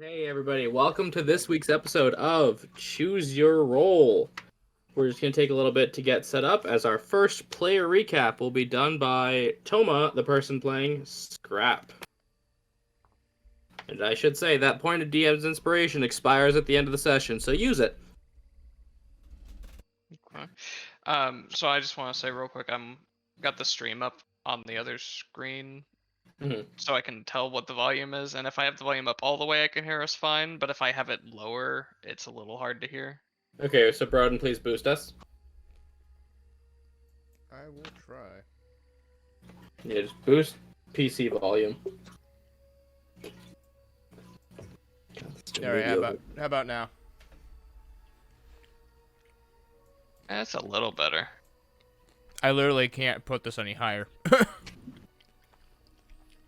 Hey everybody, welcome to this week's episode of Choose Your Role. We're just going to take a little bit to get set up as our first player recap will be done by Toma, the person playing Scrap. And I should say that point of DM's inspiration expires at the end of the session, so use it. Okay. So I just want to say real quick, I'm got the stream up on the other screen, so I can tell what the volume is. And if I have the volume up all the way, I can hear us fine. But if I have it lower, it's a little hard to hear. Okay, so Broden, please boost us. I will try. Yeah, just boost PC volume. All right, how about now? That's a little better. I literally can't put this any higher.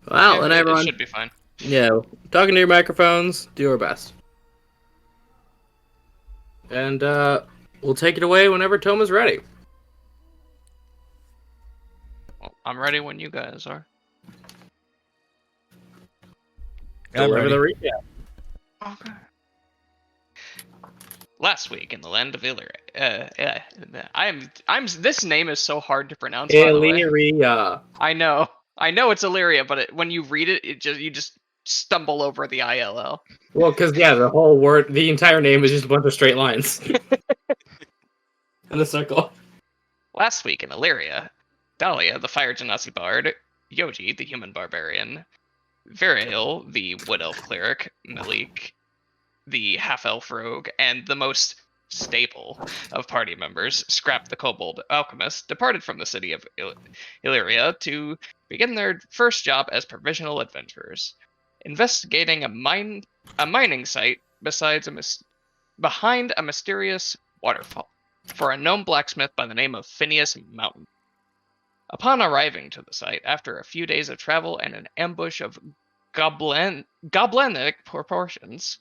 Well, Yeah, and everyone, it should be fine. yeah, talking to your microphones, do our best. And we'll take it away whenever Toma's ready. Well, I'm ready when you guys are. Deliver the recap. Okay. Last week in the land of Illyria. This name is so hard to pronounce. By the way. Illyria. I know it's Illyria, but when you read it, you just stumble over the ILL. Well, because yeah, the entire name is just a bunch of straight lines in a circle. Last week in Illyria, Dahlia, the fire genasi bard, Yoji, the human barbarian, Variel, the wood elf cleric, Malik, the half elf rogue, and the most stable of party members, Scrap the kobold alchemist, departed from the city of Illyria to begin their first job as provisional adventurers, investigating a mining site behind a mysterious waterfall for a gnome blacksmith by the name of Phineas Mountain. Upon arriving to the site, after a few days of travel and an ambush of goblinic proportions,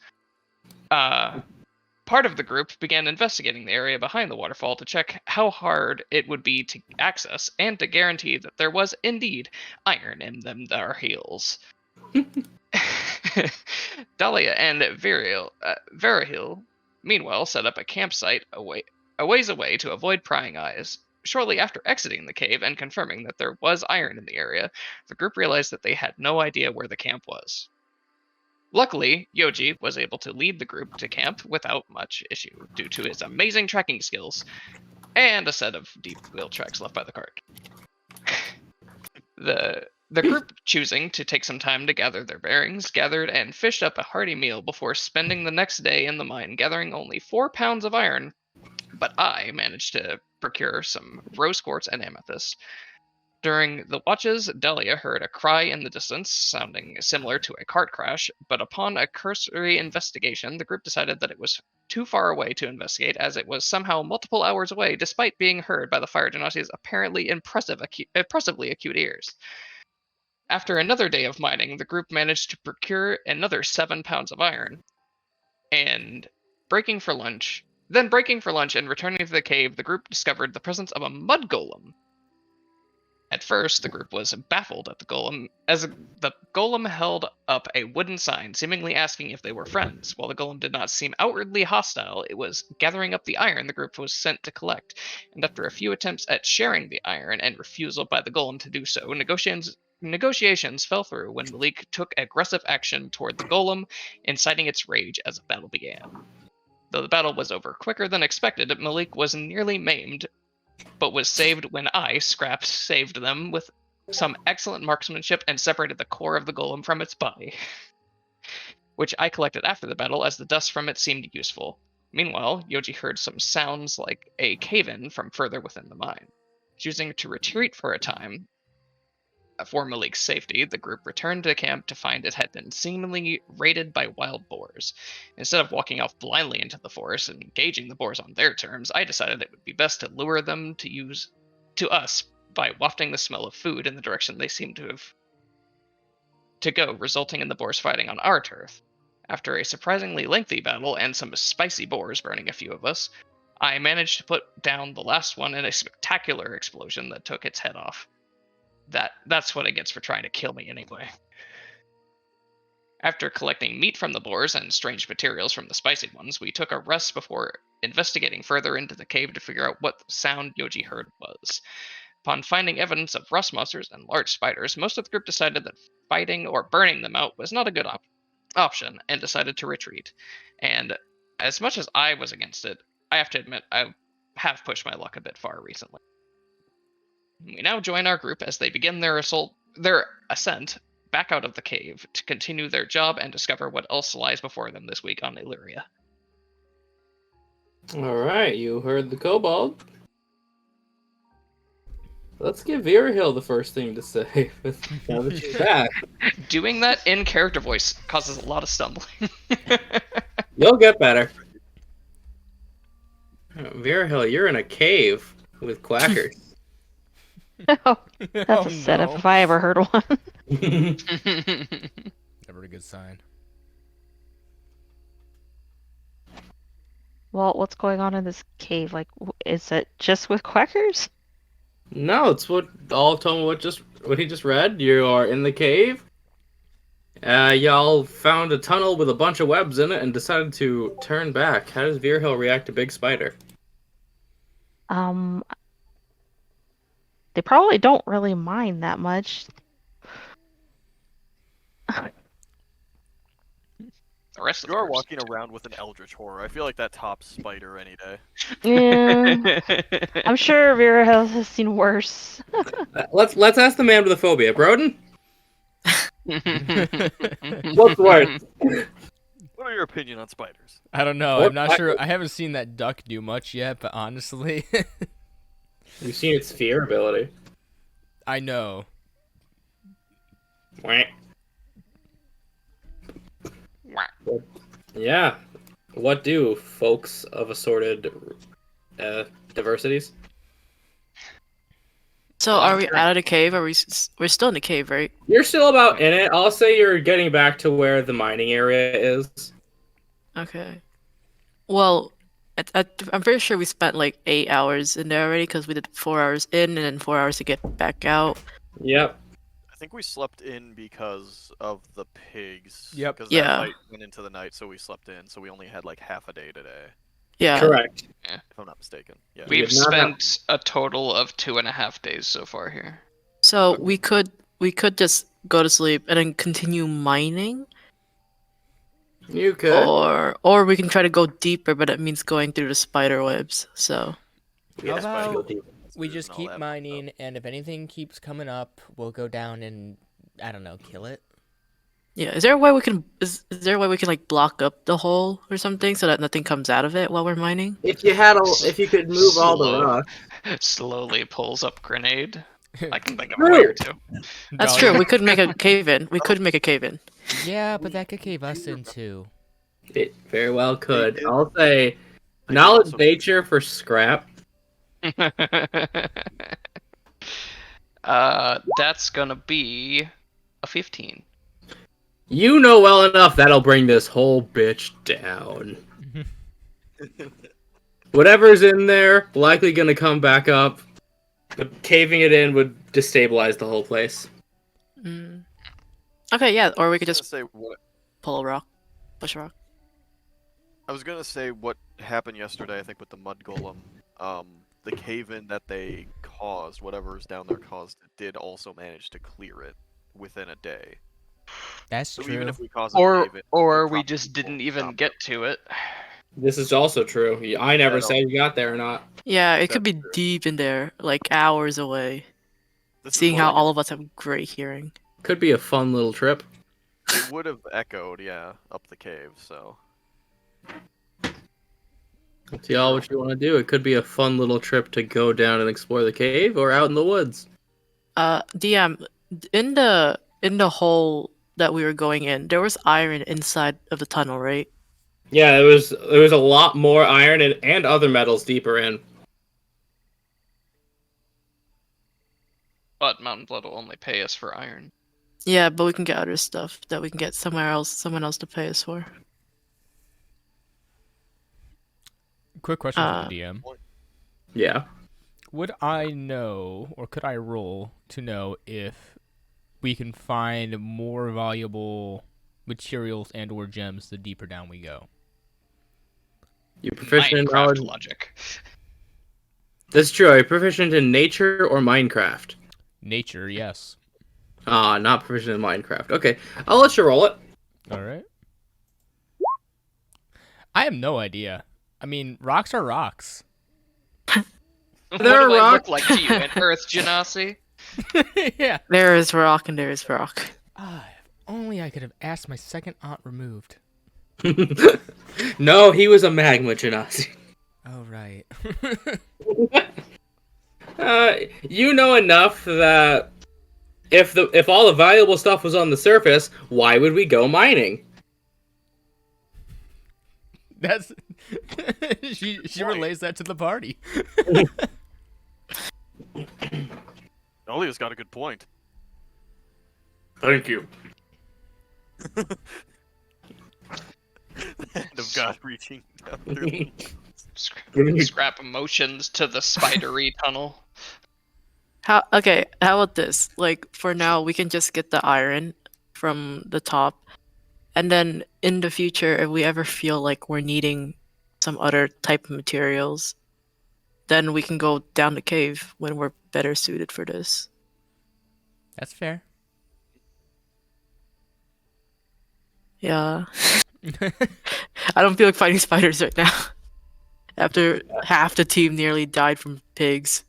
part of the group began investigating the area behind the waterfall to check how hard it would be to access and to guarantee that there was indeed iron in them their heels. Dahlia and Verahil, meanwhile, set up a campsite a ways away to avoid prying eyes. Shortly after exiting the cave and confirming that there was iron in the area, the group realized that they had no idea where the camp was. Luckily, Yoji was able to lead the group to camp without much issue due to his amazing tracking skills and a set of deep wheel tracks left by the cart. The group, choosing to take some time to gather their bearings, gathered and fished up a hearty meal before spending the next day in the mine gathering only 4 pounds of iron, but I managed to procure some rose quartz and amethyst. During the watches, Dahlia heard a cry in the distance, sounding similar to a cart crash, but upon a cursory investigation, the group decided that it was too far away to investigate, as it was somehow multiple hours away, despite being heard by the fire genasi's apparently impressively acute ears. After another day of mining, the group managed to procure another 7 pounds of iron, and breaking for lunch and returning to the cave, the group discovered the presence of a mud golem. At first, the group was baffled at the golem, as the golem held up a wooden sign, seemingly asking if they were friends. While the golem did not seem outwardly hostile, it was gathering up the iron the group was sent to collect, and after a few attempts at sharing the iron and refusal by the golem to do so, negotiations fell through when Malik took aggressive action toward the golem, inciting its rage as a battle began. Though the battle was over quicker than expected, Malik was nearly maimed, but was saved when I, Scrap, saved them with some excellent marksmanship and separated the core of the golem from its body, which I collected after the battle as the dust from it seemed useful. Meanwhile, Yoji heard some sounds like a cave-in from further within the mine. Choosing to retreat for a time, for Malik's safety, the group returned to camp to find it had been seemingly raided by wild boars. Instead of walking off blindly into the forest and engaging the boars on their terms, I decided it would be best to lure them to us by wafting the smell of food in the direction they seemed to go, resulting in the boars fighting on our turf. After a surprisingly lengthy battle and some spicy boars burning a few of us, I managed to put down the last one in a spectacular explosion that took its head off. That's what it gets for trying to kill me anyway. After collecting meat from the boars and strange materials from the spicy ones, we took a rest before investigating further into the cave to figure out what sound Yoji heard was. Upon finding evidence of rust monsters and large spiders, most of the group decided that fighting or burning them out was not a good option and decided to retreat. And as much as I was against it, I have to admit I have pushed my luck a bit far recently. We now join our group as they begin their ascent back out of the cave to continue their job and discover what else lies before them this week on Illyria. All right, you heard the kobold. Let's give Virahill the first thing to say. Now that she's back. Doing that in character voice causes a lot of stumbling. You'll get better. Virahill, you're in a cave with quackers. Oh, that's a setup if I ever heard one. Never a good sign. Well, what's going on in this cave? Like, is it just with quackers? No, it's what he just read. You are in the cave. Y'all found a tunnel with a bunch of webs in it and decided to turn back. How does Virahill react to Big Spider? They probably don't really mind that much. The rest of You the are groups- walking around with an eldritch horror. I feel like that tops Spider any day. Yeah, I'm sure Vera has seen worse. Let's ask the man with the phobia, Broden. What's worse? What are your opinion on spiders? I don't know. What I'm not sure. quackers? I haven't seen that duck do much yet, but honestly, You've seen its fear ability. I know. Wah. Wah. Yeah. What do folks of assorted diversities? So are we out of the cave? We're still in the cave, right? You're still about in it. I'll say you're getting back to where the mining area is. Okay. Well, I'm pretty sure we spent like 8 hours in there already because we did 4 hours in and then 4 hours to get back out. Yep. I think we slept in because of the pigs. Yep. Because Yeah. that fight went into the night, so we slept in. So we only had like half a day today, Yeah. Correct. if I'm not mistaken. Yeah. We've did not have- spent a total of 2.5 days so far here. So we could just go to sleep and then continue mining, You could. or we can try to go deeper, but it means going through the spider webs. So Yeah, How Spider, go about- deep. We Spiders just and all keep that, mining, and if anything keeps coming up, we'll go down and I don't know, kill it. yeah, is there a way we can like block up the hole or something so that nothing comes out of it while we're mining? If you could move all the Slow. rock. Slowly pulls up grenade. I can think of a True. way or two. That's No, true. yeah. We could make a cave in. We could make a cave in. Yeah, but that could cave us in too. It very well could. It- I'll say I could knowledge also- nature for scrap. That's gonna be a 15. You know well enough that'll bring this whole bitch down. Whatever's in there, likely gonna come back up. But caving it in would destabilize the whole place. Mm. Okay, yeah, or we could I was just gonna say what pull a rock, push a rock. I was gonna say what happened yesterday. I think with the mud golem, the cave-in that they caused, whatever's down there caused, it did also manage to clear it within a day. That's So true. even if we cause a Or cave-in, or it we probably just didn't won't even stop get it. to it. This is also true. I never Yeah, no. said you got there or not. Yeah, it could be That's true. deep in there, like hours away. This is Seeing what how I all of us have great hearing. Could be a fun little trip. It would have echoed, yeah, up the cave. So It's y'all what you want to do. It could be a fun little trip to go down and explore the cave or out in the woods. DM, in the hole that we were going in, there was iron inside of the tunnel, right? Yeah, there was a lot more iron and other metals deeper in. But Mountain Blood will only pay us for iron. Yeah, but we can get other stuff that we can get someone else to pay us for. Quick question for the DM. Yeah. Would I know, or could I roll to know if we can find more valuable materials and/or gems the deeper down we go. You're proficient in Minecraft knowledge. logic. That's true. Are you proficient in nature or Minecraft? Nature, yes. Ah, not proficient in Minecraft. Okay, I'll let you roll it. All right. I have no idea. I mean, rocks are rocks. What There do are I rocks. look like to you, an Earth Genasi? Yeah. There is rock and there is rock. Ah, if only I could have asked my second aunt removed. No, he was a magma genasi. Oh, right. You know enough that if all the valuable stuff was on the surface, why would we go mining? That's she relays that to the party. Dahlia's got a good point. Thank you. Hand of God reaching down through. Scrap emotions to the spidery tunnel. How about this? Like for now we can just get the iron from the top. And then in the future if we ever feel like we're needing some other type of materials, then we can go down the cave when we're better suited for this. That's fair. Yeah. I don't feel like fighting spiders right now. After half the team nearly died from pigs.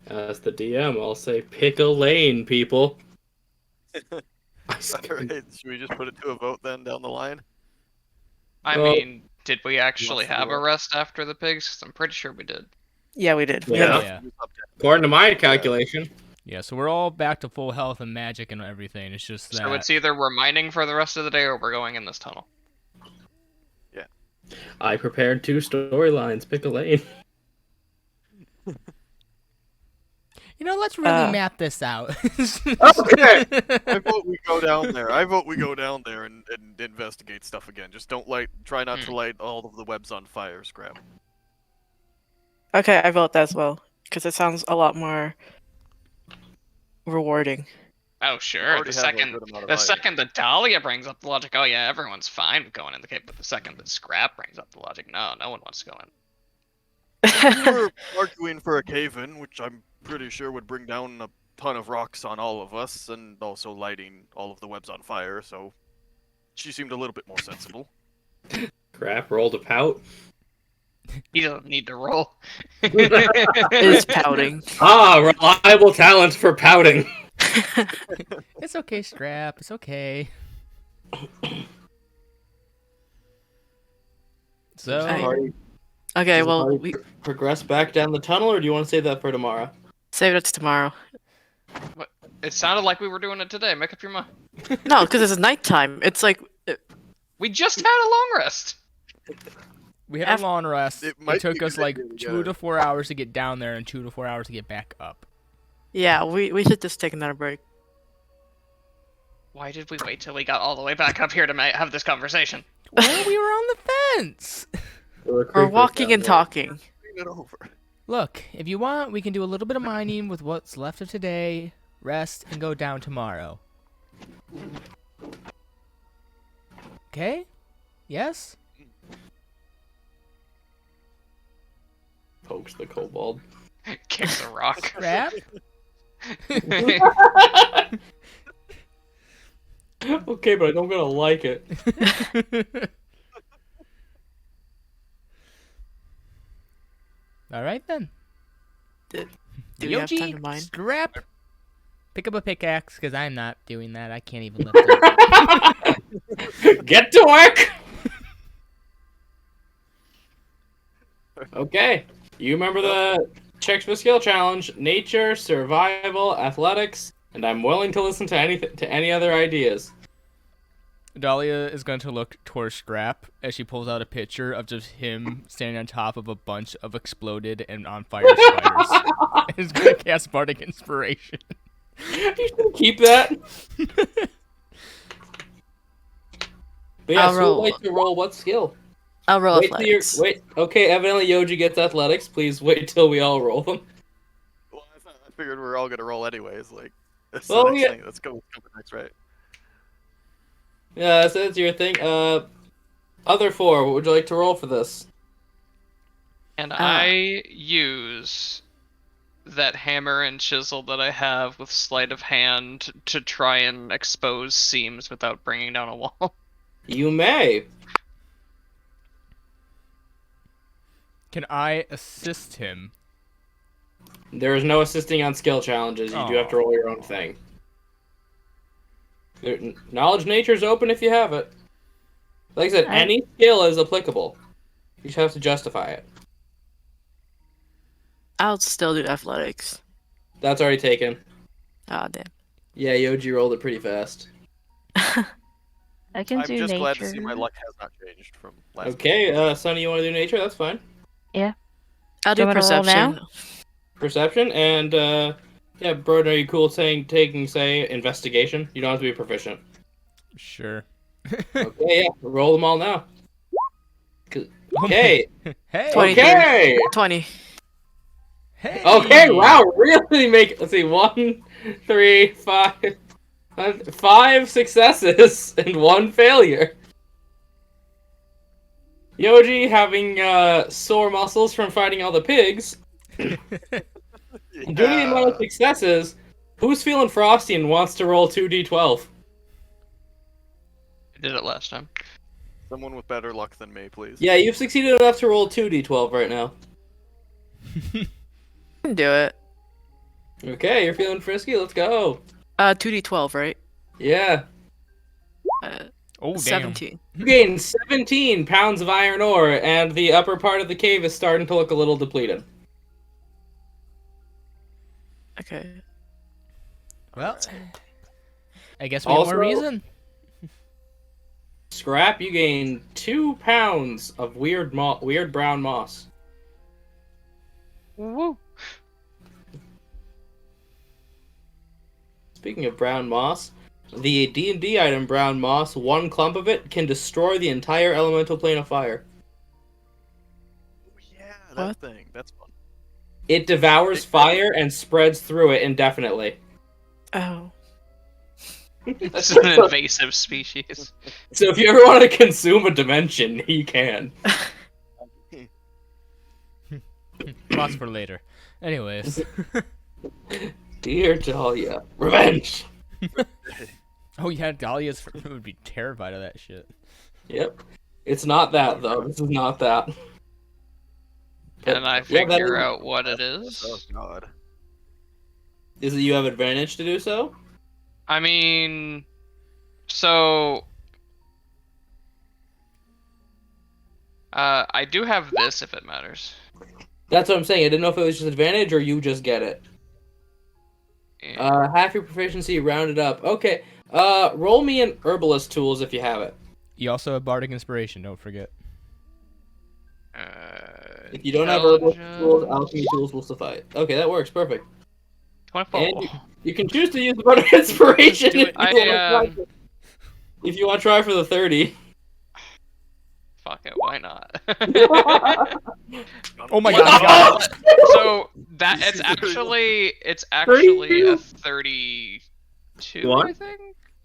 As the DM, I'll say pick a lane, people. Alright, should we just put it to a vote then down the line? I Well- mean, did we actually Wants to have do a it. rest after the pigs? 'Cause I'm pretty sure we did. Yeah, we did. Yeah. Yeah. According to my calculation. Yeah, so we're all back to full health and magic and everything. It's just that. So it's either we're mining for the rest of the day or we're going in this tunnel. I prepared 2 storylines. Pick a lane. You know, let's really map this out. Okay. I vote we go down there. I vote we go down there and investigate stuff again. Just don't try not to light all of the webs on fire, Scrap. Okay, I vote that as well. Because it sounds a lot more rewarding. Oh sure. Already The have a second good amount of the iron. second that Dahlia brings up the logic, oh yeah, everyone's fine with going in the cave, but the second that Scrap brings up the logic, no one wants to go in. We were arguing for a cave-in, which I'm pretty sure would bring down a ton of rocks on all of us, and also lighting all of the webs on fire, so she seemed a little bit more sensible. Crap, rolled a pout. He doesn't need to roll. Is pouting. Ah, reliable talent for pouting. It's okay, Scrap. It's okay. So, I- Okay, well, we Progress back down the tunnel, or do you want to save that for tomorrow? save it to tomorrow. It sounded like we were doing it today. Make up your mind. No, because it's nighttime. It's like We just had a long rest. we had a long rest. It It, might be took a us good like idea to 2 to 4 hours to get down there and 2 to 4 hours to get back up. yeah, we should just take another break. Why did we wait till we got all the way back up here to have this conversation? Well, we were on the fence. We're walking and talking. Bring it over. Look, if you want, we can do a little bit of mining with what's left of today, rest, and go down tomorrow. Okay? Yes? Pokes the kobold. Kicks a rock. Scrap? Okay, but I'm gonna like it. All right then. Do we have time to mine? Scrap. Pick up a pickaxe, because I'm not doing that. I can't even lift it. Get to work! Okay. You remember the checks for skill challenge: nature, survival, athletics, and I'm willing to listen to any other ideas. Dahlia is going to look towards Scrap as she pulls out a picture of just him standing on top of a bunch of exploded and on fire spiders. And he's going to cast Bardic Inspiration. You should keep that. But yeah, I'll so roll. who'd like to roll what skill? I'll roll Wait till you're, athletics. wait. Okay, evidently Yoji gets athletics. Please wait till we all roll them. Well, I figured we were all gonna roll anyways. Like, that's Well, the next yeah. thing. Let's go with next, right? Yeah, so that's your thing. Other four, what would you like to roll for this? And I use that hammer and chisel that I have with sleight of hand to try and expose seams without bringing down a wall. You may. Can I assist him? There is no assisting on skill challenges. You do have to roll your own thing. Knowledge nature is open if you have it. Like I said, any skill is applicable. You just have to justify it. I'll still do athletics. That's already taken. Ah, damn. Yeah, Yoji rolled it pretty fast. I can I'm do just nature. glad to see my luck has not changed from last Okay, Sonny, you want to do nature? That's fine. I'll Do do you want me to roll perception. now? Perception, and, yeah, Broden, are you cool taking, say, investigation? You don't have to be proficient. Sure. Okay, yeah, roll them all now. Okay, Hey. 23. okay! 20. Hey. Okay, wow, really let's see, 1, 3, 5, 5 successes and 1 failure. Yoji having sore muscles from fighting all the pigs. Yeah. Due to the amount of successes, who's feeling frosty and wants to roll 2d12? I did it last time. Someone with better luck than me, please. Yeah, you've succeeded enough to roll 2d12 right now. I can do it. Okay, you're feeling frisky, let's go. 2d12, right? Yeah. Oh, damn. 17. You gain 17 pounds of iron ore, and the upper part of the cave is starting to look a little depleted. Okay. Well, I guess we have Also- more reason. Scrap, you gain 2 pounds of weird brown moss. Woo. Speaking of brown moss, the D&D item brown moss, one clump of it can destroy the entire elemental plane of fire. Oh, yeah, that What? thing. That's fun. It devours fire and spreads through it indefinitely. Oh. This is an invasive species. So if you ever want to consume a dimension, you can. Lots for later. Anyways. Dear Dahlia, revenge! Oh yeah, Dahlia's would be terrified of that shit. Yep. It's not that, though. This is not that. Can I Yeah, that figure is- out what it is? Oh god. Is it you have advantage to do so? I mean, so I do have this if it matters. That's what I'm saying. I didn't know if it was just advantage or you just get it. Yeah. Half your proficiency rounded up. Okay. Roll me an herbalist tools if you have it. You also have bardic inspiration. Don't forget. If you don't have herbalist tools, Intelligence. alchemy tools will suffice. Okay, that works. Perfect. 24. And you can choose to use the bardic inspiration Do if it. you want to try for the 30. Fuck it, why not? Oh my What? god. So that it's actually a 32, What? I think.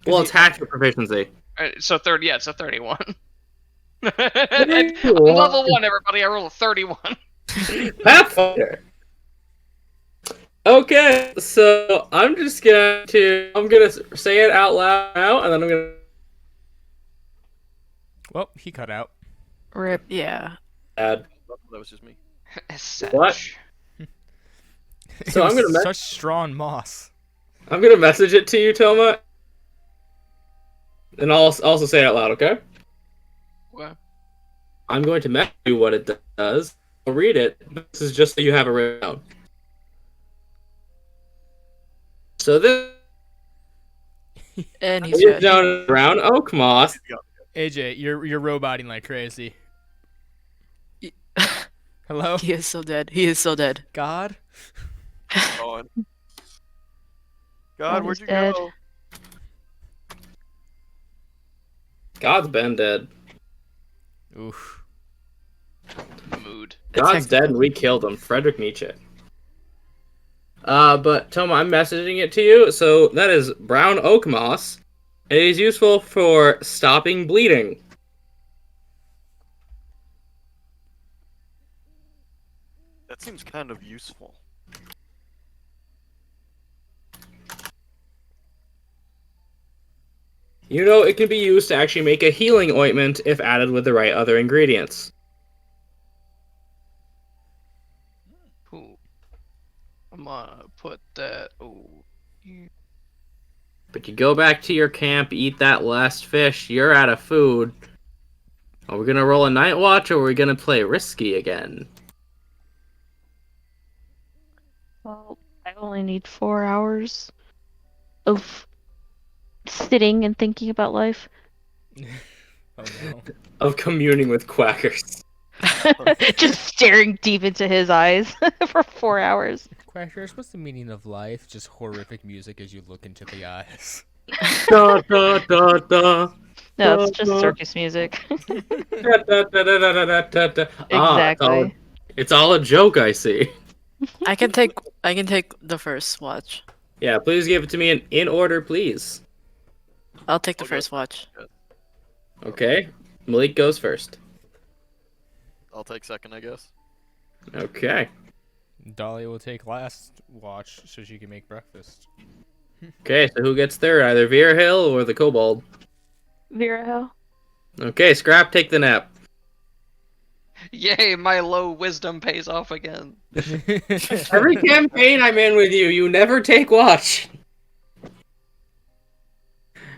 Well, it's half your proficiency. So 30, yeah, it's a 31. I'm level 1, everybody. I rolled a 31. Pathfinder. Okay, so I'm gonna say it out loud now, and then I'm gonna Well, he cut out. Rip. Yeah. add. That was just me. As such. What? So It I'm was gonna such strong moss. I'm gonna message it to you, Toma, and I'll also say it out loud. Okay? Okay. I'm going to message you what it does. I'll read it. This is just so you have it written down. So this And he's is red. down as brown oak moss. AJ, you're roboting like crazy. Hello? He is so dead. He is so dead. God? God. Oh, God, where'd he's you dead. go? God's been dead. Oof. Mood. God's dead and we killed him. Friedrich Nietzsche. But Toma, I'm messaging it to you. So that is brown oak moss. It is useful for stopping bleeding. That seems kind of useful. You know, it can be used to actually make a healing ointment if added with the right other ingredients. Ooh. I'm gonna put that. Ooh. But you go back to your camp, eat that last fish, you're out of food. Are we gonna roll a night watch or are we gonna play risky again? Well, I only need 4 hours of sitting and thinking about life. Oh no. Of communing with quackers. Just staring deep into his eyes for 4 hours. Quackers, what's the meaning of life? Just horrific music as you look into the eyes. Da, da, da, da. No, it's just circus music. Da, da, da, da, da, da, da, da. Ah, Exactly. it's all a joke, I see. I can take the first watch. Yeah, please give it to me in order, please. I'll take the Okay. first watch. Okay, Malik goes first. I'll take second, I guess. Okay. Dahlia will take last watch so she can make breakfast. Okay, so who gets third? Either Vera Hill or the Kobold. Vera Hill. Okay, Scrap, take the nap. Yay, my low wisdom pays off again. Every campaign I'm in with you, you never take watch.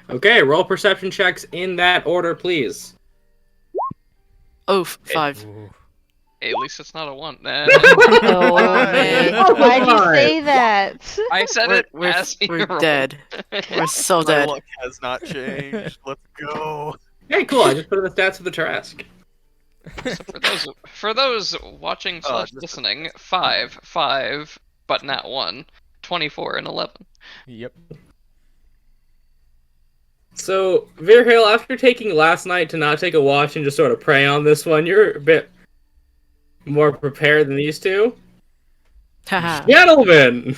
Okay, roll perception checks in that order, please. Oh, 5. Ooh. Hey, at least it's not a 1. Nah. Oh, man. Why'd you Why? say that? I said it as he We're rolled. dead. We're so My dead. luck has not changed. Let's go. Hey, cool, I just put in the stats of the Trask. So for those watching / just- listening, 5, but not 1, 24 and 11. Yep. So, Vera Hill, after taking last night to not take a watch and just sort of prey on this one, you're a bit more prepared than these two. Haha. Gentlemen!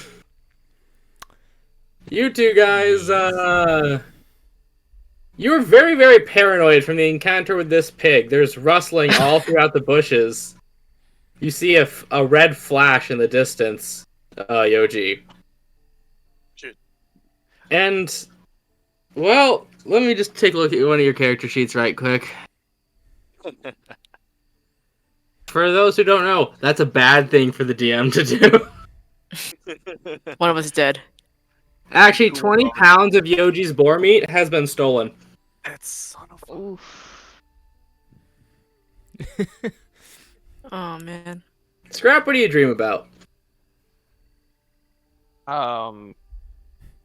You two guys, you're very, very paranoid from the encounter with this pig. There's rustling all throughout the bushes. You see a red flash in the distance, Yoji. Shit. And, well, let me just take a look at one of your character sheets right quick. For those who don't know, that's a bad thing for the DM to do. One of us is dead. Actually, 20 pounds of Yoji's boar meat has been stolen. That son of a... Oof. Oh man. Scrap, what do you dream about?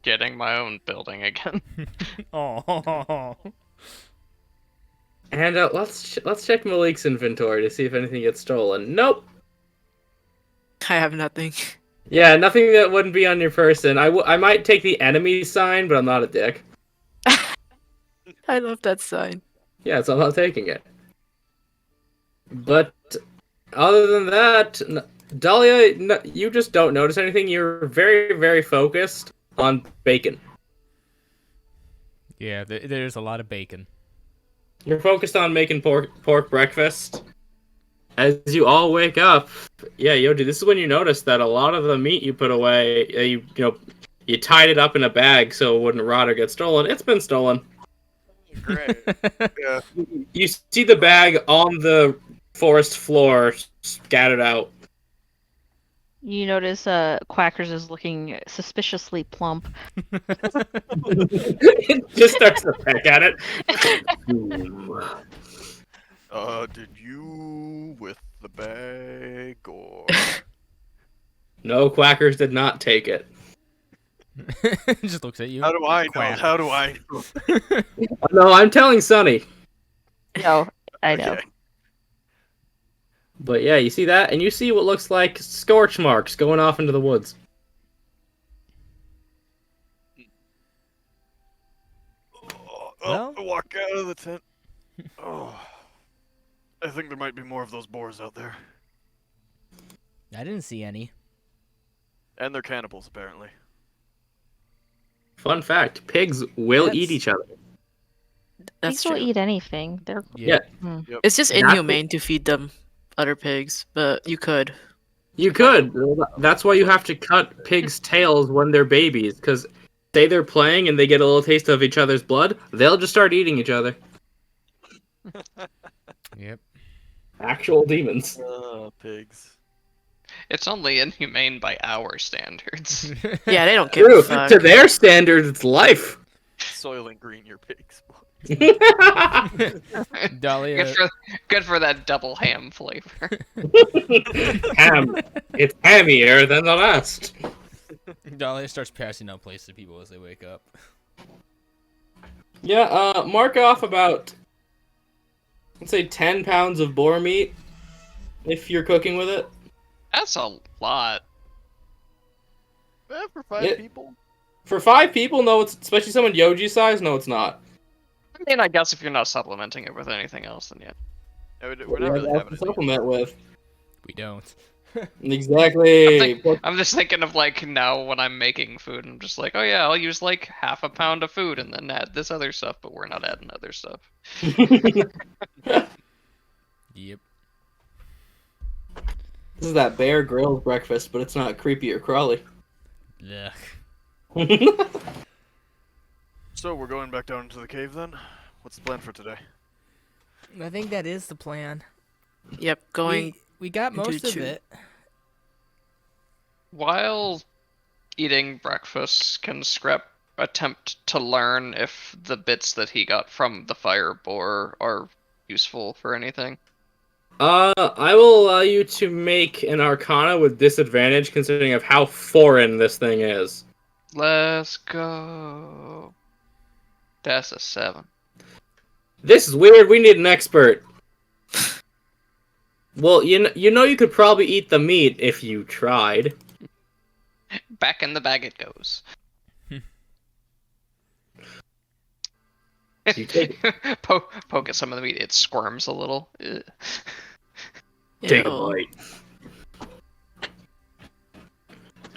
Getting my own building again. Oh. And let's check Malik's inventory to see if anything gets stolen. Nope. I have nothing. Yeah, nothing that wouldn't be on your person. I might take the enemy sign, but I'm not a dick. I love that sign. Yeah, so I'm not taking it. But other than that, Dahlia, you just don't notice anything. You're very, very focused on bacon. Yeah, there's a lot of bacon. You're focused on making pork breakfast. As you all wake up, yeah, Yoji, this is when you notice that a lot of the meat you put away, you tied it up in a bag so it wouldn't rot or get stolen. It's been stolen. Great. Yeah. You see the bag on the forest floor, scattered out. You notice Quackers is looking suspiciously plump. It just starts to peck at it. Did you with the bag or... No, Quackers did not take it. Just looks at you. How do I know? Quack. How do I know? No, I'm telling Sonny. No, I know. Okay. But yeah, you see that, and you see what looks like scorch marks going off into the woods. Well? I walk out of the tent. Oh, I think there might be more of those boars out there. I didn't see any. And they're cannibals, apparently. Fun fact: pigs will eat That's- each other. That's Pigs will true. eat anything. They're Yeah. It's just That's inhumane to feed them other pigs, but you could. You could. That's why you have to cut pigs' tails when they're babies, because say they're playing and they get a little taste of each other's blood, they'll just start eating each other. Yep. Actual demons. Pigs. It's only inhumane by our standards. Yeah, they don't give True. a fuck. To their standards, it's life. Soylent Green your pigs. Dahlia. Good for that double ham flavor. Ham. It's hammier than the last. Dahlia starts passing out plates to people as they wake up. Yeah, mark off about, let's say, 10 pounds of boar meat if you're cooking with it. That's a lot. For 5 Yeah. people? For 5 people, no, it's especially someone Yoji size, no, it's not. I mean, I guess if you're not supplementing it with anything else, then yeah. We're not really having to it. supplement with. We don't. Exactly. I'm just thinking of like now when I'm making food, I'm just like, oh yeah, I'll use like half a pound of food and then add this other stuff, but we're not adding other stuff. Yep. This is that Bear Grylls breakfast, but it's not creepy or crawly. Yeah. So we're going back down into the cave then? What's the plan for today? I think that is the plan. Yep, going. We got into most of two. it. While eating breakfast, can Scrap attempt to learn if the bits that he got from the fire boar are useful for anything? I will allow you to make an Arcana with disadvantage, considering of how foreign this thing is. Let's go. That's a 7. This is weird. We need an expert. Well, you know you could probably eat the meat if you tried. Back in the bag it goes. You take Poke at some of the meat, it squirms a little. Ugh. Take a Ew. bite.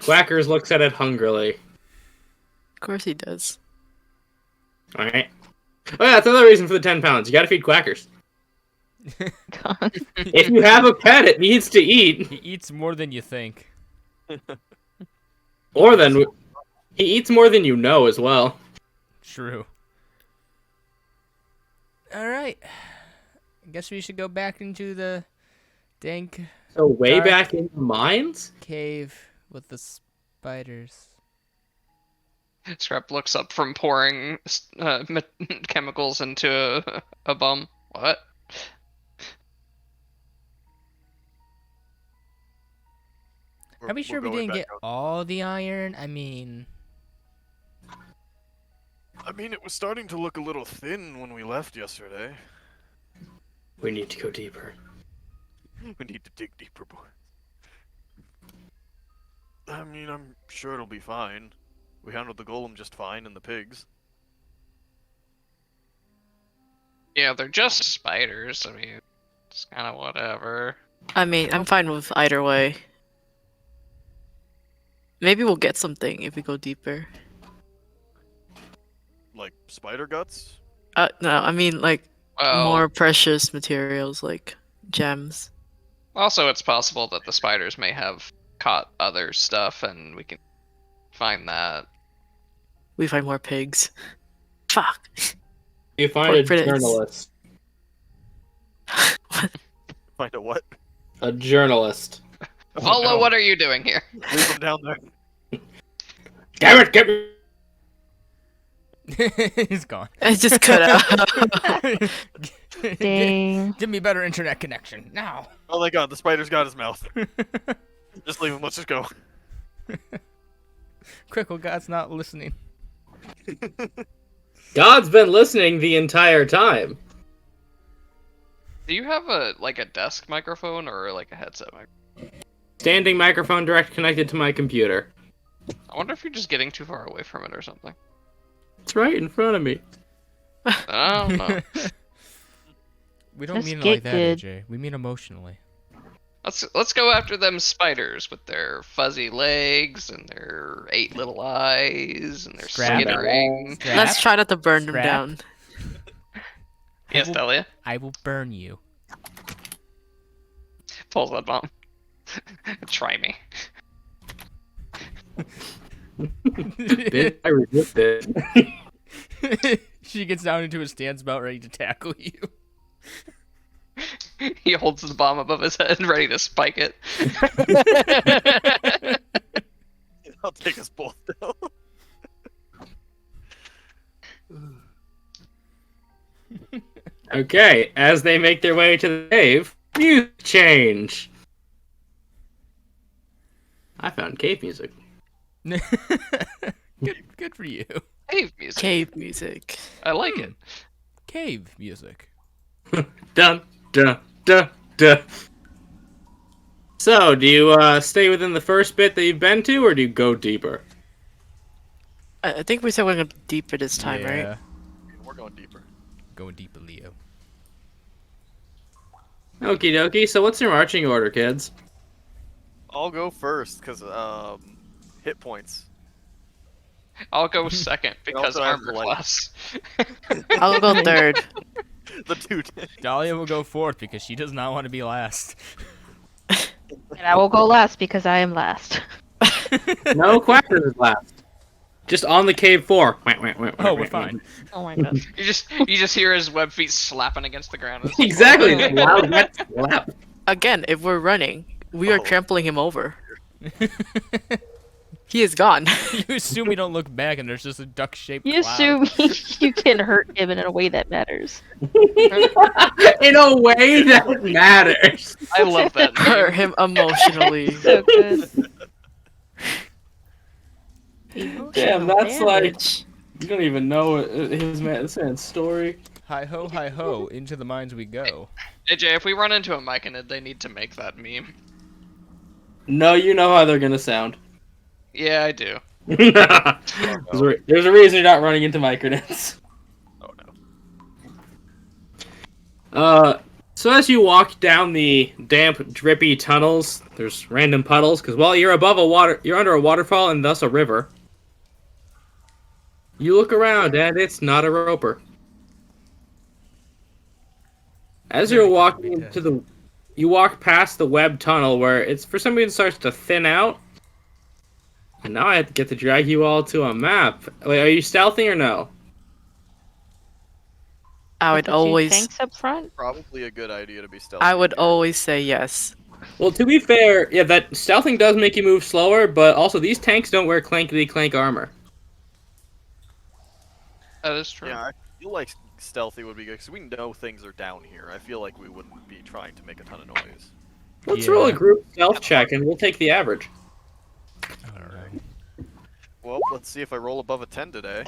Quackers looks at it hungrily. Of course he does. Alright. Oh yeah, that's another reason for the 10 pounds. You gotta feed Quackers. God. If you have a pet, it needs to eat. He eats more than you think. Or than... He eats more than you know as well. True. Alright. I guess we should go back into the dank So way Dark. back in the mines? cave with the spiders. Scrap looks up from pouring chemicals into a bum. What? Are we sure we going didn't back get out. all the iron? I mean, I mean, it was starting to look a little thin when we left yesterday. We need to go deeper. We need to dig deeper, boy. I mean, I'm sure it'll be fine. We handled the golem just fine and the pigs. Yeah, they're just spiders. I mean, it's kind of whatever. I mean, I'm fine with either way. Maybe we'll get something if we go deeper. Like spider guts? No, I mean like Well, more precious materials like gems. also it's possible that the spiders may have caught other stuff, and we can find that. We find more pigs. Fuck. You find Pork a fritters. journalist. Find a what? A journalist. Volo, no. what are you doing here? Leave them down there. Damn it, get me! he's gone. I just cut out. Dang. Give me better internet connection now. Oh my god, the spider's got his mouth. Just leave him, let's just go. Quick, well, God's not listening. God's been listening the entire time. Do you have a desk microphone or like a headset microphone? Standing microphone direct connected to my computer. I wonder if you're just getting too far away from it or something. It's right in front of me. I don't know. We don't Just mean it get like that, good. AJ. We mean emotionally. Let's go after them spiders with their fuzzy legs and their 8 little eyes and their Scrap. skittering. Scrap. Let's try not to burn them Scrap. down. Yes, will- Delia. I will burn you. Pulls that bomb. Try me. Bitch, I resist it. She gets down into a stance about ready to tackle you. He holds the bomb above his head, ready to spike it. I'll take us both down. Okay, as they make their way to the cave, music change. I found cave music. Good for you. Cave music. Cave music. I like it. Cave music. Dun, dun, dun, dun. So, do you stay within the first bit that you've been to, or do you go deeper? I think we said we're going deeper this time, Yeah. right? We're going deeper. Going deeper, Leo. Okie dokie, so what's your marching order, kids? I'll go first, because, hit points. I'll go second because also have armor light. class. I'll go third. The two Dahlia will go fourth because she does not want to be last. And I will go last because I am last. No, Quacker is last. Just on the cave floor. Oh, we're fine. Oh my god. You just hear his web feet slapping against the ground. Exactly. It's loud that slap. Again, if we're running, we are Oh. trampling him over. He is gone. You assume we don't look back and there's just a duck-shaped You cloud. assume you can hurt him in a way that matters. In a way that matters. I love that. Hurt him emotionally. So good. Damn, that's like Damage. you don't even know this man's story. Hi ho, into the mines we go. AJ, if we run into a Myconid, they need to make that meme. No, you know how they're gonna sound. Yeah, I do. There's a reason you're not running into micronets. Oh no. So as you walk down the damp, drippy tunnels, there's random puddles because you're under a waterfall and thus a river. You look around and it's not a roper. As you're walking you walk past the web tunnel where it's for some reason starts to thin out. And now I have to get to drag you all to a map. Wait, are you stealthy or no? I would The two always, tanks up front. Probably a good idea to be stealthy. I would here. always say yes. Well, to be fair, yeah, that stealthing does make you move slower, but also these tanks don't wear clankety-clank armor. That is true. Yeah, I feel like stealthy would be good because we know things are down here. I feel like we wouldn't be trying to make a ton of noise. Let's roll a Yeah. group stealth check, and we'll take the average. Alright. Well, let's see if I roll above a 10 today.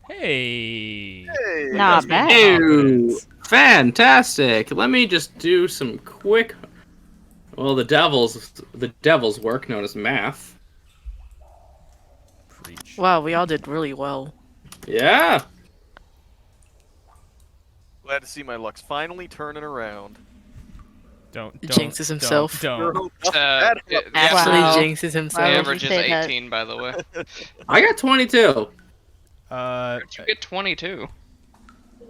Hey! Hey, Not bad. Ew, fantastic. Let me just do some quick. Well, the devil's work known as math. Preach. Wow, we all did really well. Yeah. Glad to see my luck's finally turning around. Don't Jinxes himself. Don't. The Actually Wow. jinxes the himself. Why would average you is say that? 18, by the way. I got 22. How'd you get 22?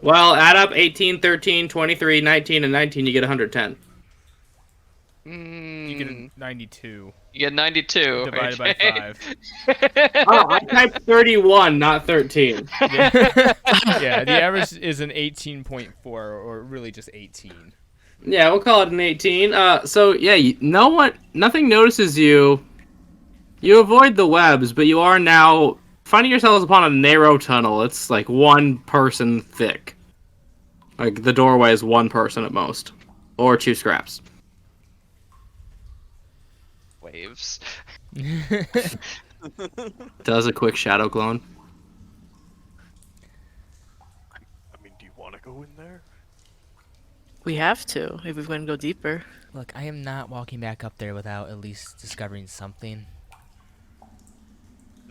Well, add up 18, 13, 23, 19, and 19, you get 110. You get a 92 You get 92. divided by AJ. 5. Oh, I typed 31, not 13. Yeah, the average is an 18.4, or really just 18. Yeah, we'll call it an 18. So yeah, nothing notices you. You avoid the webs, but you are now finding yourselves upon a narrow tunnel. It's like one person thick. Like the doorway is one person at most, or two scraps. Waves. Does a quick shadow clone. I mean, do you want to go in there? We have to if we're going to go deeper. Look, I am not walking back up there without at least discovering something.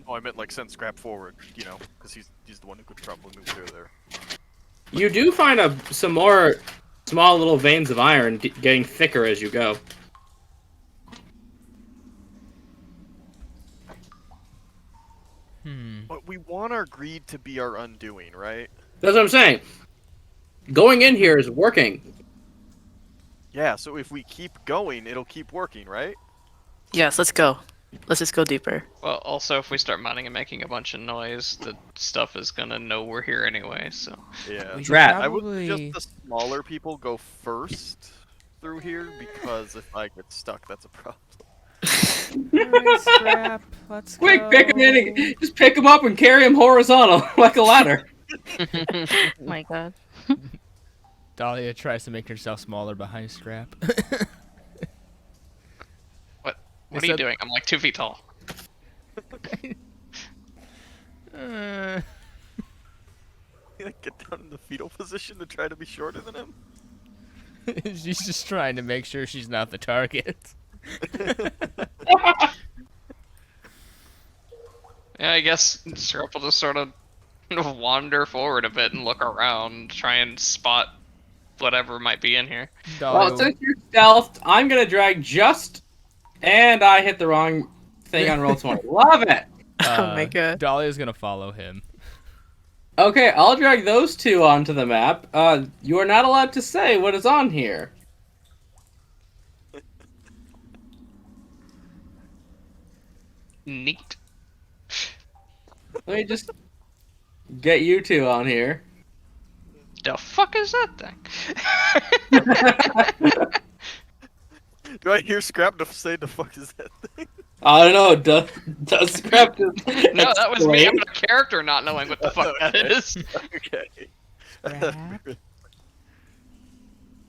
No, I meant like send Scrap forward, you know, because he's the one who could probably move through there. You do find some more small little veins of iron getting thicker as you go. But we want our greed to be our undoing, right? That's what I'm saying. Going in here is working. Yeah, so if we keep going, it'll keep working, right? Yes, let's go. Let's just go deeper. Well, also, if we start mining and making a bunch of noise, the stuff is gonna know we're here anyway, so... Yeah. We should Rat. I would probably... suggest the smaller people go first through here, because if I get stuck, that's a problem. Alright, Scrap. Let's Quick, go. pick him in. Just pick him up and carry him horizontal like a ladder. Oh my god. Dahlia tries to make herself smaller behind Scrap. What are you doing? I'm like 2 feet tall. Like, get down in the fetal position to try to be shorter than him? She's just trying to make sure she's not the target. Yeah, I guess Syrup will just sort of wander forward a bit and look around, try and spot whatever might be in here. Dahlia, Well, since you're stealthed, I'm gonna drag just, and I hit the wrong thing on roll 20. Love it. Oh my god. Dahlia's gonna follow him. Okay, I'll drag those two onto the map. You are not allowed to say what is on here. Neat. Let me just get you two on here. The fuck is that thing? Do I hear Scrap to say the fuck is that thing? I don't know. Does Scrap just No, that was me. I'm explain? a character not knowing what the fuck that is. Okay. Scrap.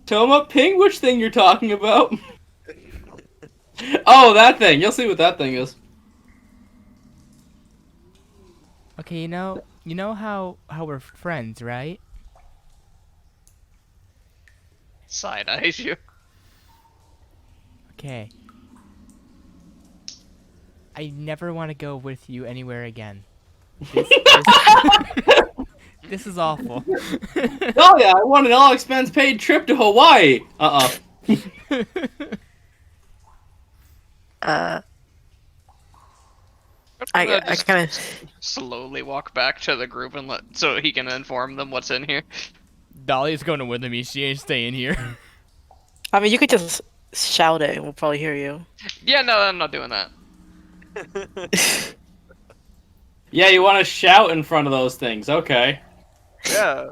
Toma, ping which thing you're talking about. Oh, that thing. You'll see what that thing is. Okay, you know how we're friends, right? Side eyes you. Okay. I never want to go with you anywhere again. This is awful. Oh yeah, I want an all-expense paid trip to Hawaii. I Just kind of. slowly walk back to the group and so he can inform them what's in here. Dahlia's going to win the meet. She ain't staying here. I mean, you could just shout it and we'll probably hear you. Yeah, no, I'm not doing that. Yeah, you want to shout in front of those things. Okay. Yeah.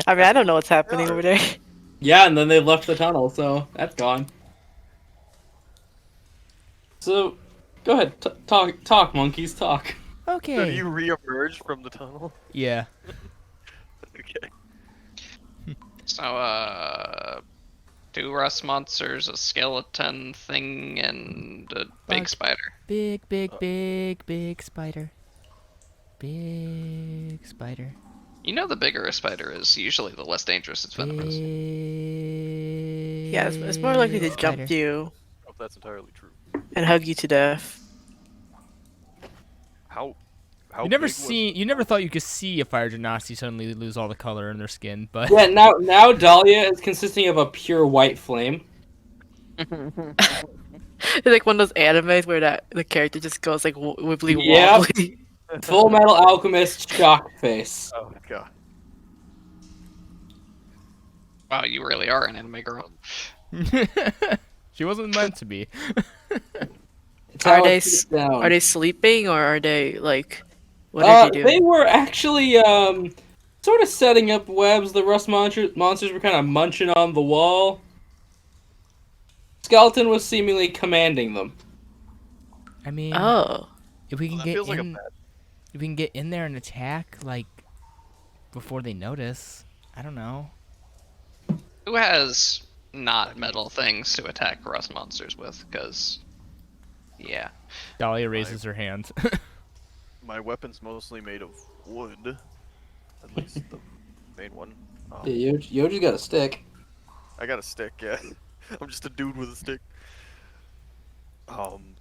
I mean, I don't know what's happening Yeah. over there. Yeah, and then they left the tunnel, so that's gone. So, go ahead, talk, monkeys, talk. So do Okay. you re-emerge from the tunnel? Yeah. Okay. So, 2 rust monsters, a skeleton thing, and a big Bug. spider. Big spider. Big spider. You know, the bigger a spider is, usually the less dangerous its venom is. Big Yeah, it's more likely to jump spider. you I don't know if that's entirely true. and hug you to death. How You never big was- you never thought you could see a fire genasi suddenly lose all the color in their skin, but Yeah, now Dahlia is consisting of a pure white flame. It's like one of those animes where the character just goes like wibbly Yep. wobbly. Full Metal Alchemist shock face. Oh god. Wow, you really are an anime girl. she wasn't meant to be. It's how Are it they gets down. Are they sleeping or are they like? What did you do? They were actually sort of setting up webs. The rust monsters were kind of munching on the wall. Skeleton was seemingly commanding them. I mean, Oh, if we can That get feels like a in, if we can get in there and attack like before they notice, I don't know. Who has not metal things to attack rust monsters with? Because, yeah. Dahlia raises her hand. My weapon's mostly made of wood. At least the main one. Yeah, Yoji's got a stick. I got a stick, yeah. I'm just a dude with a stick.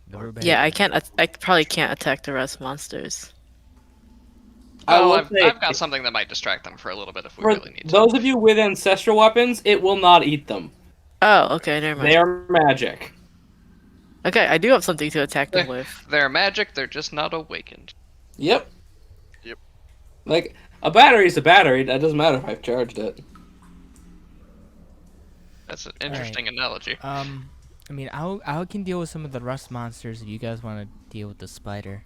Never been- yeah. I probably can't attack the rest monsters. I Oh, will say, I've got something that might distract them for a little bit if we for really need to. those of you with ancestral weapons, it will not eat them. Oh, okay, never mind. They are magic. Okay, I do have something to attack them with. They're magic, they're just not awakened. Yep. Yep. Like, a battery is a battery. That doesn't matter if I've charged it. That's an interesting analogy. I mean, I can deal with some of the rust monsters if you guys want to deal with the spider.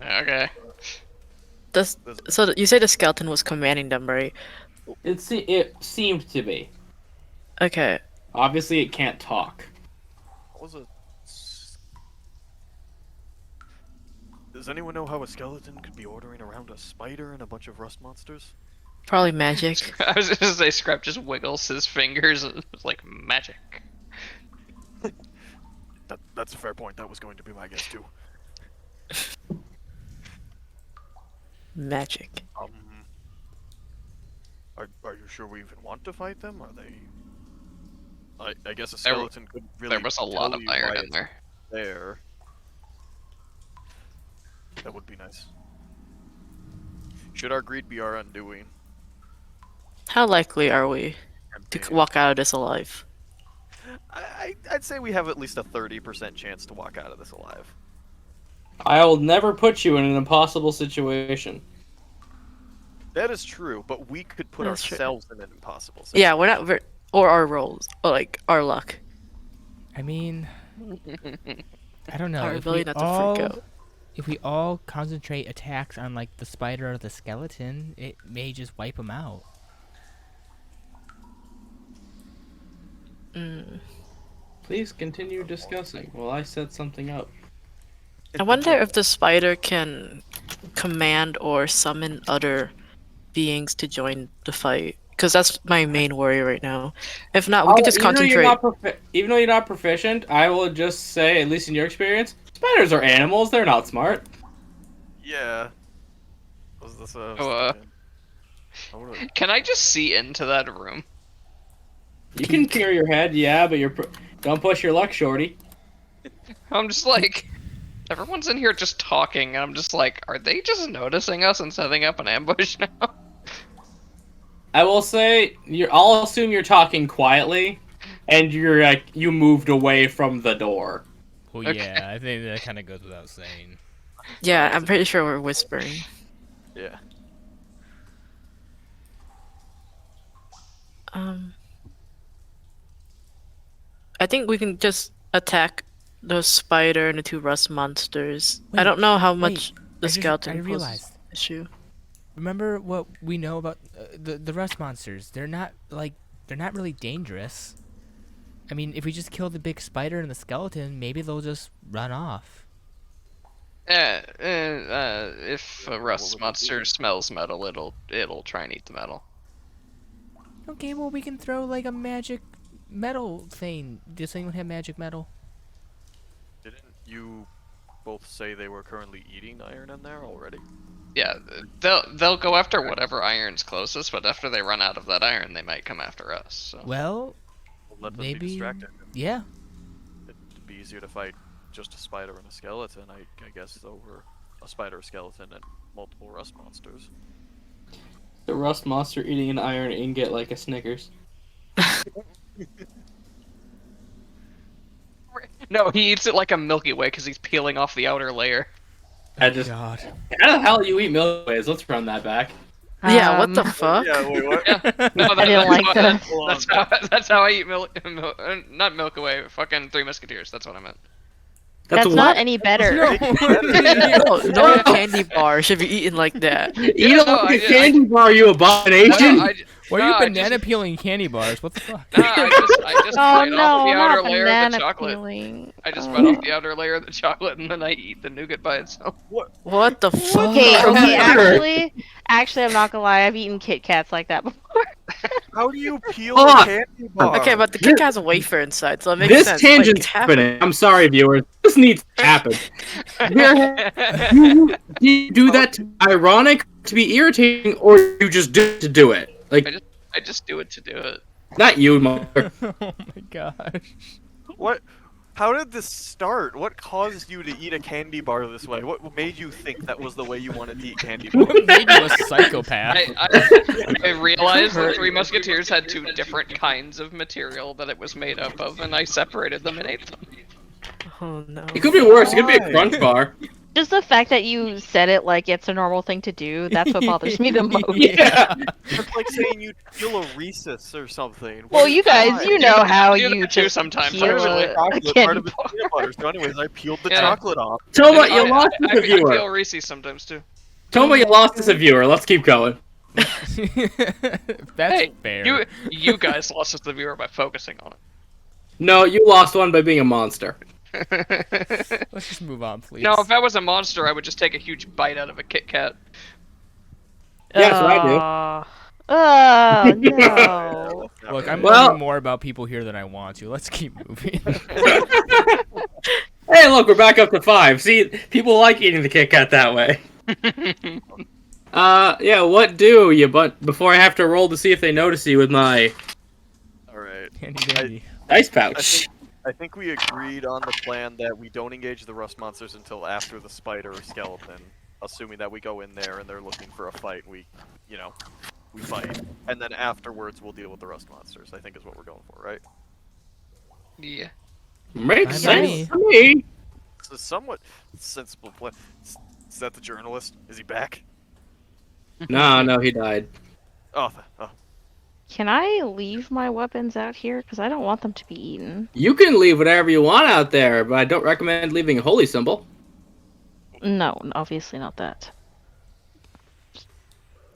Okay. So you say the skeleton was commanding them, right? It seemed to be. Okay. Obviously, it can't talk. What was it? Does anyone know how a skeleton could be ordering around a spider and a bunch of rust monsters? Probably magic. I was gonna say Scrap just wiggles his fingers. It's like magic. That's a fair point. That was going to be my guess too. Magic. Are you sure we even want to fight them? Are they? I guess a skeleton couldn't really. There was a lot tell of you why iron in it's there. There. That would be nice. Should our greed be our undoing? How likely are we to walk out of this alive? I'd say we have at least a 30% chance to walk out of this alive. I will never put you in an impossible situation. That is true, but we could put That's true. ourselves in an impossible situation. Yeah, we're not. Or our rolls, or like our luck, I mean, I don't know. our If we ability not to all, freak out. if we all concentrate attacks on like the spider or the skeleton, it may just wipe them out. Mm. Please continue discussing while I set something up. I wonder if the spider can command or summon other beings to join the fight. Because that's my main worry right now. If not, we can just concentrate. Even though you're not proficient, I will just say, at least in your experience, spiders are animals. They're not smart. Yeah. Was this Can I just see into that room? You can clear your head, yeah, but don't push your luck, shorty. I'm just like, everyone's in here just talking, and I'm just like, are they just noticing us and setting up an ambush now? I will say, I'll assume you're talking quietly, and you moved away from the door. Well, Okay. yeah, I think that kind of goes without saying. Yeah, I'm pretty sure we're whispering. Yeah. I think we can just attack the spider and the two rust monsters. I Wait, don't know how wait, much the I skeleton poses realized. issue. Remember what we know about the rust monsters? They're not really dangerous. I mean, if we just kill the big spider and the skeleton, maybe they'll just run off. If a What rust would it monster be? smells metal, it'll try and eat the metal. Okay, well we can throw like a magic metal thing. Does anyone have magic metal? Didn't you both say they were currently eating iron in there already? Yeah, they'll go after whatever iron's closest, but after they run out of that iron, they might come after us. So. Well, Well, let them be maybe. distracted. Yeah. It'd be easier to fight just a spider and a skeleton, I guess, over a spider, a skeleton, and multiple rust monsters. The rust monster eating an iron ingot like a Snickers. No, he eats it like a Milky Way because he's peeling off the outer layer. I just, God. how the hell you eat Milky Ways? Let's run that back. Yeah, what the fuck? Yeah, wait, what? No, I didn't like that. That's how I eat not Milky Way, fucking Three Musketeers. That's what I meant. That's what? not any better. No candy bar should be eaten like that. Eat Yeah, a no, fucking I- candy bar, you abomination! Why No, are you I banana just- peeling candy bars? What the fuck? No, I just Oh bite no, off the outer not layer of the banana chocolate. peeling. I just bite off the outer layer of the chocolate and then I eat the nougat by itself. What the fuck? Okay, Weird. actually, I'm not gonna lie. I've eaten Kit Kats like that before. How do you peel Hold a on. candy bar? Okay, but the Kit Kat has a wafer inside, so it makes This sense. tangent's like, happening. I'm sorry, viewers. This needs to happen. Do you do that to be ironic, to be irritating, or you just do it to do it? Like, I just do it to do it. not you, mother. Oh my gosh. What? How did this start? What caused you to eat a candy bar this way? What made you think that was the way you wanted to eat candy bars? What made you a psychopath? I realized the Three Musketeers had 2 different kinds of material that it was made up of, and I separated them and ate them. Oh no. It could be worse. It could be a crunch bar. Just the fact that you said it like it's a normal thing to do, that's what bothers me the most. Yeah. It's like saying you peel a Reese's or something. Well, you guys, you know how You do you that too just sometimes. peel Part of a it's chocolate, part candy of it's bar. peanut butter. So anyways, I peeled the Yeah. chocolate off. Toma, And you lost us a I viewer. feel Reese's sometimes too. Toma, you lost us a viewer. Let's keep going. That's Hey, fair. you guys lost us the viewer by focusing on No, you lost one by being a monster. it. Let's just move on, please. No, if I was a monster, I would just take a huge bite out of a Kit Kat. Yeah, that's what I do. Oh no. Look, I'm Well- learning more about people here than I want to. Let's keep moving. Hey, look, we're back up to 5. See, people like eating the Kit Kat that way. Yeah, what do you, but before I have to roll to see if they notice you with my Alright. Handy dandy. ice pouch. I think we agreed on the plan that we don't engage the rust monsters until after the spider or skeleton, assuming that we go in there and they're looking for a fight. We fight, and then afterwards we'll deal with the rust monsters. I think is what we're going for, right? Yeah. Makes Fine by sense to me. It's a somewhat sensible plan. Is that the journalist? Is he back? No, he died. Oh. Can I leave my weapons out here? Because I don't want them to be eaten. You can leave whatever you want out there, but I don't recommend leaving a holy symbol. No, obviously not that.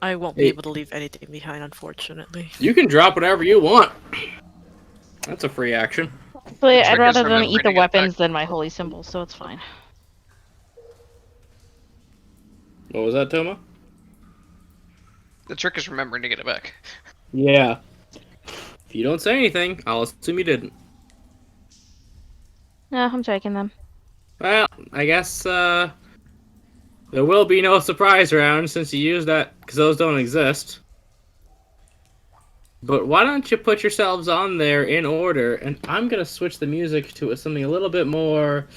I won't Hey. be able to leave anything behind, unfortunately. You can drop whatever you want. That's a free action. But trick I'd is rather them remembering eat to the get back. weapons than my holy symbol, so it's fine. What was that, Toma? The trick is remembering to get it back. Yeah. If you don't say anything, I'll assume you didn't. No, I'm taking them. Well, I guess, there will be no surprise round since you used that, because those don't exist. But why don't you put yourselves on there in order, and I'm gonna switch the music to something a little bit more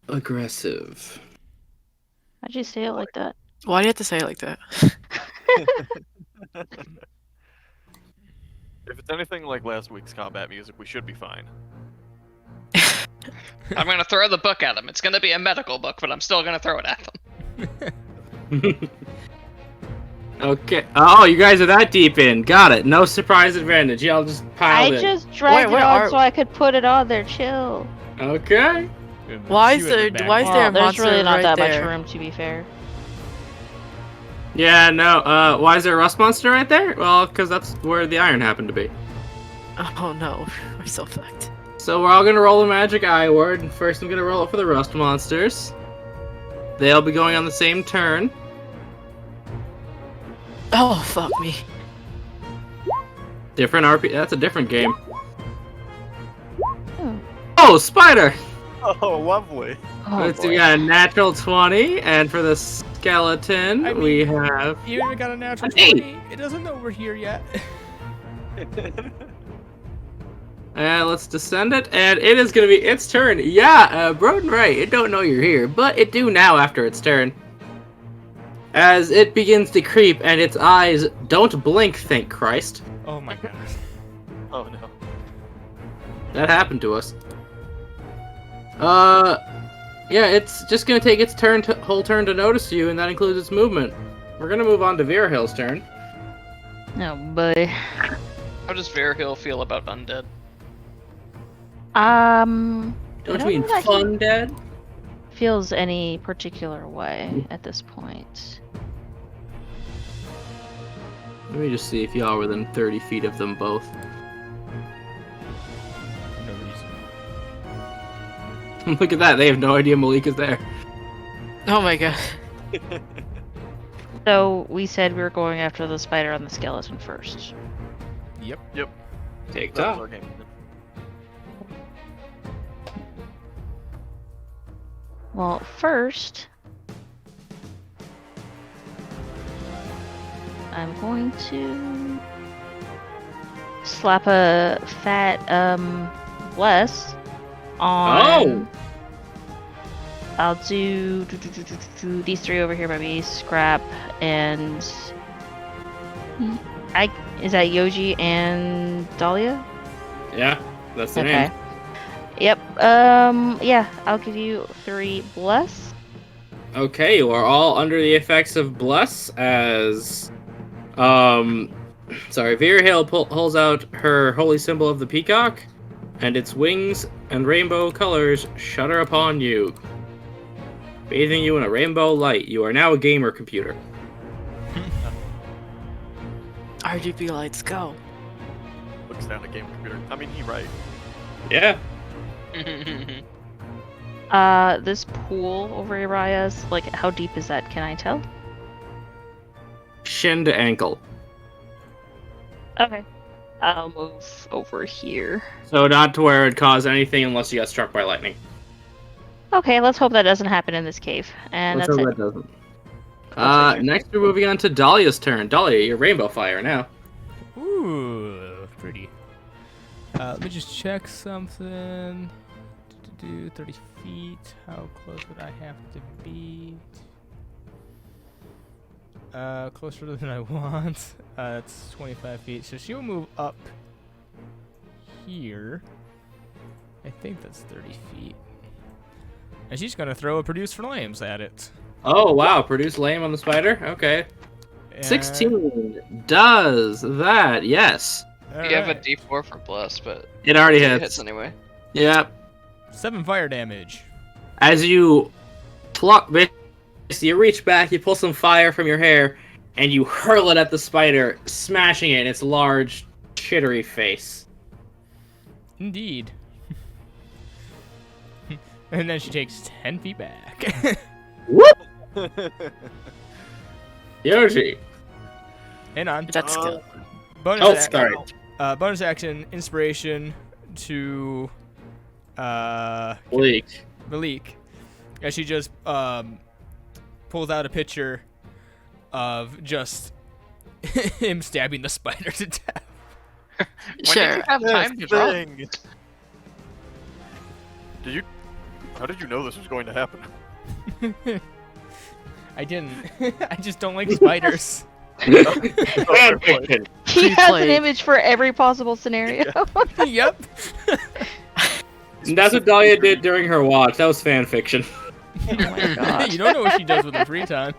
aggressive. How'd you say it like that? Why do you have to say it like that? If it's anything like last week's combat music, we should be fine. I'm gonna throw the book at them. It's gonna be a medical book, but I'm still gonna throw it at them. Okay. Oh, you guys are that deep in. Got it. No surprise advantage. Y'all just piled I in. just dragged where it on are- so I could put it on there. Chill. Okay. Goodness, Why you is at the there- back. why is there a There's monster really not right that there? much room, to be fair. Yeah, no, why is there a rust monster right there? Well, because that's where the iron happened to be. Oh no, we're so fucked. So we're all gonna roll a magic eye word, and first I'm gonna roll it for the rust monsters. They'll be going on the same turn. Oh fuck me. Different RP, that's a different game. Hmm. Oh, spider! Oh, lovely. Oh, Let's see, boy. we got a natural 20, and for the skeleton, I mean- we have... You even got a natural Hey! 20. It doesn't know we're here yet. Let's descend it, and it is gonna be its turn. Yeah, Broden right, it don't know you're here, but it do now after its turn. As it begins to creep, and its eyes don't blink, thank Christ. Oh my god. Oh no. That happened to us. Yeah, it's just gonna take its whole turn to notice you, and that includes its movement. We're gonna move on to Virahill's turn. Oh, boy. How does Verhill feel about undead? I Don't you don't mean know that he fun, Dad? feels any particular way at this point. Let me just see if y'all are within 30 feet of them both. No reason. Look at that, they have no idea Malik is there. Oh my god. So, we said we were going after the spider and the skeleton first. Yep. Take That was top. our game. Well, first, I'm going to slap a fat, bless on. I'll do these three over here by me, Scrap, and is that Yoji and Dahlia? Yeah, that's the Okay. name. Yep. Yeah, I'll give you 3 bless. Okay, you are all under the effects of bless as, Vera Hill pulls out her holy symbol of the peacock, and its wings and rainbow colors shudder upon you, bathing you in a rainbow light. You are now a gamer computer. RGB lights go. Looks down at game computer. I mean, he right. Yeah. This pool over Uriah's, like, how deep is that? Can I tell? Shin to ankle. Okay. I'll move over here. So not to where it cause anything unless you got struck by lightning. Okay, let's hope that doesn't happen in this cave. And Let's that's hope it. that doesn't. Next we're moving on to Dahlia's turn. Dahlia, you're rainbow fire now. Ooh, pretty. Let me just check something. 30 feet. How close would I have to be? Closer than I want. That's 25 feet. So she'll move up here. I think that's 30 feet. And she's gonna throw a produce flames at it. Oh wow, produce lame on the spider? Okay. And- 16 does that, yes. You have a Alright. D4 for bless, but It already it hits. hits anyway. Yep. 7 fire damage. As you pluck, basically you reach back, you pull some fire from your hair, and you hurl it at the spider, smashing it in its large, chittery face. Indeed. And then she takes 10 feet back. Whoop! Yoshi. Hang on. That's good. Bonus, Oh, ac- sorry. bonus action, inspiration to Bleak. Malik. As she just pulls out a picture of just him stabbing the spider to death. When did Sure. you have time to draw? Did you? How did you know this was going to happen? I didn't. I just don't like spiders. Fanfiction. He has an Pre-played. image for every possible scenario. Yep. And that's what Dahlia did during her watch. That was fan fiction. Oh my god. You don't know what she does with her free time.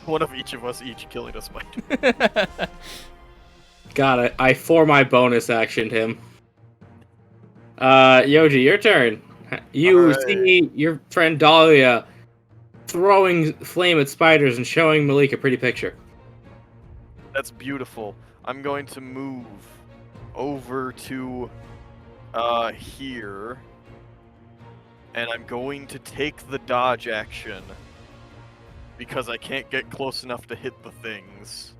One of each of us each killing a spider. Got it. I for my bonus actioned him. Yoji, your turn. You Alright. see your friend Dahlia throwing flame at spiders and showing Malik a pretty picture. That's beautiful. I'm going to move over to here, and I'm going to take the dodge action because I can't get close enough to hit the things.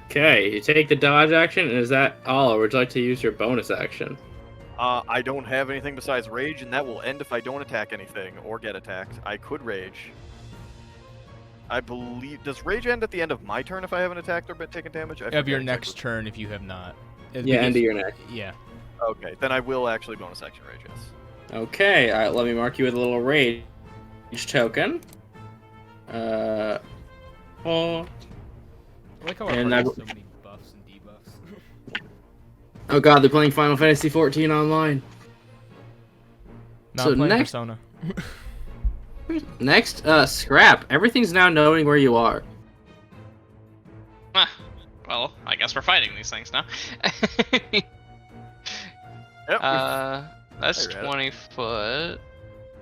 Okay, you take the dodge action, and is that all, or would you like to use your bonus action? I don't have anything besides rage, and that will end if I don't attack anything or get attacked. I could rage. I believe. Does rage end at the end of my turn if I haven't attacked or been taken damage? I Of forget your exactly. next turn if you have not. Yeah, end of your neck. Yeah. Okay, then I will actually bonus action rage. Yes. Okay, alright, let me mark you with a little rage token. Oh, I like how our And party I- has so many buffs and debuffs. oh god, they're playing Final Fantasy XIV online. Not So playing next- Persona. Next, Scrap. Everything's now knowing where you are. Ah, well, I guess we're fighting these things now. Yep. That's I read it. 20 foot.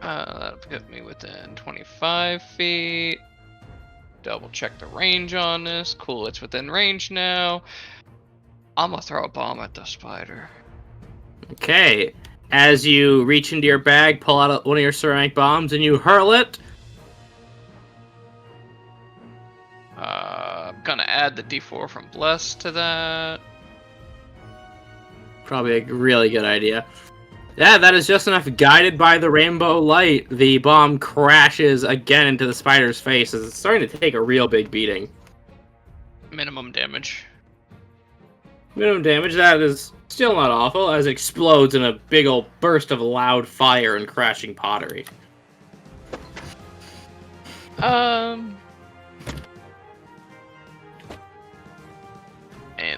That'll put me within 25 feet. Double check the range on this. Cool, it's within range now. I'm gonna throw a bomb at the spider. Okay. As you reach into your bag, pull out one of your ceramic bombs, and you hurl it. I'm gonna add the D4 from Bless to that. Probably a really good idea. Yeah, that is just enough. Guided by the rainbow light, the bomb crashes again into the spider's face as it's starting to take a real big beating. Minimum damage. Minimum damage, that is Still not awful, as it explodes in a big old burst of loud fire and crashing pottery. And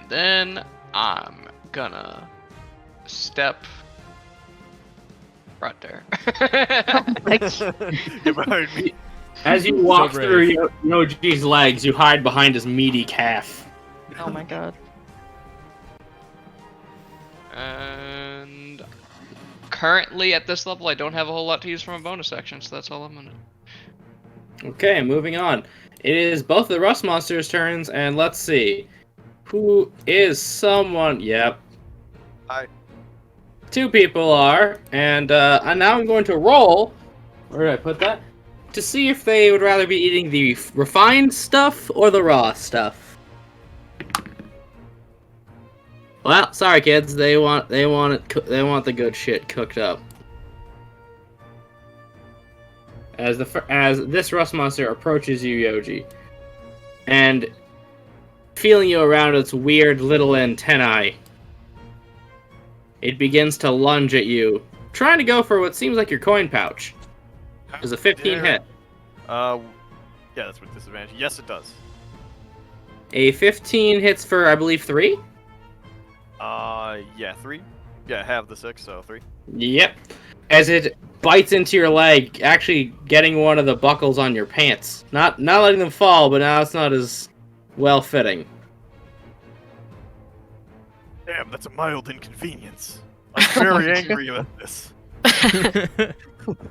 then I'm gonna step right there. Get behind me. As you walk brave. through Yoji's legs, you hide behind his meaty calf. Oh my god. And currently at this level, I don't have a whole lot to use from a bonus action, so that's all I'm gonna. Okay, moving on. It is both the Rust Monsters' turns, and let's see. Who is someone? Yep. Hi. 2 people are, and now I'm going to roll. Where did I put that? To see if they would rather be eating the refined stuff or the raw stuff. Well, sorry kids, they want the good shit cooked up. As this rust monster approaches you, Yoji, and feeling you around its weird little antennae, it begins to lunge at you, trying to go for what seems like your coin pouch. There's a 15 hit. Yeah, that's with disadvantage. Yes, it does. A 15 hits for, I believe, 3? Yeah, 3. Yeah, I have the 6, so 3. Yep. As it bites into your leg, actually getting one of the buckles on your pants. Not letting them fall, but now it's not as well-fitting. Damn, that's a mild inconvenience. I'm very angry about this.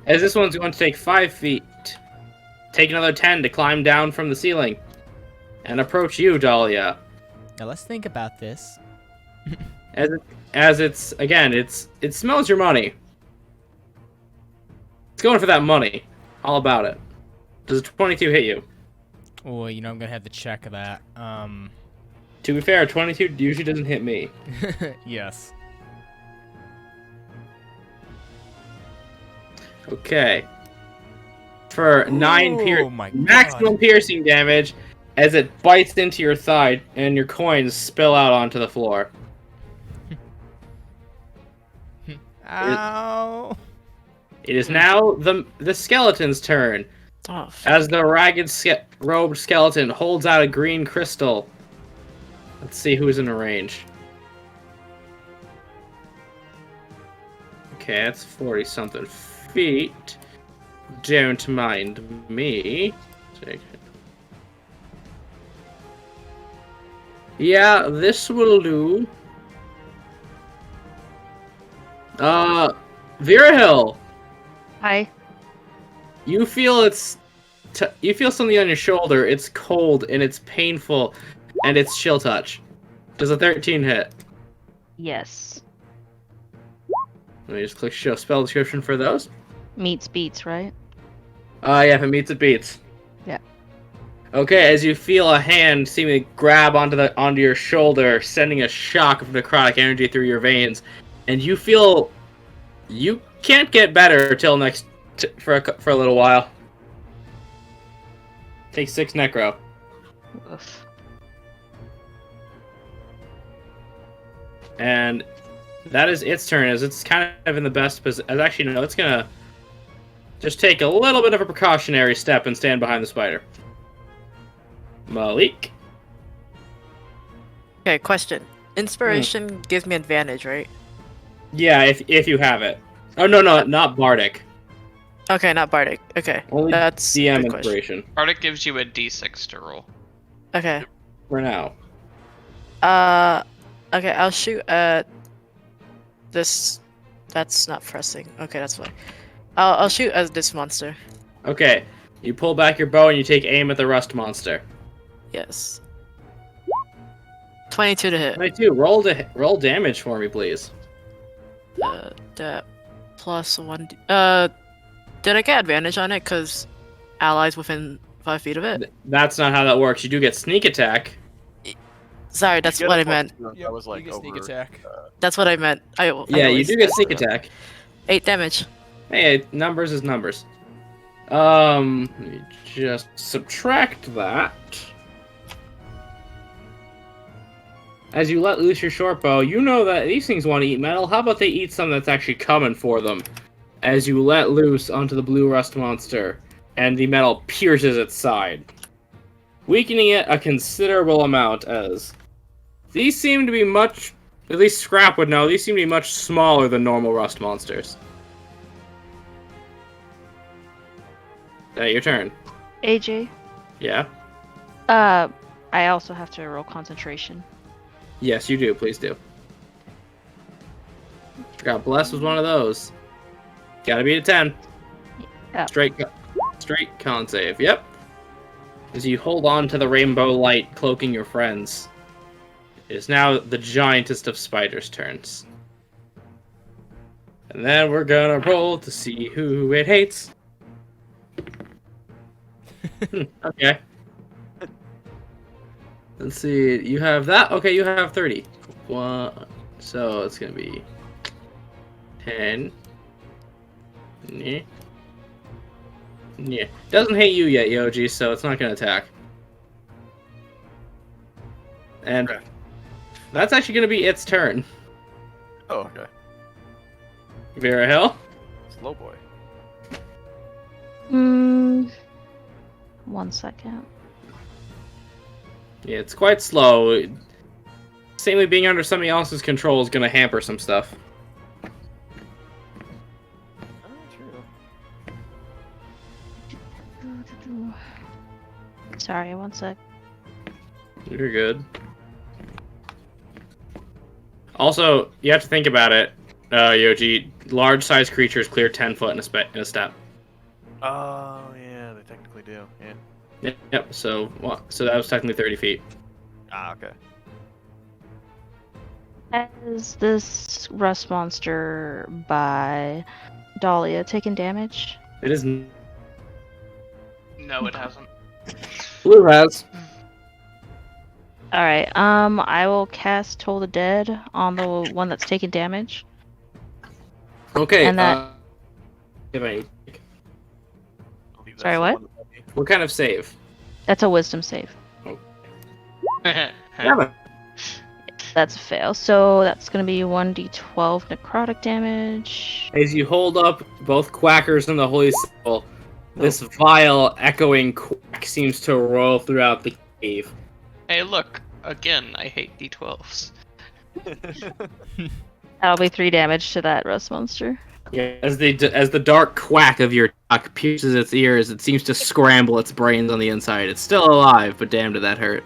As this one's going to take 5 feet. Take another 10 to climb down from the ceiling. And approach you, Dahlia. Now let's think about this. As it smells your money. It's going for that money. All about it. Does a 22 hit you? Oh, I'm gonna have to check that. To be fair, 22 usually doesn't hit me. Yes. Okay. For 9 my maximum God. piercing damage, as it bites into your thigh and your coins spill out onto the floor. Ow. It is now the skeleton's turn. Oh, As the ragged robed skeleton holds out a green crystal. Let's see who's in the range. Okay, that's 40-something feet. Don't mind me. Yeah, this will do. Virahill, Hi. you feel you feel something on your shoulder. It's cold and it's painful, and it's chill touch. Does a 13 hit? Yes. Let me just click show spell description for those. Meets beats, right? Yeah, if it meets, it beats. Yeah. Okay, as you feel a hand seemingly grab onto your shoulder, sending a shock of necrotic energy through your veins, and you feel you can't get better till for a little while. Take 6 necro. Oof. And that is its turn, as it's kind of in the best position. Actually, no, it's gonna just take a little bit of a precautionary step and stand behind the spider. Malik. okay, question. Inspiration gives me advantage, right? Yeah, if you have it. Oh no, not bardic. Okay, not bardic. Okay, Only that's DM good question. inspiration Arctic gives you a d6 to roll. Okay. for now. Okay, I'll shoot at this. That's not pressing. Okay, that's fine. I'll shoot at this monster. Okay, you pull back your bow and you take aim at the rust monster. Yes. 22 to hit. 22. Roll damage for me, please. That plus 1. Did I get advantage on it? Cause allies within 5 feet of it. That's not how that works. You do get sneak attack. Sorry, that's You get what a I plus meant. two, that was like you get sneak over. attack. That's what I meant. I Yeah, you always do get mess sneak it up. attack. 8 damage. Hey, numbers is numbers. Let me just subtract that. As you let loose your short bow, you know that these things want to eat metal. How about they eat something that's actually coming for them? As you let loose onto the blue rust monster, and the metal pierces its side, weakening it a considerable amount. As these seem to be much, at least Scrap would know, these seem to be much smaller than normal rust monsters. Your turn. AJ. Yeah? I also have to roll concentration. Yes, you do. Please do. God bless was one of those. Gotta beat a 10. Yep. Straight con save. Yep. As you hold on to the rainbow light cloaking your friends, it is now the giantest of spiders' turns. And then we're gonna roll to see who it hates. Okay. Let's see. You have that. Okay, you have 30. So it's gonna be 10. Yeah. Doesn't hate you yet, Yoji, so it's not gonna attack. And Okay. that's actually gonna be its turn. Oh, okay. Vera Hill. Slow boy. 1 second. Yeah, it's quite slow. Samely being under somebody else's control is gonna hamper some stuff. Sorry, 1 sec. You're good. Also, you have to think about it, Yoji. Large-sized creatures clear 10 foot in a step. Oh, yeah, they technically do. Yeah. Yep. So that was technically 30 feet. Ah, okay. Has this rust monster by Dahlia taken damage? It is. No, it hasn't. Blue has. Alright, I will cast Toll the Dead on the one that's taken damage. Okay. And that- If I, I believe Sorry, that's the what? one that they- what kind of save? That's a wisdom save. That's a fail. So that's gonna be 1d12 necrotic damage. As you hold up both quackers and the holy symbol, this vile, echoing quack seems to roll throughout the cave. Hey, look. Again, I hate D12s. That'll be 3 damage to that rust monster. Yeah, as the dark quack of your duck pierces its ears, it seems to scramble its brains on the inside. It's still alive, but damn did that hurt.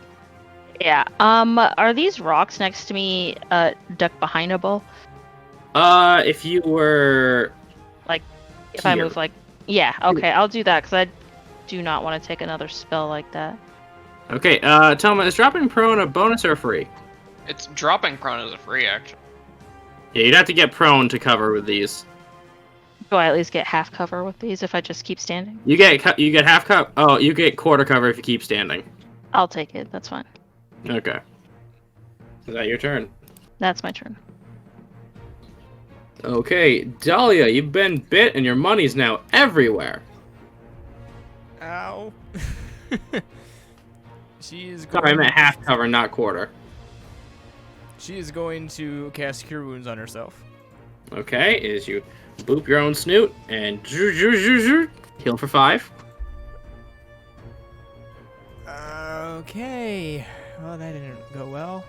Yeah. Are these rocks next to me duck-behindable? If you were... If I Here. move yeah, okay, I'll do that because I do not want to take another spell like that. Okay, Toma, is dropping prone a bonus or free? It's dropping prone as a free action. Yeah, you'd have to get prone to cover with these. Do I at least get half cover with these if I just keep standing? You get half cover. Oh, you get quarter cover if you keep standing. I'll take it. That's fine. Okay. Is that your turn? That's my turn. Okay, Dahlia, you've been bit and your money's now everywhere. Ow. She is Sorry, I going. meant half cover, not quarter. She is going to cast Cure Wounds on herself. Okay, is you boop your own snoot and heal for 5. Okay. Well, that didn't go well.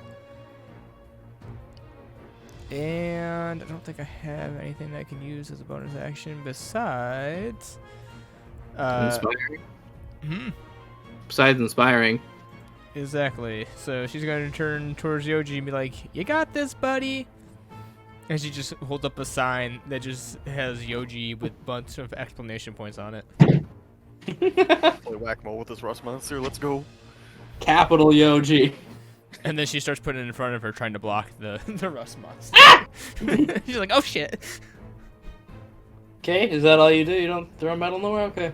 And I don't think I have anything that I can use as a bonus action besides. Inspiring. Mhm. Besides inspiring. Exactly. So she's going to turn towards Yoji and be like, "You got this, buddy." And she just holds up a sign that just has Yoji with a bunch of exclamation points on it. Play whack-a-mole with this rust monster. Let's go. Capital Yoji. And then she starts putting it in front of her, trying to block the rust monster. She's like, "Oh shit!" Okay, is that all you do? You don't throw metal nowhere? Okay.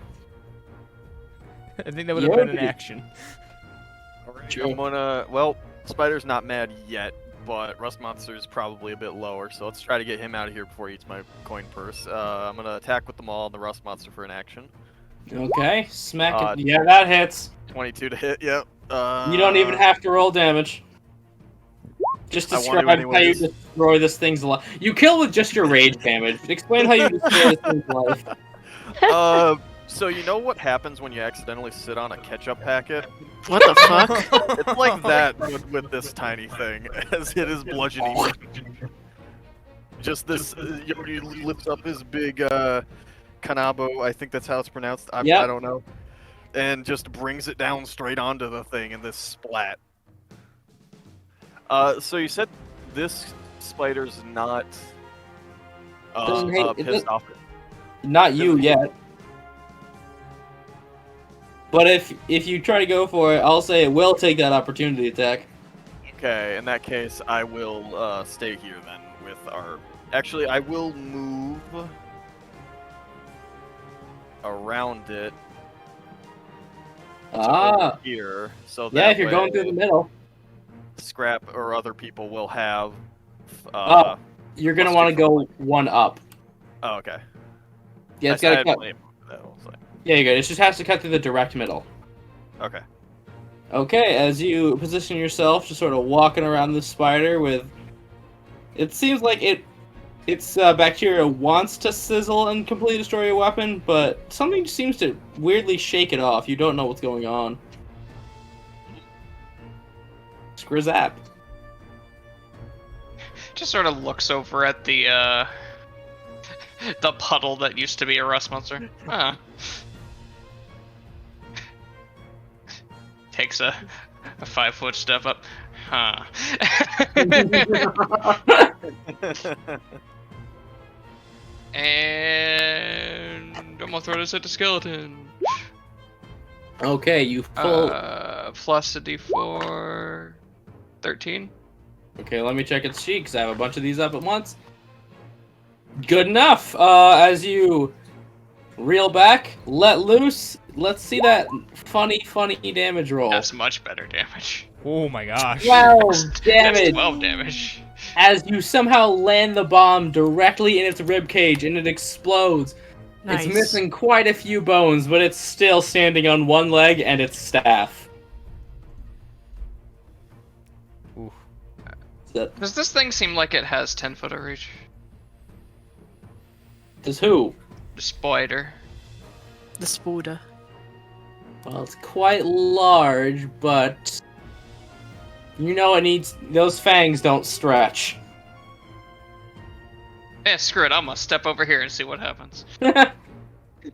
I think that would have been an Yoji. action. Alright, Sure. I'm gonna... Well, Spider's not mad yet, but Rust Monster's probably a bit lower, so let's try to get him out of here before he eats my coin purse. I'm gonna attack with the maul and the Rust Monster for an action. Okay, smack Uh, it. Yeah, that hits. 22 to hit, yep. You don't even have to roll damage. Just I want to describe how you anyways. destroy this thing's life. You kill with just your rage damage. Explain how you destroy this thing's life. So you know what happens when you accidentally sit on a ketchup packet? What the fuck? It's like that with this tiny thing, as it is bludgeoning. Just this, Yogi lifts up his big kanabo, I think that's how it's pronounced. I Yep. don't know, and just brings it down straight onto the thing in this splat. So you said this spider's not Doesn't hate- it pissed doesn't- off. Not you yet. But if you try to go for it, I'll say it will take that opportunity attack. Okay, in that case, I will stay here then with our. Actually, I will move around it to over here, so that Yeah, if you're way going through the middle. Scrap or other people will have. You're gonna plus want to 2 for go light. one up. Oh, okay. Yeah, it's I gotta had cut. plenty of room for that, also. Yeah, you're good. It just has to cut through the direct middle. Okay. Okay, as you position yourself, just sort of walking around the spider with. It seems like its bacteria wants to sizzle and completely destroy your weapon, but something seems to weirdly shake it off. You don't know what's going on. Skrizap. Just sort of looks over at the puddle that used to be a rust monster. Huh. Takes a 5-foot step up. Huh. And I'm gonna throw this at the skeleton. Okay, you pull. Plus a d4. 13. Okay, let me check its sheet because I have a bunch of these up at once. Good enough. As you reel back, let loose. Let's see that funny damage roll. That's much better damage. Oh my gosh. 12 That's damage. 12 damage. As you somehow land the bomb directly in its rib cage and it explodes. Nice. It's missing quite a few bones, but it's still standing on one leg and its staff. Oof. Does this thing seem like it has 10-foot of reach? Does who? The spider. The Spuda. Well, it's quite large, but you know it needs those fangs don't stretch. Yeah, screw it. I'm gonna step over here and see what happens.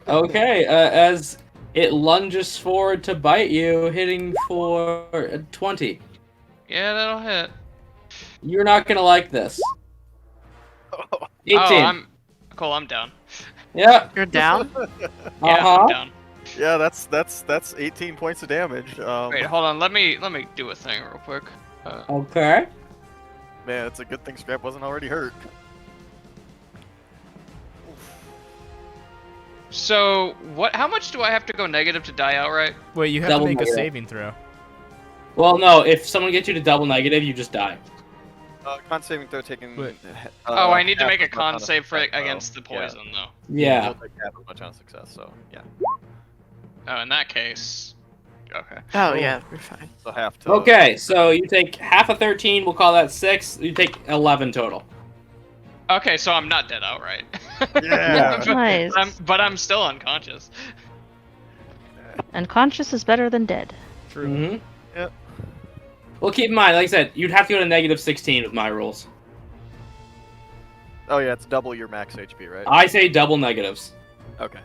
Okay, as it lunges forward to bite you, hitting for 20. Yeah, that'll hit. You're not gonna like this. 18. Oh, I'm cool. I'm down. Yeah. You're down? Yeah, Uh-huh. I'm down. Yeah, that's 18 points of damage. Wait, hold on. Let me do a thing real quick. Okay. Man, it's a good thing Scrap wasn't already hurt. So what? How much do I have to go negative to die outright? Wait, you have Double to make a negative. saving throw. Well, no, if someone gets you to double negative, you just die. Con saving throw taking. Wait. Oh, I need to half make a as much con on save for success, against the though. Yeah. poison, though. Yeah. You'll take half as much on success, so yeah. Oh, in that case, okay. Oh, yeah, we're fine. So half to. Okay, so you take half of 13, we'll call that 6. You take 11 total. Okay, so I'm not dead outright. Yeah. Nice. But I'm still unconscious. Unconscious is better than dead. True. Mm-hmm. Yep. Well, keep in mind, like I said, you'd have to go to negative 16 with my rules. Oh yeah, it's double your max HP, right? I say double negatives. Okay.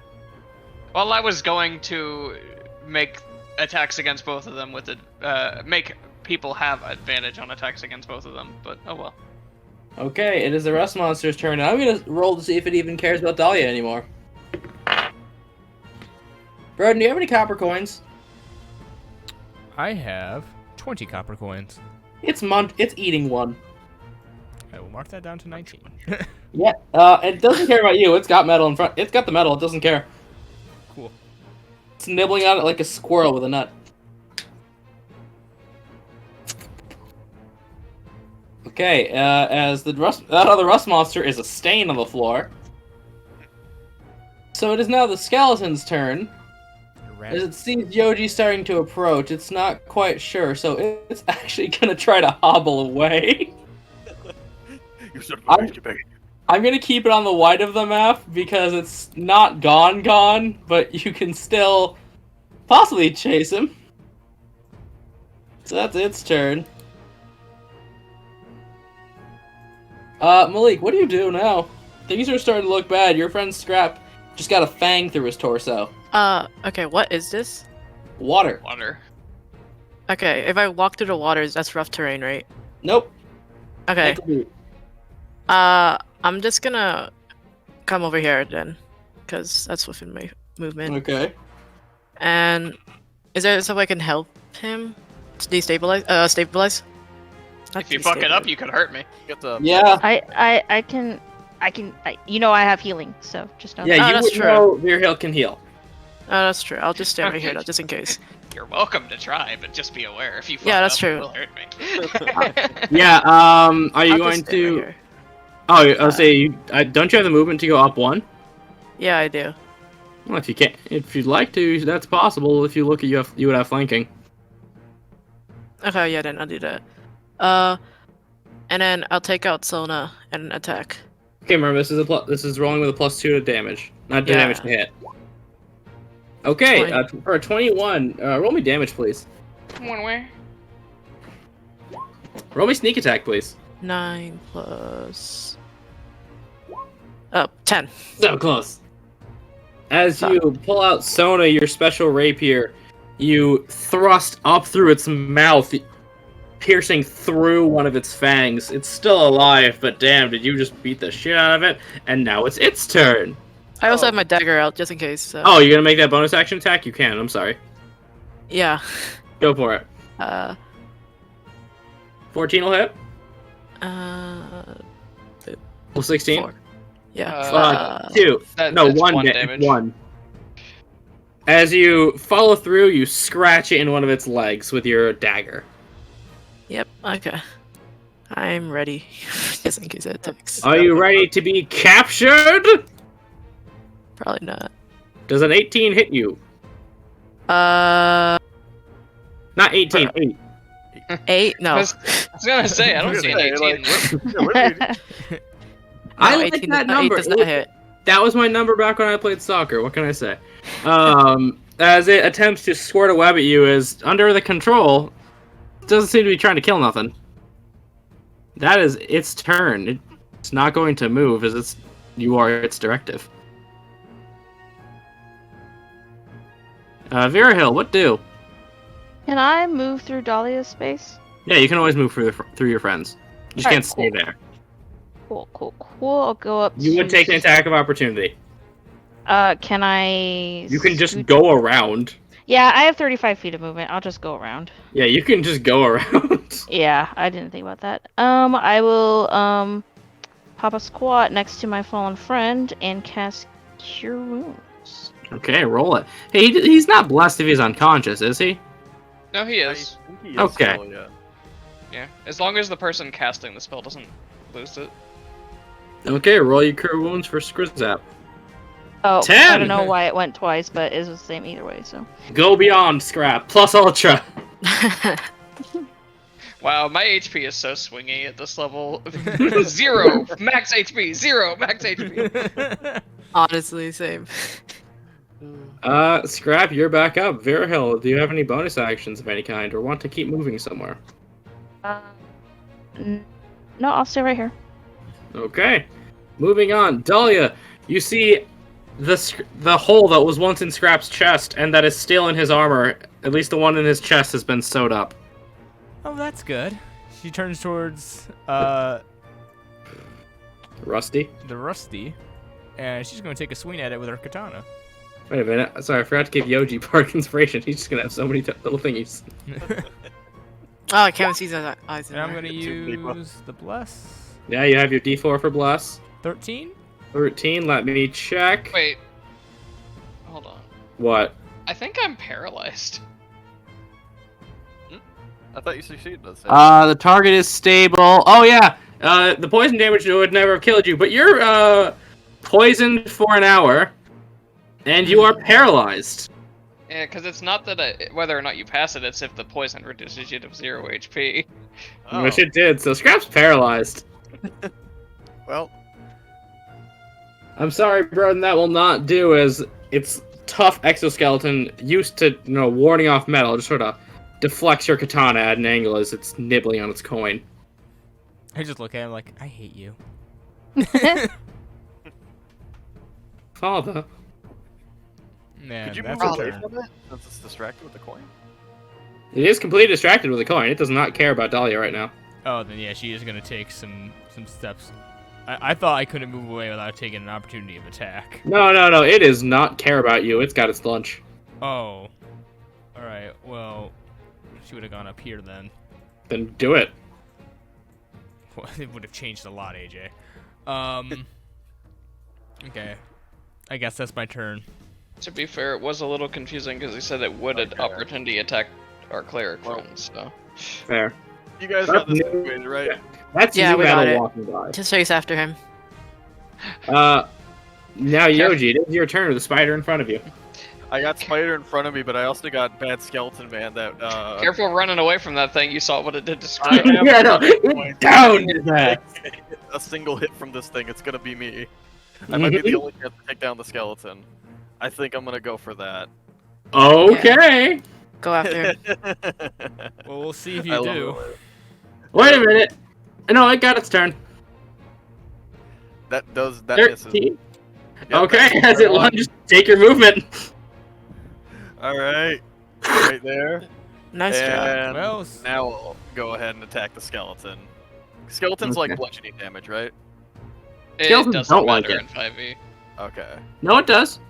Well, I was going to make attacks against both of them with the make people have advantage on attacks against both of them, but oh well. Okay, it is the rust monster's turn. I'm gonna roll to see if it even cares about Dahlia anymore. Broden, do you have any copper coins? I have 20 copper coins. It's eating one. I will mark that down to 19. Yeah, it doesn't care about you. It's got metal in front. It's got the metal. It doesn't care. Cool. It's nibbling on it like a squirrel with a nut. Okay, as that other rust monster is a stain on the floor. So it is now the skeleton's turn. As it sees Yoji starting to approach, it's not quite sure, so it's actually gonna try to hobble away. You son of a I'm- bitch, get back. I'm gonna keep it on the white of the map because it's not gone, but you can still possibly chase him. So that's its turn. Malik, what do you do now? Things are starting to look bad. Your friend Scrap just got a fang through his torso. Okay, what is this? Water. Water. Okay, if I walk through the waters, that's rough terrain, right? Nope. Okay. Make a move. I'm just gonna come over here then, because that's within my movement. Okay. And is there some way I can help him to destabilize? Stabilize? Not If you fuck it up, destabilize. you could hurt me. Get the Yeah. I can you know I have healing, so just know. Yeah, Oh, you that's would true. know Virhill can heal. Oh, that's true. I'll just stand right here though, just in case. You're welcome to try, but just be aware if you fuck Yeah, that's up, true. it will hurt me. Yeah, are you I'll going just stand right to... here. Oh, I'll say, don't you have the movement to go up one? Yeah, I do. Well, if you can't, if you'd like to, that's possible. If you look at you would have flanking. Okay, yeah, then I'll do that. And then I'll take out Sona and attack. Okay, remember this is rolling with a +2 to damage, not to Yeah. damage to hit. Okay, 20. for a 21, roll me damage, please. One way. Roll me sneak attack, please. 9 plus... 10. So close. As you pull out Sona, your special rapier, you thrust up through its mouth, piercing through one of its fangs. It's still alive, but damn, did you just beat the shit out of it? And now it's its turn. I also have my dagger out, just in case, so... Oh, you're gonna make that bonus action attack? You can, I'm sorry. Yeah. Go for it. 14 will hit. Well, 16? 4. Yeah. 2. That's 1 damage. 1. As you follow through, you scratch it in one of its legs with your dagger. Yep, okay. I'm ready, just in case it attacks. Are you ready to be captured? Probably not. Does an 18 hit you? Uh, Not 18, 8. 8? No. I was gonna say, I don't see an 18. I No, like 18 that does not- 8 number. does not hit. That was my number back when I played soccer. What can I say? As it attempts to squirt a web at you, is under the control. Doesn't seem to be trying to kill nothing. That is its turn. It's not going to move, as you are its directive. Virahill, what do? Can I move through Dahlia's space? Yeah, you can always move through your friends. You just Alright, can't stay cool. there. Cool. I'll go up. You would take an attack of opportunity. Can I? You can just scoot- go around. Yeah, I have 35 feet of movement. I'll just go around. Yeah, you can just go around. Yeah, I didn't think about that. I will pop a squat next to my fallen friend and cast Cure Wounds. Okay, roll it. Hey, he's not blessed if he's unconscious, is he? No, he I is. think he is Okay. still, yeah. Yeah, as long as the person casting the spell doesn't lose it. Okay, roll your cure wounds for Skrizzap. Oh, 10! I don't know why it went twice, but it was the same either way. So Go beyond Scrap, plus Ultra. Wow, my HP is so swingy at this level. 0 max HP, 0 max HP. Honestly, same. Scrap, you're back up. Virahill, do you have any bonus actions of any kind, or want to keep moving somewhere? no, I'll stay right here. Okay. Moving on. Dahlia, you see the hole that was once in Scrap's chest and that is still in his armor. At least the one in his chest has been sewed up. Oh, that's good. She turns towards Rusty? the Rusty, and she's going to take a swing at it with her katana. Wait a minute. Sorry, I forgot to give Yoji Park inspiration. He's just gonna have so many little thingies. Oh, I can't see the eyes. And I'm going to Too deep. use the bless. Yeah, you have your D4 for Bless. 13? 13, let me check. Wait. Hold on. What? I think I'm paralyzed. I thought you succeeded this. The target is stable. Oh, yeah. The poison damage would never have killed you, but you're, poisoned for an hour, and you are paralyzed. Yeah, because it's not that whether or not you pass it, it's if the poison reduces you to 0 HP. Oh. Which it did, so Scrap's paralyzed. Well, I'm sorry, Broden, that will not do, as its tough exoskeleton, used to, warding off metal, just sort of deflects your katana at an angle as it's nibbling on its coin. I just look at him like, I hate you. Father. Man, could you that's move a away turn. from it since it's distracted with the coin? It is completely distracted with a coin. It does not care about Dahlia right now. Oh, then yeah, she is gonna take some steps. I thought I couldn't move away without taking an opportunity of attack. No. It does not care about you. It's got its lunch. Oh. Alright, well, she would have gone up here then. Then do it. Well, it would have changed a lot, AJ. Okay. I guess that's my turn. To be fair, it was a little confusing because he said it would Okay. opportunity attack our cleric Well. friends. So You guys got this situated, right? That's Yeah, new we got metal it. walking by. Just chase after him. Now, Yoji, it is your turn with the spider in front of you. I got spider in front of me, but I also got bad skeleton man that. careful running away from that thing. You saw what it did to I Scream. am Yeah, no, going it downed his ass. a single hit from this thing. It's gonna be me. I might be the only chance to take down the skeleton. I think I'm gonna go for that. Okay. Go after him. Well, we'll see if I you love do. it. Wait a minute. No, it got its turn. That misses. 13. Yep, Okay, that's as it one. lunges, take your movement. All right, right there. Nice job. And Well, now I'll go ahead and attack the skeleton. Skeleton's like Okay. bludgeoning damage, right? It Skeletons doesn't don't like matter it. in 5e. Okay. No, it does.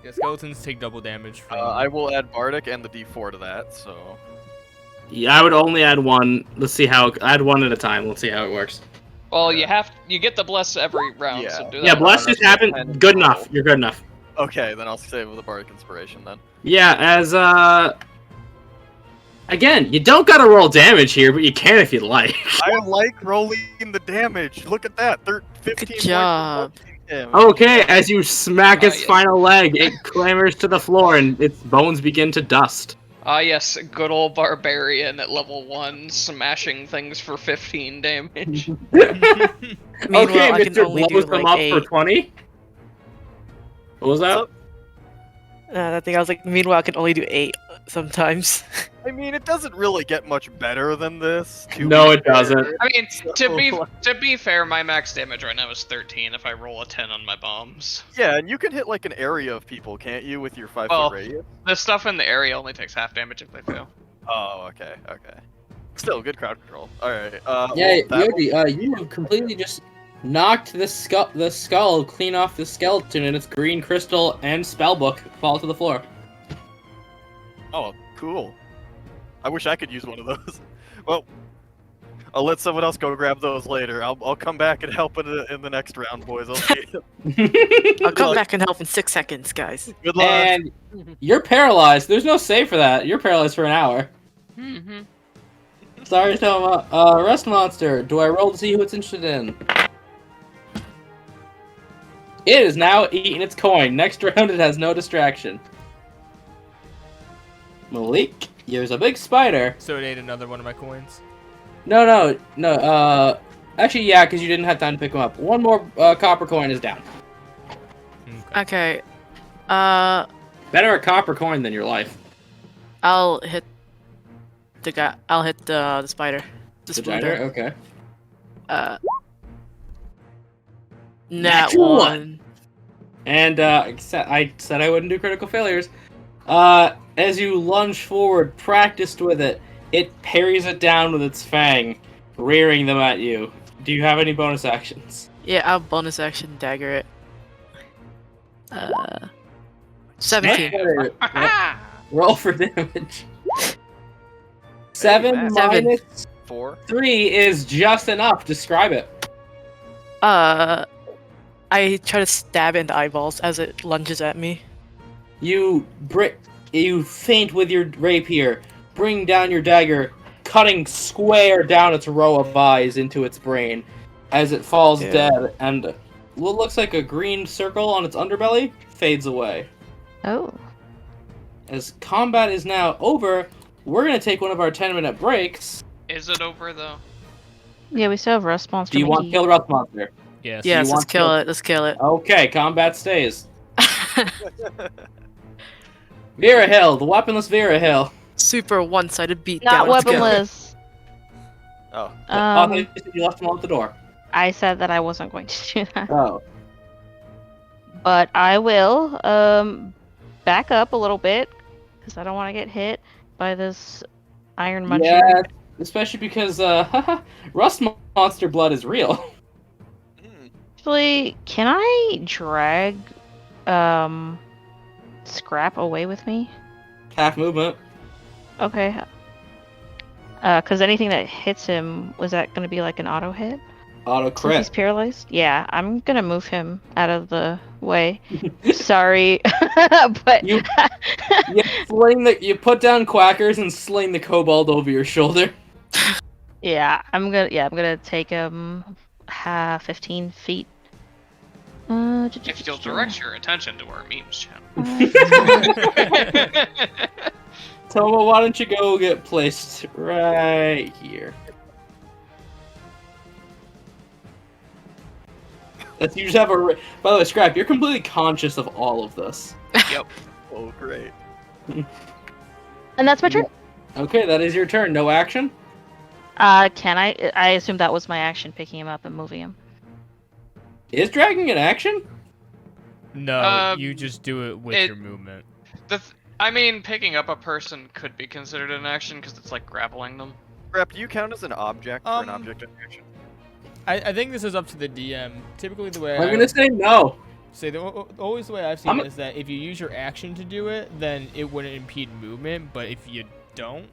yeah, skeletons take double damage from. I will add Bardic and the D4 to that. So Yeah, I would only add one. Let's see how. Add one at a time. Let's see how it works. Well, you get the bless every round, so Yeah. do that. Yeah, one. bless just happened. Good enough. You're good enough. okay, then I'll save the Bardic inspiration then. Yeah, as again, you don't gotta roll damage here, but you can if you'd like. I like rolling the damage. Look at that. 15 points of job. bludgeoning damage. Okay, as you smack its yeah. final leg, it clambers to the floor and its bones begin to dust. Ah, yes, good old barbarian at level 1, smashing things for 15 damage. Meanwhile, Okay, I can Mr. only do blows them like up 8. for 20. What was that? I think I was like, meanwhile, I can only do 8 sometimes. I mean, it doesn't really get much better than this. to No, be it doesn't. fair. I mean, to be fair, my max damage right now is 13 if I roll a 10 on my bombs. Yeah, and you can hit like an area of people, can't you, with your 5 Well- foot radius? The stuff in the area only takes half damage if they fail. Oh, okay. Still, good crowd control. All right. Yeah, well, that Yogi, you have completely just knocked the skull clean off the skeleton, and its green crystal and spellbook fall to the floor. Oh, cool. I wish I could use one of those. Well, I'll let someone else go grab those later. I'll come back and help in the next round, boys. I'll see you. I'll come luck. back and help in 6 seconds, guys. Good luck. And you're paralyzed. There's no save for that. You're paralyzed for an hour. Mm-hmm. Sorry, Toma. Rest monster. Do I roll to see who it's interested in? It is now eating its coin. Next round, it has no distraction. Malik, there's a big spider. So it ate another one of my coins. No. Actually, yeah, because you didn't have time to pick them up. One more copper coin is down. Okay. Better a copper coin than your life. I'll hit the guy. I'll hit the spider. The Vagina? spider. Okay. Nat Natural 1. And I said I wouldn't do critical failures. As you lunge forward, practiced with it, it parries it down with its fang, rearing them at you. Do you have any bonus actions? Yeah, I'll bonus action dagger it. 17. Roll for damage. 7 Matt. minus 4. 3 is just enough. Describe it. I try to stab it in the eyeballs as it lunges at me. You feint with your rapier, bring down your dagger, cutting square down its row of eyes into its brain as it falls Yeah. dead, and what looks like a green circle on its underbelly fades away. Oh. As combat is now over, we're going to take one of our 10-minute breaks. Is it over though? Yeah, we still have Rust Monster. Do you want to McGee. kill the Rust Monster? Yes. you Yes, let's want to- kill it. Let's kill it. Okay, combat stays. Vera Hill, the weaponless Vera Hill. Super one-sided beatdown. Not Let's go. weaponless. Oh, You left him at the door. I said that I wasn't going to do that. Oh. But I will back up a little bit because I don't want to get hit by this iron muncher. Yeah, especially because Rust Monster blood is real. hmm. Actually, can I drag Scrap away with me? Half movement. Okay. Because anything that hits him, was that going to be like an auto hit? Auto Since crit. he's paralyzed? Yeah, I'm going to move him out of the way. Sorry. But You you put down Quackers and sling the kobold over your shoulder. yeah, I'm gonna take him 15 feet. If you'll direct your attention to our memes channel. Toma, why don't you go get placed right here? That's you just have a. By the way, Scrap, you're completely conscious of all of this. Yep. Oh, great. And that's my turn. Okay, that is your turn. No action. Can I assume that was my action, picking him up and moving him. Is dragging an action? No, you just do it with your movement. I mean, picking up a person could be considered an action because it's like grappling them. Scrap, do you count as an object for an object in action? I think this is up to the DM. Typically, the way I'm gonna say no. always the way I've seen it is that if you use your action to do it, then it wouldn't impede movement. But if you don't,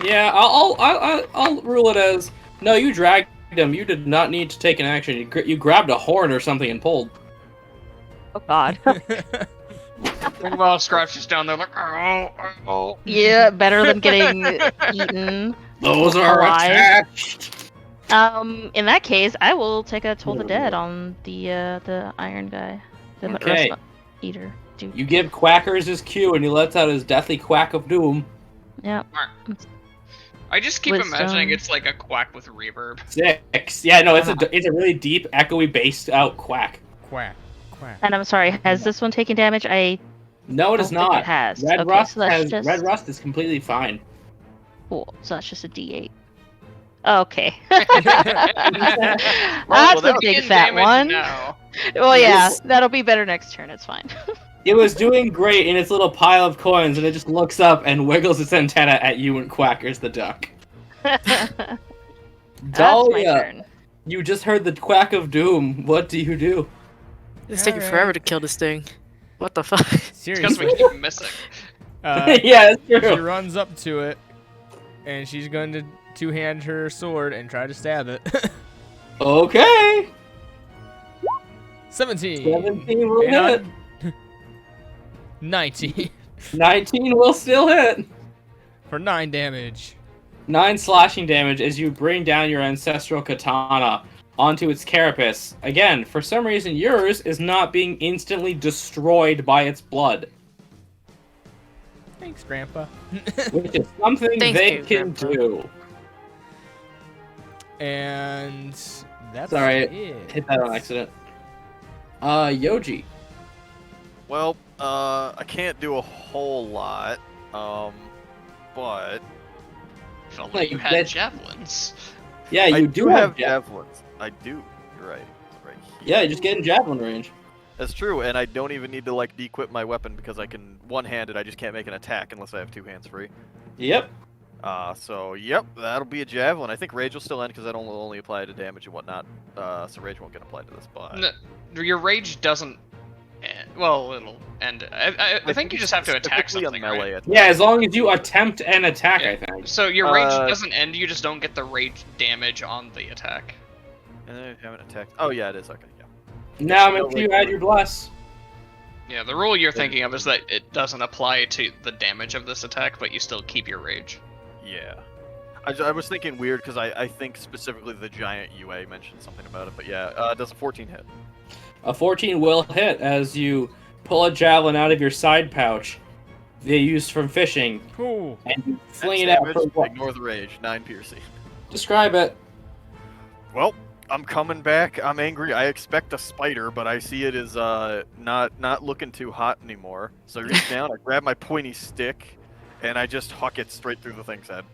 Yeah, I'll rule it as no. You dragged him. You did not need to take an action. You grabbed a horn or something and pulled. Oh God. Well, Scratch just down there like, oh. Yeah, better than getting eaten. Those are Alive. attached. In that case, I will take a Toll the Dead on the iron guy, the Okay. Rust Eater dude. You give Quackers his cue, and he lets out his deathly quack of doom. Yeah. I just keep Wisdom. imagining it's like a quack with reverb. 6. Yeah, no, it's a really deep, echoey, based out quack. quack, quack. And I'm sorry, has this one taken damage? No, it is don't think not. it has. Red Okay, Rust so that's has just- Red Rust is completely fine. Cool. So that's just a D8. Okay. well, That's a that was big Taking fat damage one. now. Well, yeah, Yes. that'll be better next turn. It's fine. It was doing great in its little pile of coins, and it just looks up and wiggles its antenna at you and Quackers the duck. That's my Dahlia, turn. you just heard the quack of doom. What do you do? It's taking Alright. forever to kill this thing. What the fuck? Because Seriously. we keep missing. Yeah, it's She true. runs up to it, and she's going to two-hand her sword and try to stab it. Okay. 17. 17 will And hit. 19 19 will still hit. for 9 damage. 9 slashing damage as you bring down your ancestral katana onto its carapace. Again, for some reason, yours is not being instantly destroyed by its blood, Thanks, Grandpa. which is something Thank they you, can Grandpa. do. And that's Sorry, it. hit that on accident. Yoji. Well, I can't do a whole lot, but If only Like, you had that- javelins. Yeah, I you do have javelins. I do. You're right. Right here. Yeah, you just get in javelin range. That's true, and I don't even need to like de-equip my weapon because I can one-handed. I just can't make an attack unless I have two hands free. Yep. So yep, that'll be a javelin. I think rage will still end because that'll only apply to damage and whatnot. So rage won't get applied to this, but Your rage doesn't. Well, it'll end. I think you just have to attack specifically a something, melee right? attack. Yeah, as long as you attempt an attack, Yeah. I think. So your rage Uh, doesn't end. You just don't get the rage damage on the attack. And I haven't attacked. Oh yeah, it is okay. Yeah. Now no make sure you rage add your bless. Yeah, the rule you're thinking of is that it doesn't apply to the damage of this attack, but you still keep your rage. Yeah. I was thinking weird because I think specifically the giant UA mentioned something about it, but yeah, does a 14 hit? A 14 will hit as you pull a javelin out of your side pouch they used from fishing, Cool. and you fling That's it out damage, for what? Ignore the rage. 9 piercing. Describe it. Well, I'm coming back. I'm angry. I expect a spider, but I see it is not looking too hot anymore. So I reach down, I grab my pointy stick, and I just huck it straight through the thing's head.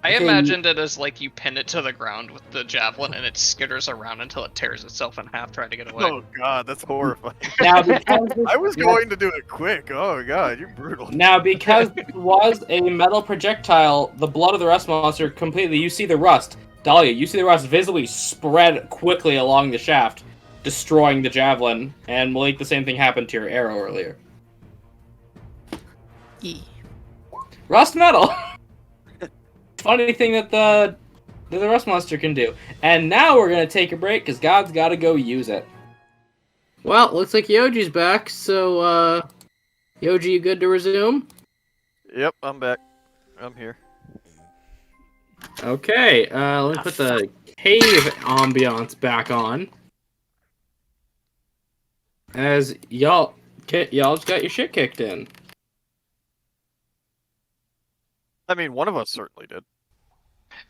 I Okay, imagined it as like you pin it to the ground with the javelin and it skitters around until it tears itself in half trying to get away. Oh god, that's horrifying. Now, because this, I was going to do it quick. Oh god, you're brutal. now, because this was a metal projectile, the blood of the rust monster completely. You see the rust, Dahlia. You see the rust visibly spread quickly along the shaft, destroying the javelin. And Malik, the same thing happened to your arrow earlier. Rust metal. Funny thing that the rust monster can do. And now we're gonna take a break because God's got to go use it. Well, looks like Yoji's back. So, Yoji, you good to resume? Yep, I'm back. I'm here. Okay. Let me put the cave ambiance back on. As y'all just got your shit kicked in. I mean, one of us certainly did.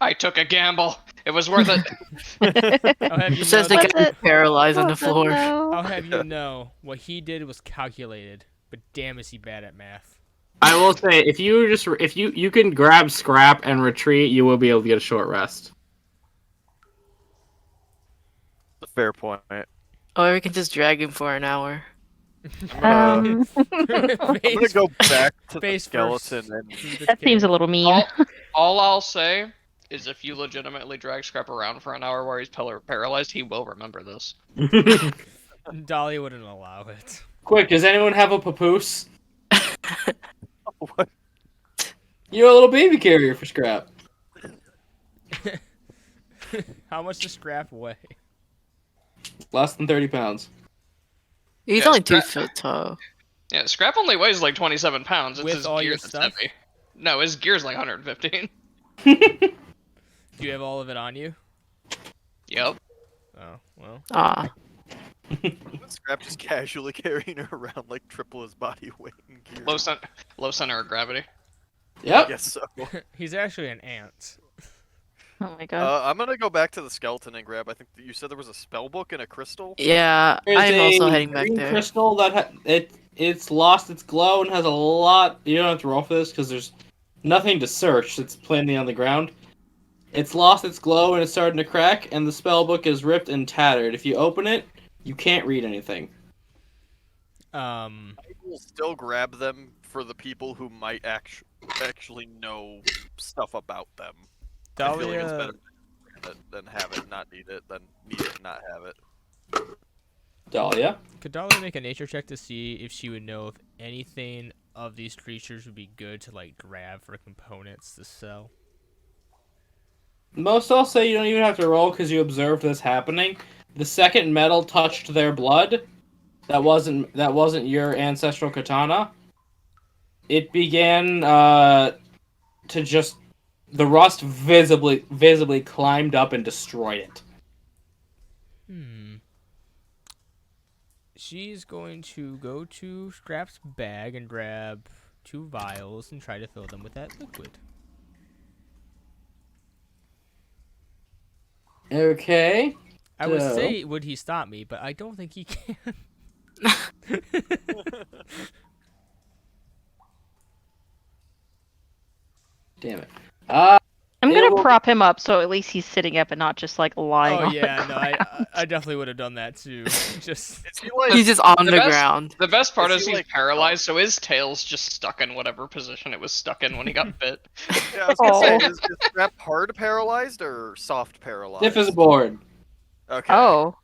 I took a gamble. It was worth it. I'll have you It says know, the What's guy is it? paralyzed on the Wasn't floor. though. I'll have you know what he did was calculated, but damn is he bad at math. I will say, if you can grab scrap and retreat, you will be able to get a short rest. A fair point. Or we can just drag him for an hour. I'm gonna Face- go back to the face skeleton first. and That seems a little mean. All I'll say is if you legitimately drag Scrap around for an hour while he's paralyzed, he will remember this. Dolly wouldn't allow it. Quick, does anyone have a papoose? what? You're a little baby carrier for scrap. How much does Scrap weigh? Less than 30 pounds. He's Yeah, only 2 Scrap- foot tall. Yeah, Scrap only weighs like 27 pounds. It's With his all gear your that's stuff? heavy. No, his gear's like 115. Do you have all of it on you? Yep. Oh, well. Ah. Scrap just casually carrying her around like triple his body weight in gear. Low center of gravity. Yep. Yes, so. He's actually an ant. Oh my god. I'm gonna go back to the skeleton and grab. I think you said there was a spell book and a crystal. Yeah, There's I'm also a heading back green there. crystal that it's lost its glow and has a lot. You don't have to roll for this because there's nothing to search. It's plainly on the ground. It's lost its glow and it's starting to crack, and the spell book is ripped and tattered. If you open it, you can't read anything. I will still grab them for the people who might actually know stuff about them. I feel like it's Dahlia, better than have it, not need it, than need it, not have it. Dahlia. could Dahlia make a nature check to see if she would know if anything of these creatures would be good to like grab for components to sell? Most I'll say you don't even have to roll because you observed this happening. The second metal touched their blood. That wasn't your ancestral katana. It began to just the rust visibly climbed up and destroyed it. She's going to go to Scrap's bag and grab 2 vials and try to fill them with that liquid. Okay. I would So- say would he stop me, but I don't think he can. Damn it. I'm it gonna will- prop him up so at least he's sitting up and not just like lying Oh on yeah, the no, ground. I definitely would have done that too. Just Is he like? He's just on The the best- ground. The best part Is is he, he's like, paralyzed, so his tail's just stuck in whatever position it was stuck in when he got bit. Yeah, I was gonna say, Oh. is Scrap hard paralyzed or soft paralyzed? Stiff as a board. Okay. Oh.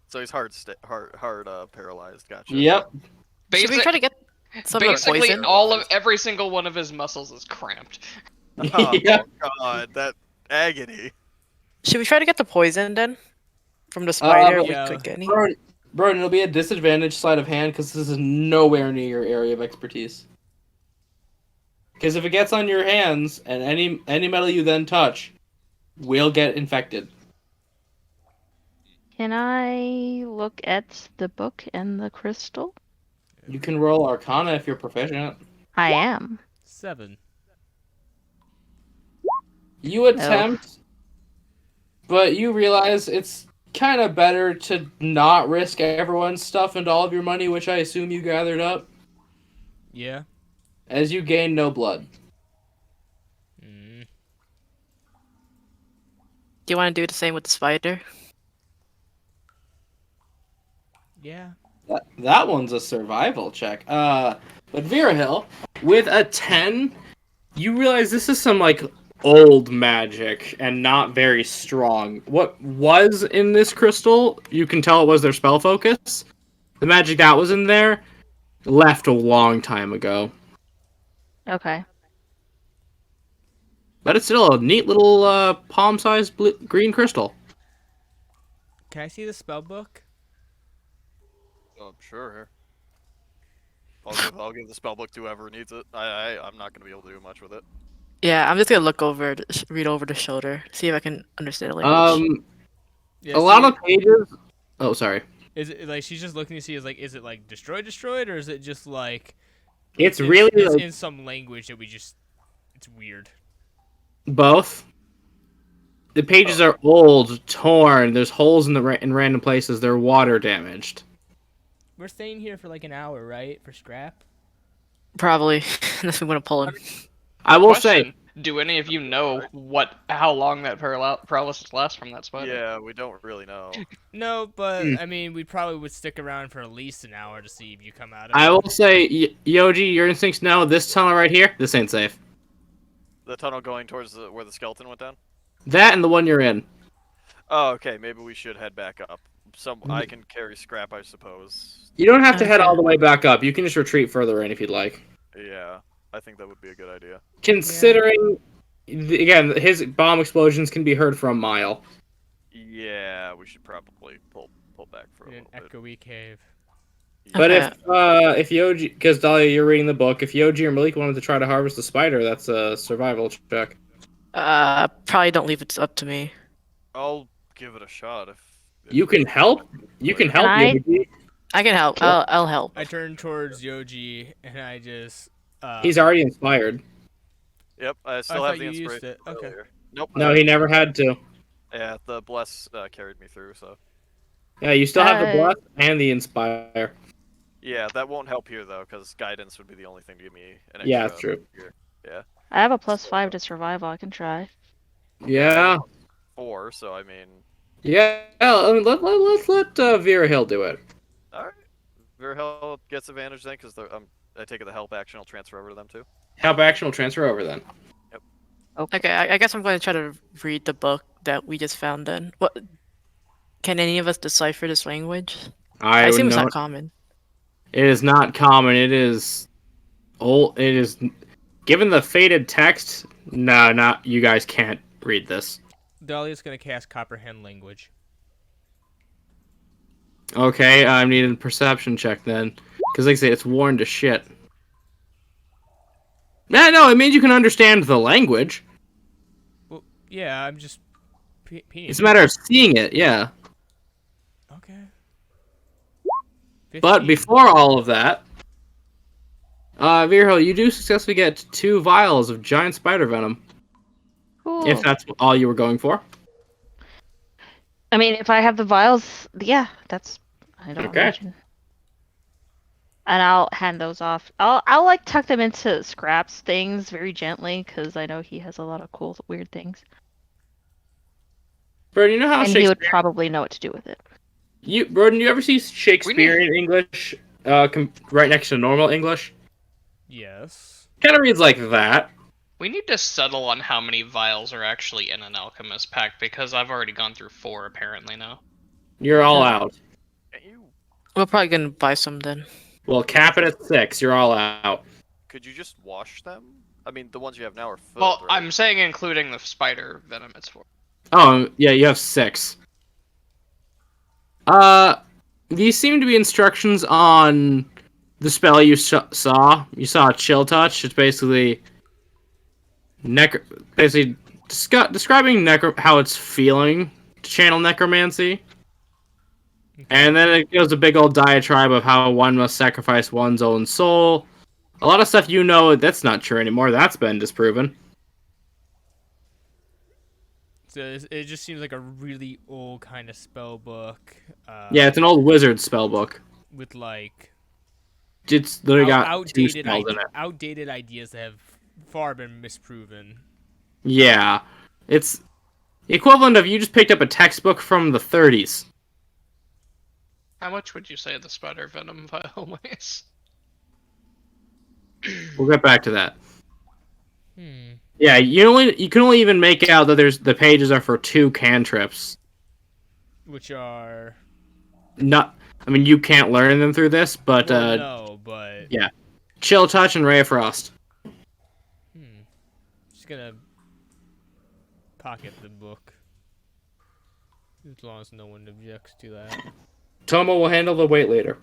So he's hard paralyzed. Gotcha. Yep. Should we try to get some of the Basically, poison? every single one of his muscles is cramped. Oh Yep. god, that agony. Should we try to get the poison then? From the spider? if yeah. we could get any? Bro, it'll be a disadvantage sleight of hand because this is nowhere near your area of expertise. Because if it gets on your hands and any metal you then touch will get infected. Can I look at the book and the crystal? You can roll Arcana if you're proficient. I am. 7. You attempt but you realize it's kind of better to not risk everyone's stuff and all of your money, which I assume you gathered up, Yeah. as you gain no blood. Mm. Do you want to do the same with the spider? Yeah. That one's a survival check. But Virahil, with a 10, you realize this is some, like, old magic and not very strong. What was in this crystal, you can tell it was their spell focus. The magic that was in there left a long time ago. Okay. But it's still a neat little palm-sized green crystal. Can I see the spell book? Sure. Here. I'll give the spellbook to whoever needs it. I'm not gonna be able to do much with it. Yeah, I'm just gonna look over, read over the shoulder, see if I can understand the language. Yeah, A lot see, of pages. Oh, sorry. Is it like she's just looking to see is it like destroyed, or is it just like It's really it's like in some language that it's weird. both. The pages are old, torn. There's holes in random places. They're water damaged. We're staying here for like an hour, right? For scrap? Probably, unless we want to pull him. I will say, Question: do any of you know how long that paralysis lasts from that spider? Yeah, we don't really know. No, but Hmm. I mean, we probably would stick around for at least an hour to see if you come out of I it. will say, Yoji, your instincts know this tunnel right here. This ain't safe. The tunnel going towards where the skeleton went down. That and the one you're in. Oh, okay. Maybe we should head back up. I can carry scrap, I suppose. You don't have to head Okay. all the way back up. You can just retreat further in if you'd like. Yeah, I think that would be a good idea. Considering, again, his bomb explosions can be heard for a mile. Yeah, we should probably pull back for a In an little bit. echoey cave. But Okay. if Yoji, because Dahlia, you're reading the book, if Yoji or Malik wanted to try to harvest the spider, that's a survival check. Probably don't leave it up to me. I'll give it a shot if You can help. You can help, I- Yoji. I can help. I'll help. I turn towards Yoji and I just. He's already inspired. Yep, I still thought have the you used inspiration. it. Okay. Earlier. Nope. No, he never had to. Yeah, the bless carried me through. So Yeah, you still have the Uh, bless and the inspire. yeah, that won't help here though, because guidance would be the only thing to give me an extra. Yeah, that's true. Here. I have a +5 to survival. I can try. Yeah. 4, so I mean, Yeah. I mean, let's let Vera Hill do it. all right. Verhel gets advantage then, because I take it the help action. I'll transfer over to them too. Help action will transfer over then. Okay, I guess I'm going to try to read the book that we just found then. What? Can any of us decipher this language? I assume it's know not common. it is not common. It is old. It is given the faded text. No, not you guys can't read this. Dahlia's gonna cast Comprehend Language. Okay, I'm needing a perception check then, because like I say, it's worn to shit. No, it means you can understand the language. Well, yeah, I'm just. It's a matter of seeing it, yeah. Okay. But 15. before all of that, Virho, you do successfully get 2 vials of giant spider venom, Cool. if that's all you were going for. I mean, if I have the vials, yeah, that's. I don't Okay. imagine. And I'll hand those off. I'll like tuck them into Scraps things very gently because I know he has a lot of cool weird things, Broden, you know how and he would Shakespeare... probably know what to do with it. Broden, you ever see Shakespearean English right next to normal English? Yes. Kind of reads like that. We need to settle on how many vials are actually in an alchemist pack because I've already gone through 4 apparently now. You're all out. You We're probably gonna buy some then. Well, cap it at 6. You're all out. could you just wash them? I mean, the ones you have now are filled. Well, right? I'm saying including the spider venom. It's 4. Oh, yeah, you have 6. These seem to be instructions on the spell you saw. You saw Chill Touch. It's basically describing how it's feeling to channel necromancy. And then it goes a big old diatribe of how one must sacrifice one's own soul. A lot of stuff you know that's not true anymore. That's been disproven. So it just seems like a really old kind of spell book. Yeah, it's an old wizard spell book. With like It's literally got two spells in it. outdated ideas that have far been misproven. Yeah, it's the equivalent of you just picked up a textbook from the 30s. How much would you say the spider venom vial weighs? We'll get back to that. Hmm. Yeah, you can only even make out that the pages are for 2 cantrips. Which are I mean, you can't learn them through this, but well, no, but yeah, Chill Touch and Ray of Frost. Just gonna pocket the book as long as no one objects to that. Toma will handle the weight later.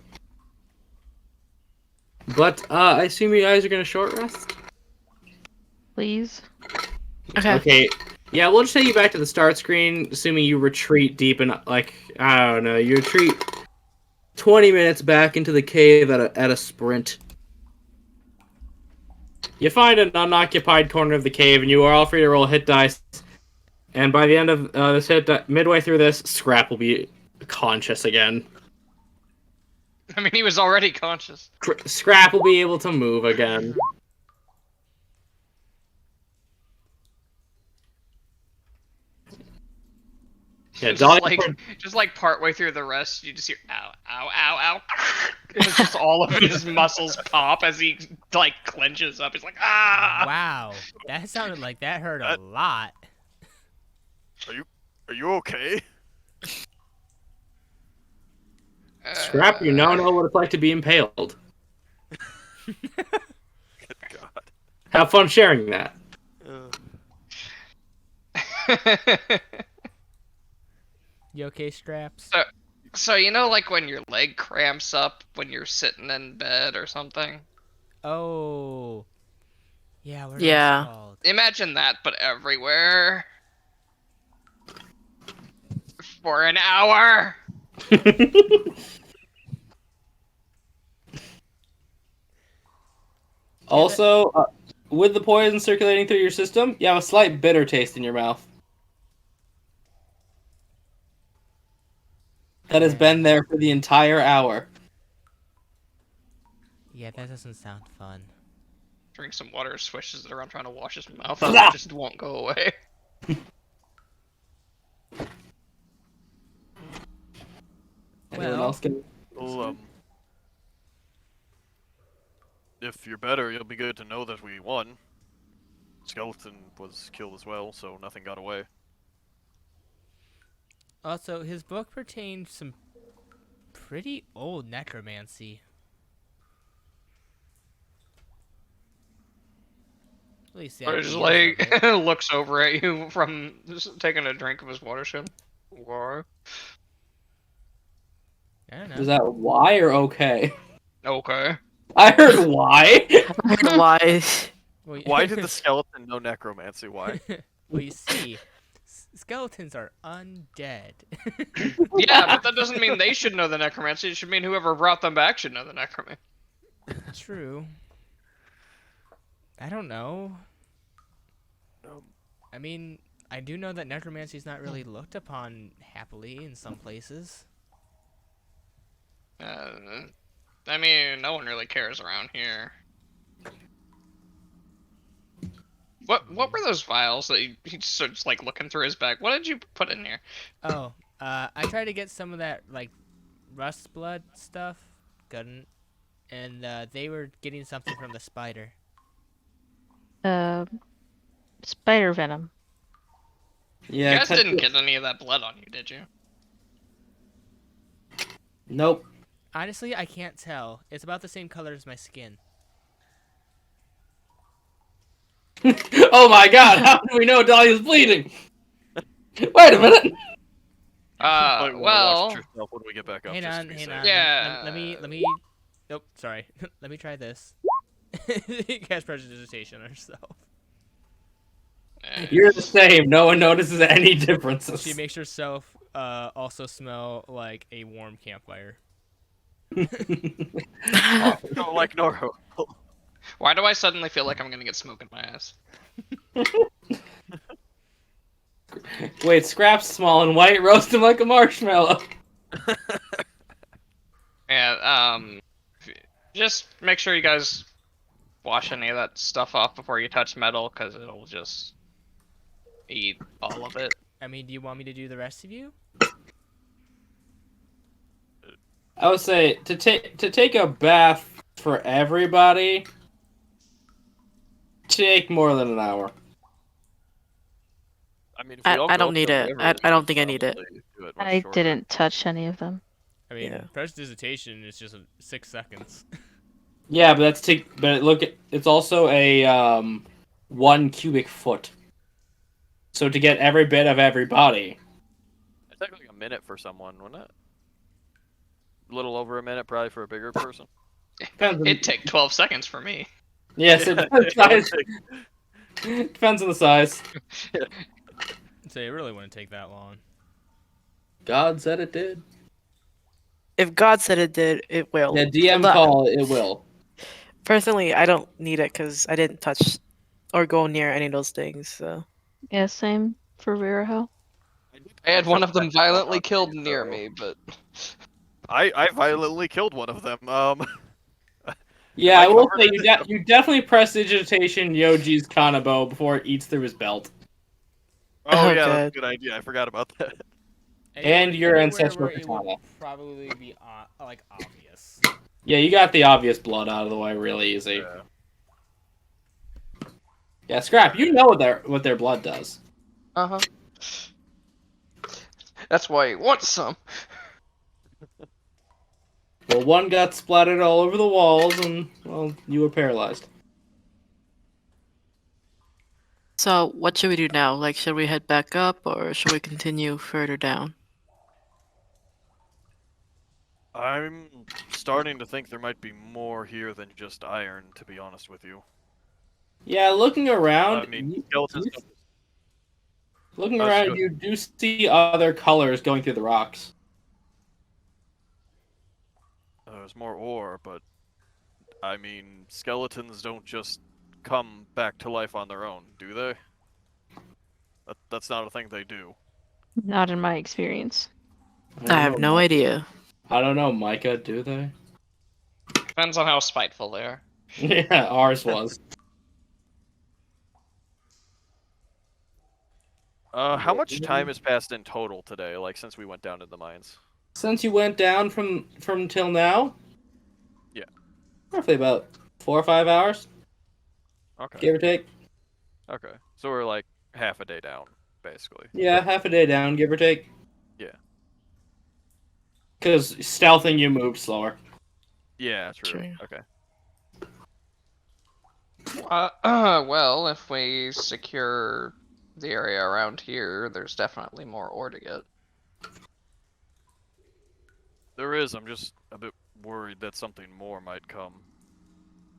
But I assume you guys are gonna short rest. Please. Okay. Yeah, we'll just take you back to the start screen, assuming you retreat deep in, like, I don't know, you retreat 20 minutes back into the cave at a sprint. You find an unoccupied corner of the cave, and you are all free to roll hit dice. And by the end of this midway through this, Scrap will be conscious again. I mean, he was already conscious. Scrap will be able to move again. Yeah, just like partway through the rest, you just hear ow, ow, ow, ow. It's just all of his muscles pop as he like clenches up. He's like, ah! Wow, that sounded like that hurt a lot. Are you okay? Scrap, you now know what it's like to be impaled. Good God. Have fun sharing that. You okay, Straps? So you know, like when your leg cramps up when you're sitting in bed or something? Oh. Yeah, what are Yeah. those called? Imagine that, but everywhere. For an hour. Also, with the poison circulating through your system, you have a slight bitter taste in your mouth. That has been there for the entire hour. Yeah, that doesn't sound fun. Drink some water, swishes it around trying to wash his mouth, and it just won't go away. Anyone else can... Well, if you're better, it'll be good to know that we won. Skeleton was killed as well, so nothing got away. Also, his book pertained some pretty old necromancy. At least Or just like looks over at you from just taking a drink of his water skin. Why? I don't know. Is that why or okay? Okay. I heard why. Why? Well, Why did the skeleton know necromancy? Why? Well, you see, skeletons are undead. Yeah, but that doesn't mean they should know the necromancy. It should mean whoever brought them back should know the necromancy. True. I don't know. I mean, I do know that necromancy is not really looked upon happily in some places. I mean, no one really cares around here. What were those vials that he just like looking through his bag? What did you put in here? Oh, I tried to get some of that like rust blood stuff, couldn't, and they were getting something from the spider. Spider venom. Yeah, You guys didn't get any of that blood on you, did you? Nope. Honestly, I can't tell. It's about the same color as my skin. Oh my god, how do we know Dahlia's bleeding? Wait a minute. Might wanna Well, watch yourself when we get back up. Hang just on, to be hang safe. on. Yeah. Let me. Nope, sorry. Let me try this. Cast prestidigitation on herself. You're the same. No one notices any differences. She makes herself also smell like a warm campfire. Oh, like Noro. why do I suddenly feel like I'm gonna get smoke in my ass? Wait, Scrap's small and white. Roast him like a marshmallow. Yeah, just make sure you guys wash any of that stuff off before you touch metal, because it'll just eat all of it. I mean, do you want me to do the rest of you? I would say to take a bath for everybody, take more than an hour. I mean, if we all I go don't up need the it. river, I we don't could think I need it. probably do it much I shorter. didn't touch any of them. I mean, Yeah. prestidigitation is just 6 seconds. Yeah, but it's also a 1 cubic foot. So to get every bit of everybody. It'd take like a minute for someone, wouldn't it? A little over a minute, probably for a bigger person. Depends on, It'd take 12 seconds for me. yes, it depends, depends on the size. So it really wouldn't take that long. God said it did. If God said it did, it will. Yeah, DM But call, it will. personally, I don't need it because I didn't touch or go near any of those things. So Yeah, same for Viraho. I had one of them violently killed so- near me, but I violently killed one of them. Yeah, I I will covered say it? you definitely prestidigitation Yoji's Kanabo before it eats through his belt. Oh Oh, yeah, that's God. a good idea. I forgot about that. And your Anywhere ancestral where it would katana. probably be like obvious. Yeah, you got the obvious blood out of the way really easy. Yeah. Yeah, Scrap, you know what their blood does. uh-huh. That's why you want some. Well, one got splattered all over the walls, and, well, you were paralyzed. So what should we do now? Like, should we head back up or should we continue further down? I'm starting to think there might be more here than just iron, to be honest with you. Yeah, looking around, I mean, skeletons. looking I was around, good. you do see other colors going through the rocks. There's more ore, but I mean, skeletons don't just come back to life on their own, do they? That's not a thing they do. Not in my experience. don't I have know, no Mike- idea. I don't know, Micah, do they? Depends on how spiteful they are. Yeah, ours was. How much time has passed in total today, like since we went down to the mines? Since you went down from till now? Yeah. Roughly about 4 or 5 hours, Okay. give or take. Okay. So we're like half a day down, basically. Yeah, half a day down, give or take. Yeah. Because stealthing you move slower. Yeah, true. True. Okay. Well, if we secure the area around here, there's definitely more ore to get. There is. I'm just a bit worried that something more might come.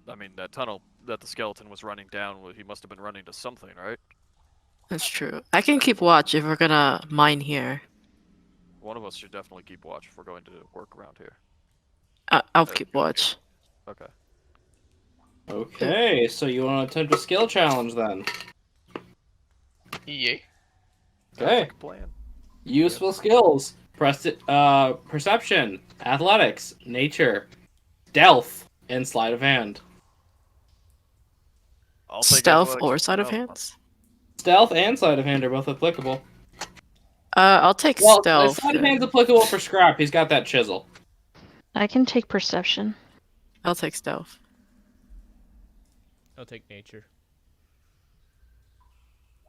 I mean, that tunnel that the skeleton was running down, he must have been running to something, right? That's true. I can keep watch if we're gonna mine here. One of us should definitely keep watch if we're going to work around here. I'll Okay. keep watch. Okay. Okay, so you want to attempt a skill challenge then? Yeah. Sounds Okay. like a plan. Useful skills. Perception, athletics, nature, stealth, and sleight of hand. I'll take Stealth athletics or and sleight of stealth. hands? Stealth and sleight of hand are both applicable. I'll take Well, stealth. sleight of then. hand's applicable for Scrap. He's got that chisel. I can take perception. I'll take stealth. I'll take nature.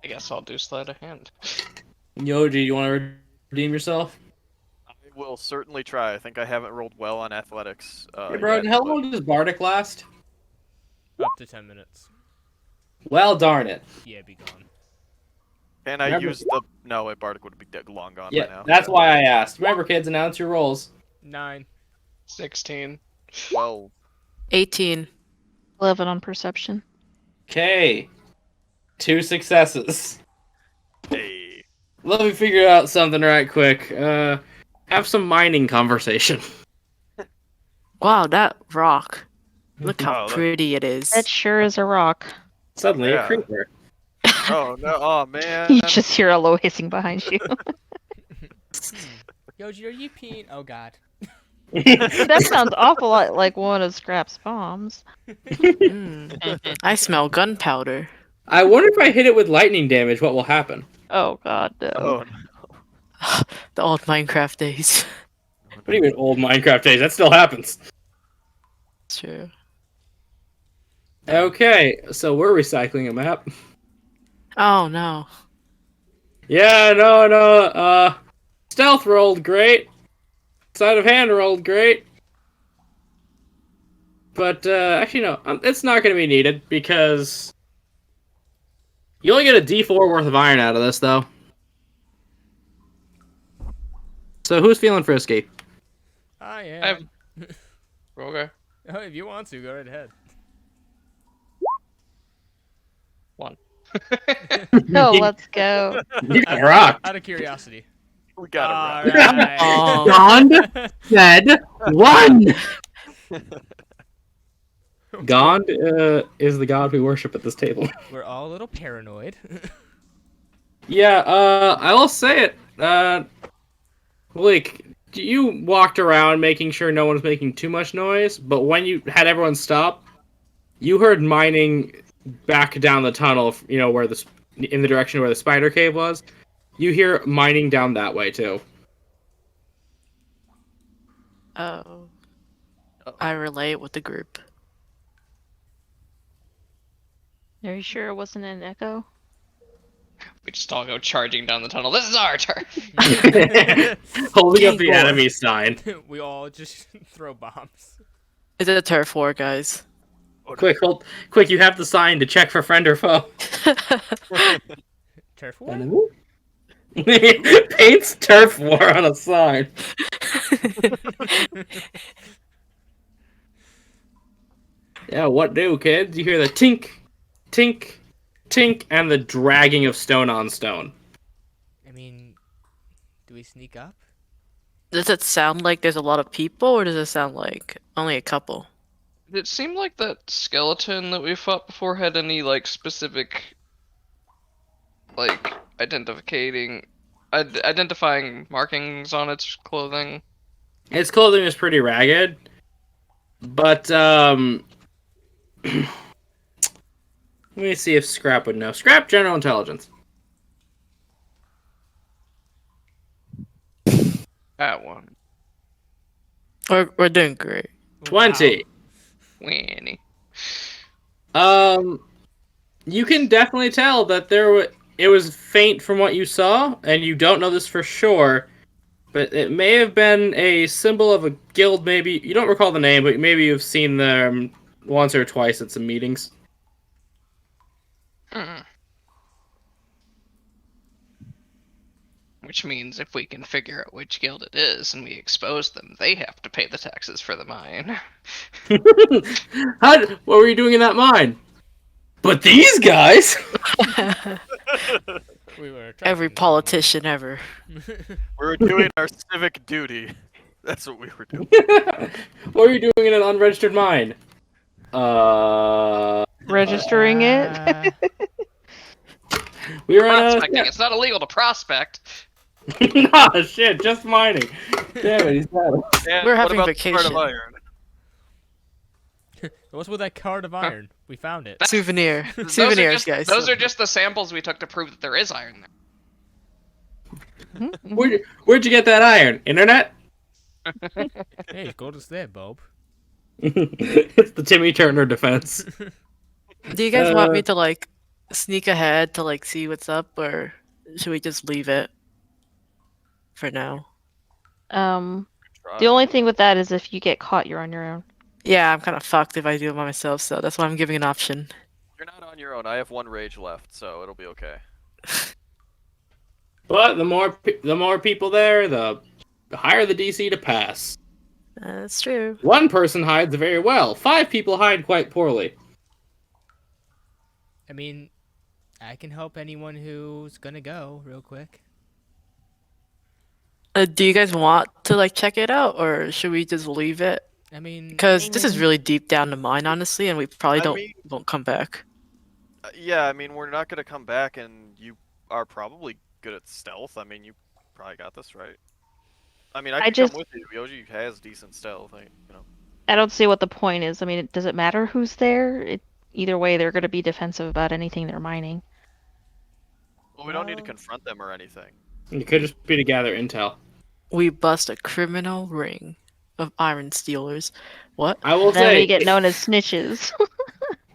I guess I'll do sleight of hand. Yoji, you want to redeem yourself? I will certainly try. I think I haven't rolled well on athletics. Hey, bro, yet, how but- long does Bardic last? Up to 10 minutes. Well, darn it. Yeah, be gone. Can I Remember- use the? No, wait, Bardic would be long gone by Yeah, now. that's why I asked. Remember, kids, announce your rolls. 9. 16. 12. 18. 11 on perception. Okay. 2 successes. Hey. Let me figure out something right quick. Have some mining conversation. Wow, that rock. Look how Oh, that- pretty it is. That sure is a rock. Suddenly Yeah. a creeper. Oh no! Oh man! You just hear a low hissing behind you. Yoji, are you peeing? Oh god. That sounds awful lot like one of Scrap's bombs. I smell gunpowder. I wonder if I hit it with lightning damage, what will happen? Oh god, no. Oh no! The old Minecraft days. What do you mean old Minecraft days? That still happens. It's true. Okay, so we're recycling a map. Oh no. Yeah, no. Stealth rolled great. Sleight of hand rolled great. But, actually, no. It's not going to be needed, because you only get a D4 worth of iron out of this, though. So who's feeling frisky? I am. I'm- Okay. Oh, if you want to, go right ahead. Oh, let's go. You got rocked. Out of curiosity. We got All him right. right. Oh. Gond said one. Gond is the god we worship at this table. We're all a little paranoid. Yeah, I will say it. Like, you walked around making sure no one's making too much noise, but when you had everyone stop, you heard mining back down the tunnel, where in the direction where the spider cave was. You hear mining down that way, too. Oh. I relate with the group. Are you sure it wasn't an echo? We just all go charging down the tunnel. This is our turn. Holding up the King enemy sign. We all just throw bombs. It's a turf war, guys. Quick, you have the sign to check for friend or foe. Turf war? Paints turf war on a sign. Yeah, what do, kids? You hear the tink, tink, tink, and the dragging of stone on stone. I mean, do we sneak up? Does it sound like there's a lot of people, or does it sound like only a couple? Did it seem like that skeleton that we fought before had any specific identifying markings on its clothing? Its clothing is pretty ragged, but let me see if Scrap would know. Scrap, general intelligence. That one. We're doing great. 20. Winnie. You can definitely tell that it was faint from what you saw, and you don't know this for sure, but it may have been a symbol of a guild, maybe. You don't recall the name, but maybe you've seen them once or twice at some meetings. Which means if we can figure out which guild it is and we expose them, they have to pay the taxes for the mine. What were you doing in that mine? But these guys! We were Every attracting politician ever. someone. We were doing our civic duty. That's what we were doing. What were you doing in an unregistered mine? Registering it? We were on Prospecting. It's not illegal to prospect. Nah, shit, just mining. Damn it, he's dead. And We're what having about the Heart vacation. of Iron? What's with that card of iron? We found it. Souvenir. Those Souvenirs, guys. Those are just the samples we took to prove that there is iron there. Where'd you get that iron? Internet? Hey, go to there, Bob. It's the Timmy Turner defense. Do you guys want me to sneak ahead to see what's up, or should we just leave it for now? The only thing with that is if you get caught, you're on your own. Yeah, I'm kind of fucked if I do it by myself, so that's why I'm giving an option. You're not on your own. I have one rage left, so it'll be okay. But the more people there, the higher the DC to pass. That's true. One person hides very well. 5 people hide quite poorly. I mean, I can help anyone who's gonna go real quick. Do you guys want to check it out, or should we just leave it? I mean, Because this is really deep down the mine, honestly, and we probably I mean- won't come back. Yeah, I mean, we're not gonna come back, and you are probably good at stealth. I mean, you probably got this right. I mean, I I could just come with you. Yoji has decent stealth, you know. I don't see what the point is. I mean, does it matter who's there? Either way, they're going to be defensive about anything they're mining. Well, we don't need to Well- confront them or anything. It could just be to gather intel. We bust a criminal ring of iron stealers. What? I will Then we say, get known as snitches.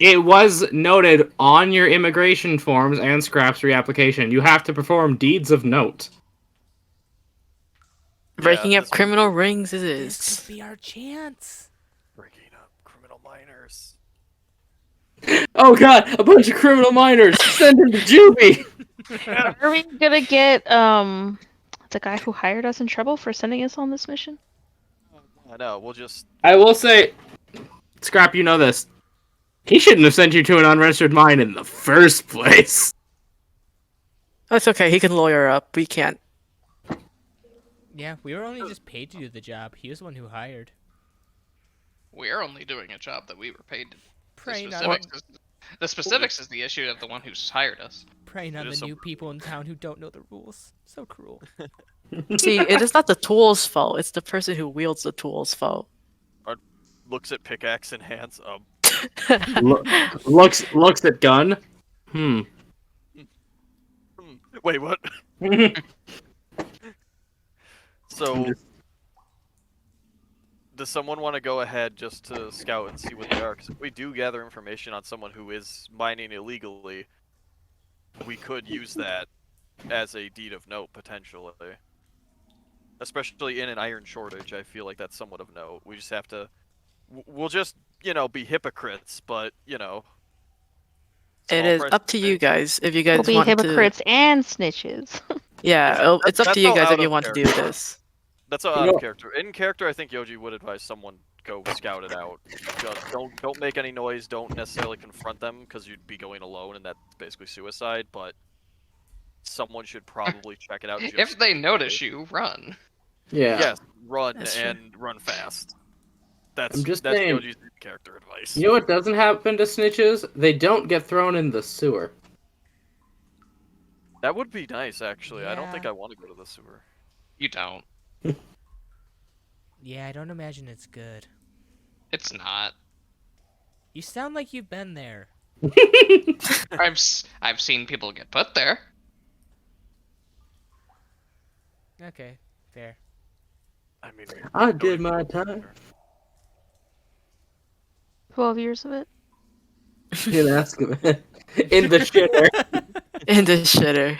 it was noted on your immigration forms and scraps reapplication. You have to perform deeds of note. Breaking Yeah, up this criminal rings it This is. could be our chance. Breaking up criminal miners. Oh god, a bunch of criminal miners! Send them to juvie! Are we gonna get the guy who hired us in trouble for sending us on this mission? I know. We'll just. I will say, Scrap, you know this. He shouldn't have sent you to an unregistered mine in the first place. That's okay. He can lawyer up. We can't. Yeah, we were only just paid to do the job. He was the one who hired. We're only doing a job that we were paid to. Preying The on, specifics, the specifics is the issue of the one who's hired us. preying on It is the new some- people in town who don't know the rules. So cruel. See, it is not the tool's fault. It's the person who wields the tool's fault. Looks at pickaxe in hands. Looks at gun. Wait, what? So, does someone want to go ahead just to scout and see what they are? Because if we do gather information on someone who is mining illegally, we could use that as a deed of note, potentially. Especially in an iron shortage, I feel like that's somewhat of note. We just have to... We'll just, be hypocrites, but, It small is price up to you mistake. guys if you guys We'll be want hypocrites and snitches. to. Yeah, it's up that's to you all guys out if you of want to do character. this. That's all You out know- of character. In character, I think Yoji would advise someone go scout it out. Just don't make any noise. Don't necessarily confront them because you'd be going alone, and that's basically suicide. But someone should probably check it out. Just If they in notice case. you, run. Yeah. Yes, run That's true. and run fast. That's I'm just that's saying. Yoji's character advice. You know what doesn't happen to snitches? They don't get thrown in the sewer. That would be nice, actually. I don't think Yeah. I want to go to the sewer. You don't. Yeah, I don't imagine it's good. It's not. You sound like you've been there. I've seen people get put there. Okay, fair. I mean, I did my time. 12 years of it. You didn't ask him. In the shitter. In the shitter.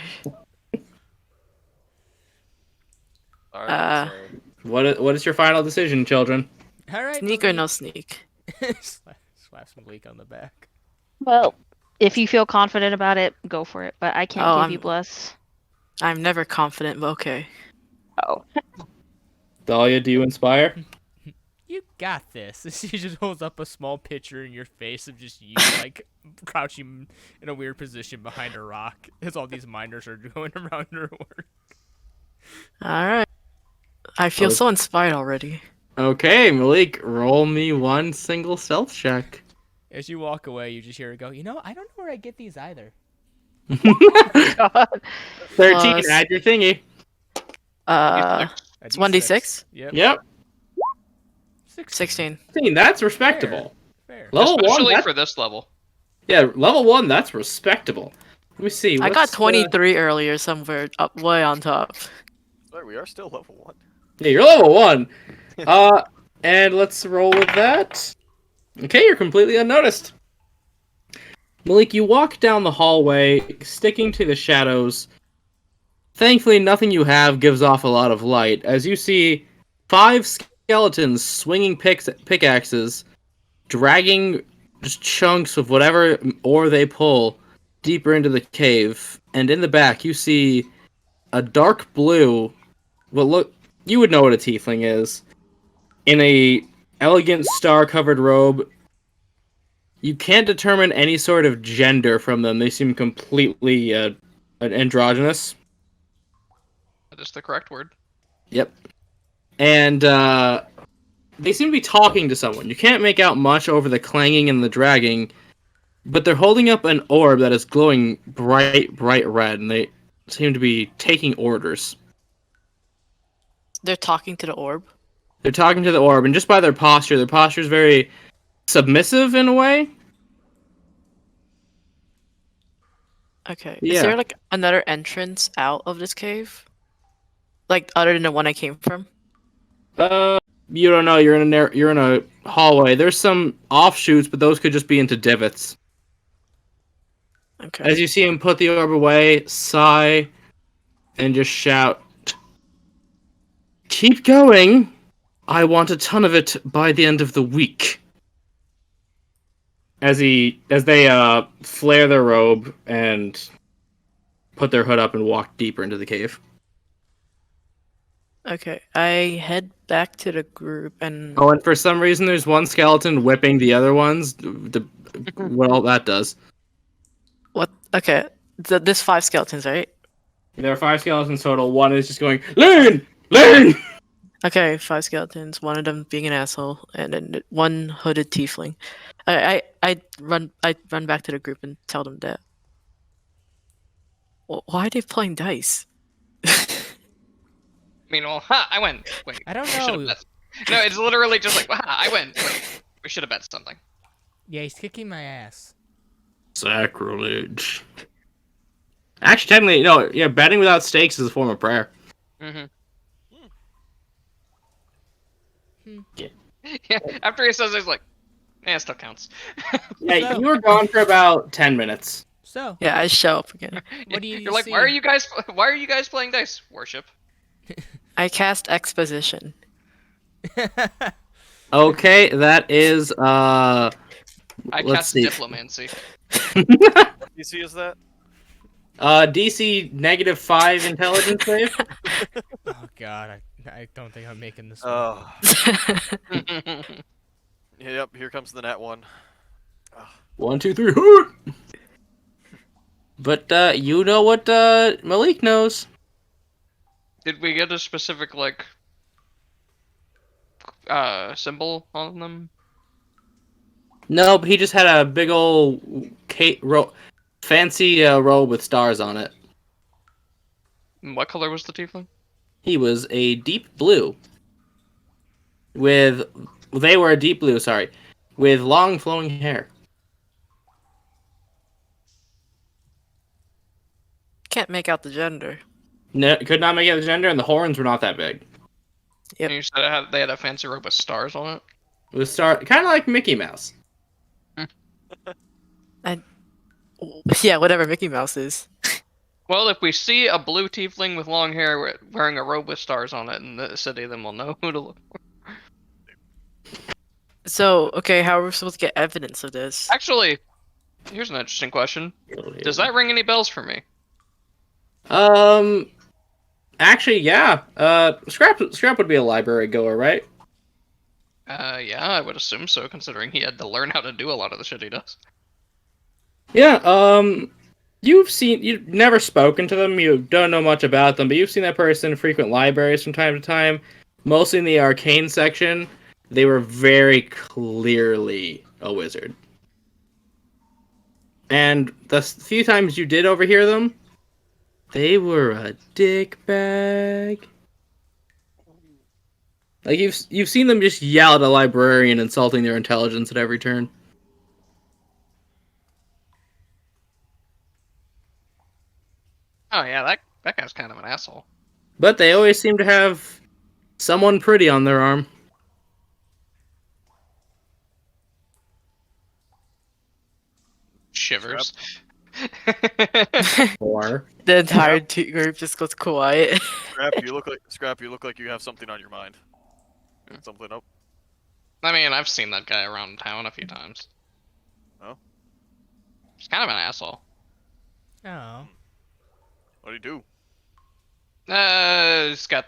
all right. What is your final decision, children? All right. Sneak or no sneak? Slaps Malik on the back. Well, if you feel confident about it, go for it. But I can't Oh, give I'm- you bless. I'm never confident, but okay. Oh. Dahlia, do you inspire? You got this. She just holds up a small picture in your face of just you, like, crouching in a weird position behind a rock as all these miners are going around her work. Alright. I feel Oh. so inspired already. Okay, Malik, roll me one single stealth check. As you walk away, you just hear her go, I don't know where I get these either. God. 13, Plus- add your thingy. A It's 1d6? Yep. Yep, 16. 16, that's respectable. Fair. Level 1, Especially that's, for this level. yeah, level 1, that's respectable. Let me see. I got what's, 23 earlier, somewhere up way on top. Sorry, we are still level 1. Yeah, you're level 1. And let's roll with that. Okay, you're completely unnoticed. Malik, you walk down the hallway, sticking to the shadows. Thankfully, nothing you have gives off a lot of light, as you see 5 skeletons swinging pickaxes, dragging just chunks of whatever ore they pull deeper into the cave. And in the back, you see a dark blue, well, look, you would know what a tiefling is, in a elegant star-covered robe. You can't determine any sort of gender from them. They seem completely androgynous. That is the correct word. Yep. And they seem to be talking to someone. You can't make out much over the clanging and the dragging, but they're holding up an orb that is glowing bright red, and they seem to be taking orders. They're talking to the orb. They're talking to the orb, and just by their posture is very submissive in a way. Okay. Yeah. Is there like another entrance out of this cave? Like other than the one I came from? You don't know. You're in a hallway. There's some offshoots, but those could just be into divots. Okay. As you see him put the orb away, sigh, and just shout, "Keep going! I want a ton of it by the end of the week." As they flare their robe and put their hood up and walk deeper into the cave. Okay. I head back to the group and Oh, and for some reason, there's one skeleton whipping the other ones. Well, that does. what? Okay. There's 5 skeletons, right? There are 5 skeletons total. One is just going, "Learn! Learn!" Okay, 5 skeletons. One of them being an asshole, and then one hooded tiefling. I run back to the group and tell them that. Why are they playing dice? Meanwhile, I win. Wait, I don't we should've know. bet. No, it's literally just like, I win. Wait, we should have bet something. Yeah, he's kicking my ass. Sacrilege. Actually, technically, no. Yeah, betting without stakes is a form of prayer. Mm-hmm. Hmm. Yeah. After he says, he's like, it still counts. Yeah, So- you were gone for about 10 minutes. So, Yeah, I show up again. what do you You're like, see? why are you guys playing dice? Worship. I cast exposition. Okay, that is I let's cast see. diplomancy. DC is that? DC -5 intelligence save. Oh god, I don't think I'm making this. Oh. Yep, here comes the nat one. 1, 2, 3. Hoot! But you know what Malik knows. Did we get a specific symbol on them? No, but he just had a big old fancy robe with stars on it. What color was the tiefling? He was a deep blue. They were a deep blue, sorry, with long flowing hair. Can't make out the gender. No, could not make out the gender, and the horns were not that big. Yep. And you said they had a fancy robe with stars on it. It was kind of like Mickey Mouse. Yeah, whatever Mickey Mouse is. Well, if we see a blue tiefling with long hair wearing a robe with stars on it in the city, then we'll know who to look for. So, okay, how are we supposed to get evidence of this? Actually, here's an interesting question. Does that ring any bells for me? Actually, yeah. Scrap would be a library goer, right? Yeah, I would assume so, considering he had to learn how to do a lot of the shit he does. Yeah, you've never spoken to them, you don't know much about them, but you've seen that person frequent libraries from time to time, mostly in the arcane section. They were very clearly a wizard. And the few times you did overhear them, they were a dickbag. Like, you've seen them just yell at a librarian, insulting their intelligence at every turn. Oh yeah, that guy's kind of an asshole. But they always seem to have someone pretty on their arm. Shivers. Or The entire group just goes quiet. Scrap, you look like you have something on your mind. Something up. I mean, I've seen that guy around town a few times. Oh? He's kind of an asshole. Oh. What do you do? He's got,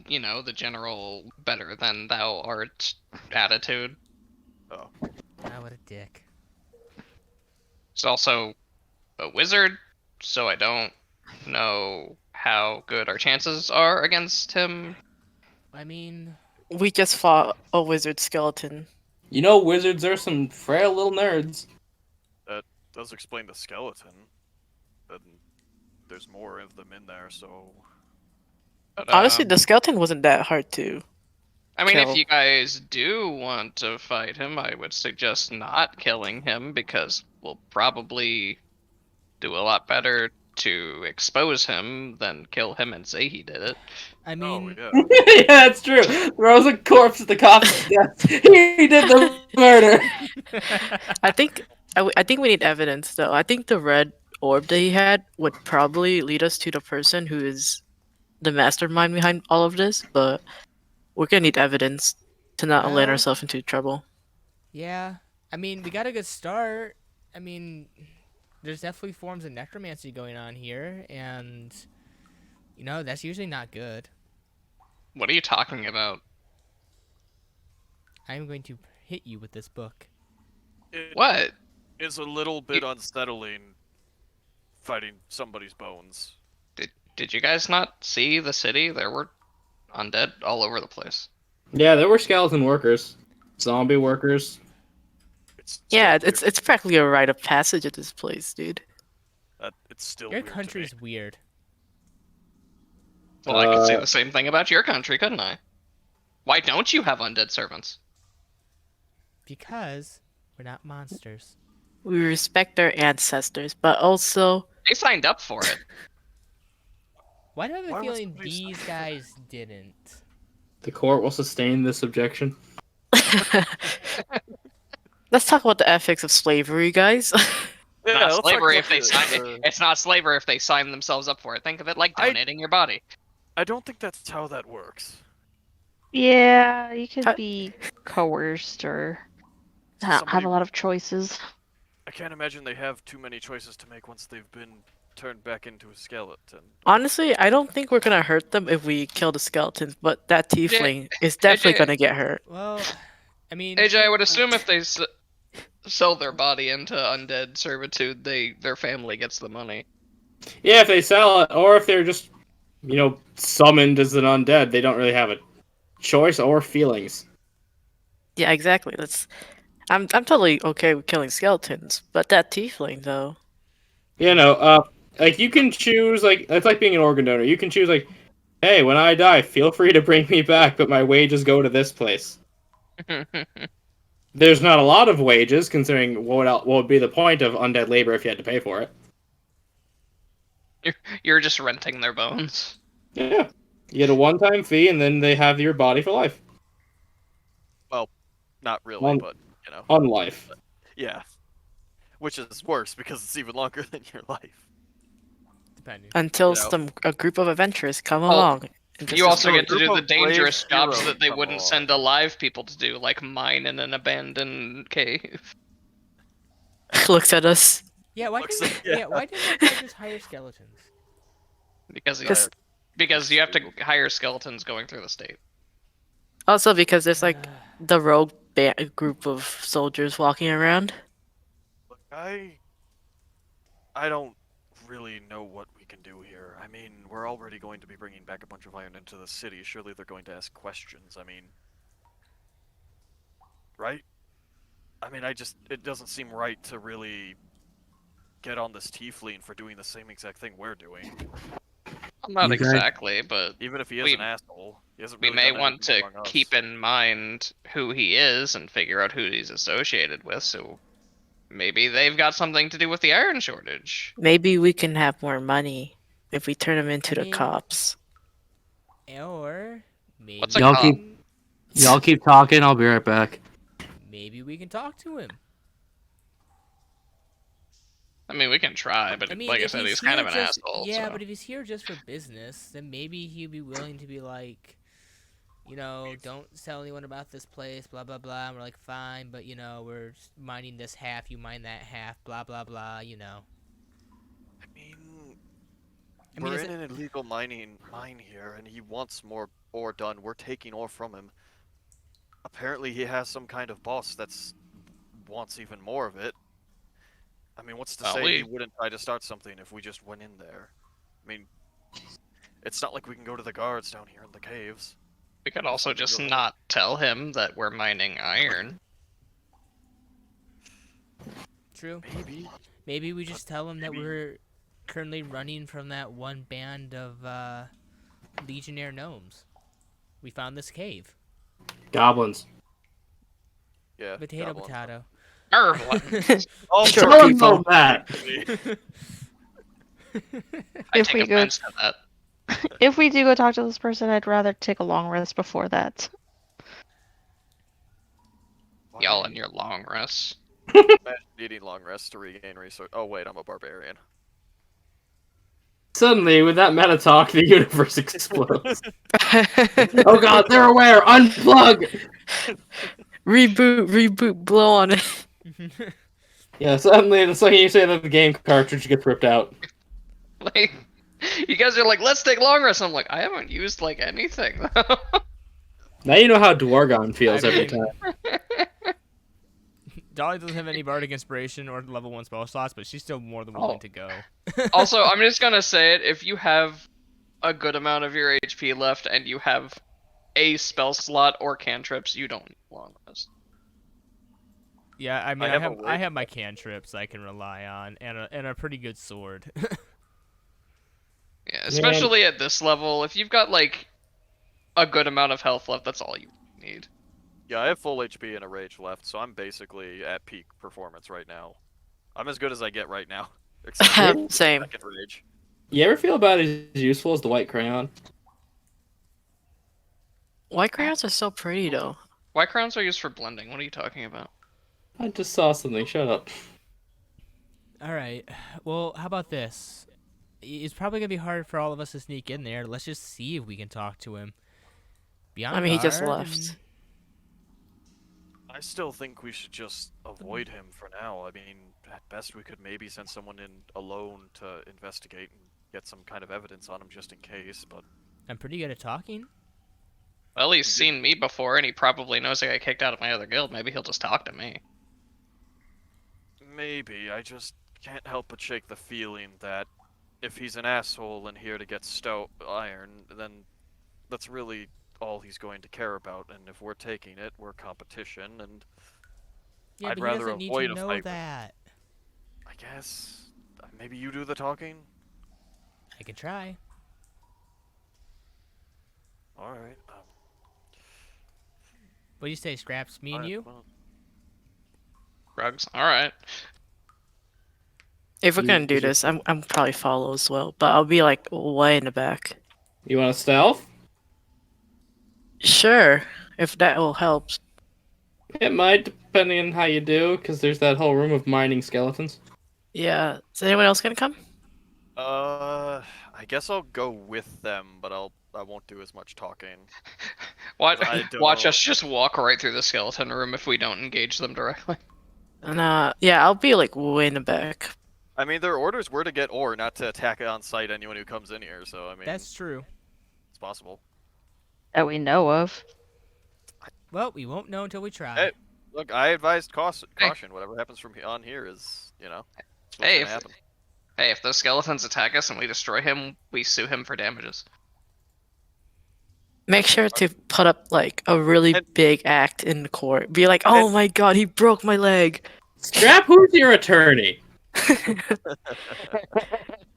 the general better than thou art attitude. Oh. Ah, what a dick. He's also a wizard, so I don't know how good our chances are against him. I mean, We just fought a wizard skeleton. you know, wizards are some frail little nerds. does explain the skeleton. And there's more of them in there, so But, Honestly, the skeleton wasn't that hard to. I mean, if kill. you guys do want to fight him, I would suggest not killing him because we'll probably do a lot better to expose him than kill him and say he did it. I oh mean, yeah. Yeah, that's true. Throws a corpse at the cops. Yes, he did the murder. I think I think we need evidence though. I think the red orb that he had would probably lead us to the person who is the mastermind behind all of this, but we're gonna need evidence to not land Well- ourselves into trouble. yeah. I mean, we got a good start. I mean, there's definitely forms of necromancy going on here, and that's usually not good. What are you talking about? I'm going to hit you with this book. It What? is a little bit unsettling fighting somebody's bones. Did you guys not see the city? There were undead all over the place. Yeah, there were skeleton workers, zombie workers. Yeah, still it's practically a rite of passage at this place, dude. it's still Your weird to me. country's weird. Well, I could say the same thing about your country, couldn't I? Why don't you have undead servants? Because we're not monsters. We respect our ancestors, but also They signed up for it. Why do I have a Why would feeling somebody these sign guys didn't? The court will sustain this objection. let's talk about the ethics of slavery, guys. Yeah, Not let's talk slavery about if they the- sign. the- It's not slavery if they sign themselves up for it. Think of it like I- donating your body. I don't think that's how that works. Yeah, you could How- be coerced or So have somebody- a lot of choices. I can't imagine they have too many choices to make once they've been turned back into a skeleton. Honestly, I don't think we're gonna hurt them if we kill the skeletons, but that tiefling is definitely AJ. gonna get hurt. Well, I mean, AJ, I would assume if they sell their body into undead servitude, their family gets the money. Yeah, if they sell it, or if they're just, summoned as an undead, they don't really have a choice or feelings. Yeah, exactly. I'm totally okay with killing skeletons, but that tiefling though. Like you can choose, like it's like being an organ donor. You can choose, like, hey, when I die, feel free to bring me back, but my wages go to this place. There's not a lot of wages, considering what would be the point of undead labor if you had to pay for it. You're just renting their bones. Yeah, you get a one-time fee, and then they have your body for life. Not really, On- but On life. yeah. Which is worse because it's even longer than your life. depending. Until You know. a group of adventurers come Well, along. And You also a get to group do the of brave dangerous jobs heroes that they come wouldn't along. send alive people to do, like mine in an abandoned cave. looks at us. Yeah, why Looks didn't like- yeah. yeah. Why didn't they just hire skeletons? Because Cause- because you have to hire skeletons going through the state. Also because there's like the rogue group of soldiers walking around. Look, I don't really know what we can do here. I mean, we're already going to be bringing back a bunch of iron into the city. Surely they're going to ask questions. I mean, right? I mean, it doesn't seem right to really get on this tiefling for doing the same exact thing we're doing. Not You guys- exactly, but Even if he is We- an asshole, he hasn't we really may done want to anything wrong us. keep in mind who he is and figure out who he's associated with, so maybe they've got something to do with the iron shortage. Maybe we can have more money if we turn them into I the mean- cops. Or maybe What's a Y'all cop? Y'all keep talking, I'll be right back. maybe we can talk to him. I mean, we can try, but I mean, like I if said, he's he's kind here of an just- asshole. Yeah, so. but if he's here just for business, then maybe he'd be willing to be like, don't tell anyone about this place, blah blah blah. And we're like, fine, but we're mining this half, you mine that half, blah blah blah. I mean, I mean, we're is in it- an illegal mine here, and he wants more ore done. We're taking ore from him. Apparently, he has some kind of boss that's wants even more of it. I mean, what's to Well, say he we- wouldn't try to start something if we just went in there? I mean, it's not like we can go to the guards down here in the caves. We could also just Really? not tell him that we're mining iron. True. Maybe. Maybe we just tell him that maybe- we're currently running from that one band of legionnaire gnomes. We found this cave. Goblins. Yeah. Potato, goblins. potato. Arv, Oh, Short Tell him people. about that. I If take we go- offense to that. If we do go talk to this person, I'd rather take a long rest before that. Y'all in your long rest. Needing long rests to regain resource. Oh wait, I'm a barbarian. Suddenly, with that meta talk, the universe explodes. Oh god, they're aware! Unplug! Reboot, blow on it. Yeah, suddenly, the second you say that, the game cartridge gets ripped out. Like, you guys are like, let's take long rest. I'm like, I haven't used like anything though. Now you know how Dwargon feels I every mean- time. Dolly doesn't have any bardic inspiration or level 1 spell slots, but she's still more than willing Oh. to go. Also, I'm just gonna say it. If you have a good amount of your HP left and you have a spell slot or cantrips, you don't need long rest. Yeah, I mean, I I have a have way- my cantrips I can rely on, and a pretty good sword. Yeah, especially at this level, if you've got like a good amount of health left, that's all you need. Yeah, I have full HP and a rage left, so I'm basically at peak performance right now. I'm as good as I get right now. Except for Same. second rage. You ever feel about as useful as the white crayon? White crayons are so pretty though. White crowns are used for blending. What are you talking about? I just saw something, shut up. All right. Well, how about this? It's probably gonna be hard for all of us to sneak in there. Let's just see if we can talk to him. Be on I mean, he just guard left. and- I still think we should just avoid him for now. I mean, at best we could maybe send someone in alone to investigate and get some kind of evidence on him just in case, but I'm pretty good at talking. Well, he's seen me before, and he probably knows I got kicked out of my other guild. Maybe he'll just talk to me. maybe. I just can't help but shake the feeling that if he's an asshole and here to get iron, then that's really all he's going to care about. And if we're taking it, we're competition, and Yeah, I'd but rather he doesn't need avoid to a know fight with- that. I guess maybe you do the talking. I can try. All right. What do you say, Scraps? Me and alright, you? well, Rugs. All right. If we're You- gonna do you- this, I'm probably follow as well, but I'll be like way in the back. You want to stealth? Sure, if that will help. It might, depending on how you do, because there's that whole room of mining skeletons. Yeah. Is anyone else gonna come? I guess I'll go with them, but I won't do as much talking. Watch, I don't watch know. us just walk right through the skeleton room if we don't engage them directly. And yeah, I'll be like way in the back. I mean, their orders were to get ore, not to attack on sight anyone who comes in here. So I mean, That's true. it's possible. That we know of. Well, we won't know until we try. Hey. Look, I advised Hey. caution. Whatever happens from on here is, it's what's Hey, gonna if- happen. Hey, if those skeletons attack us and we destroy him, we sue him for damages. Make sure to put up like a really And- big act in the court. Be like, oh And- my god, he broke my leg. Scrap, who's your attorney?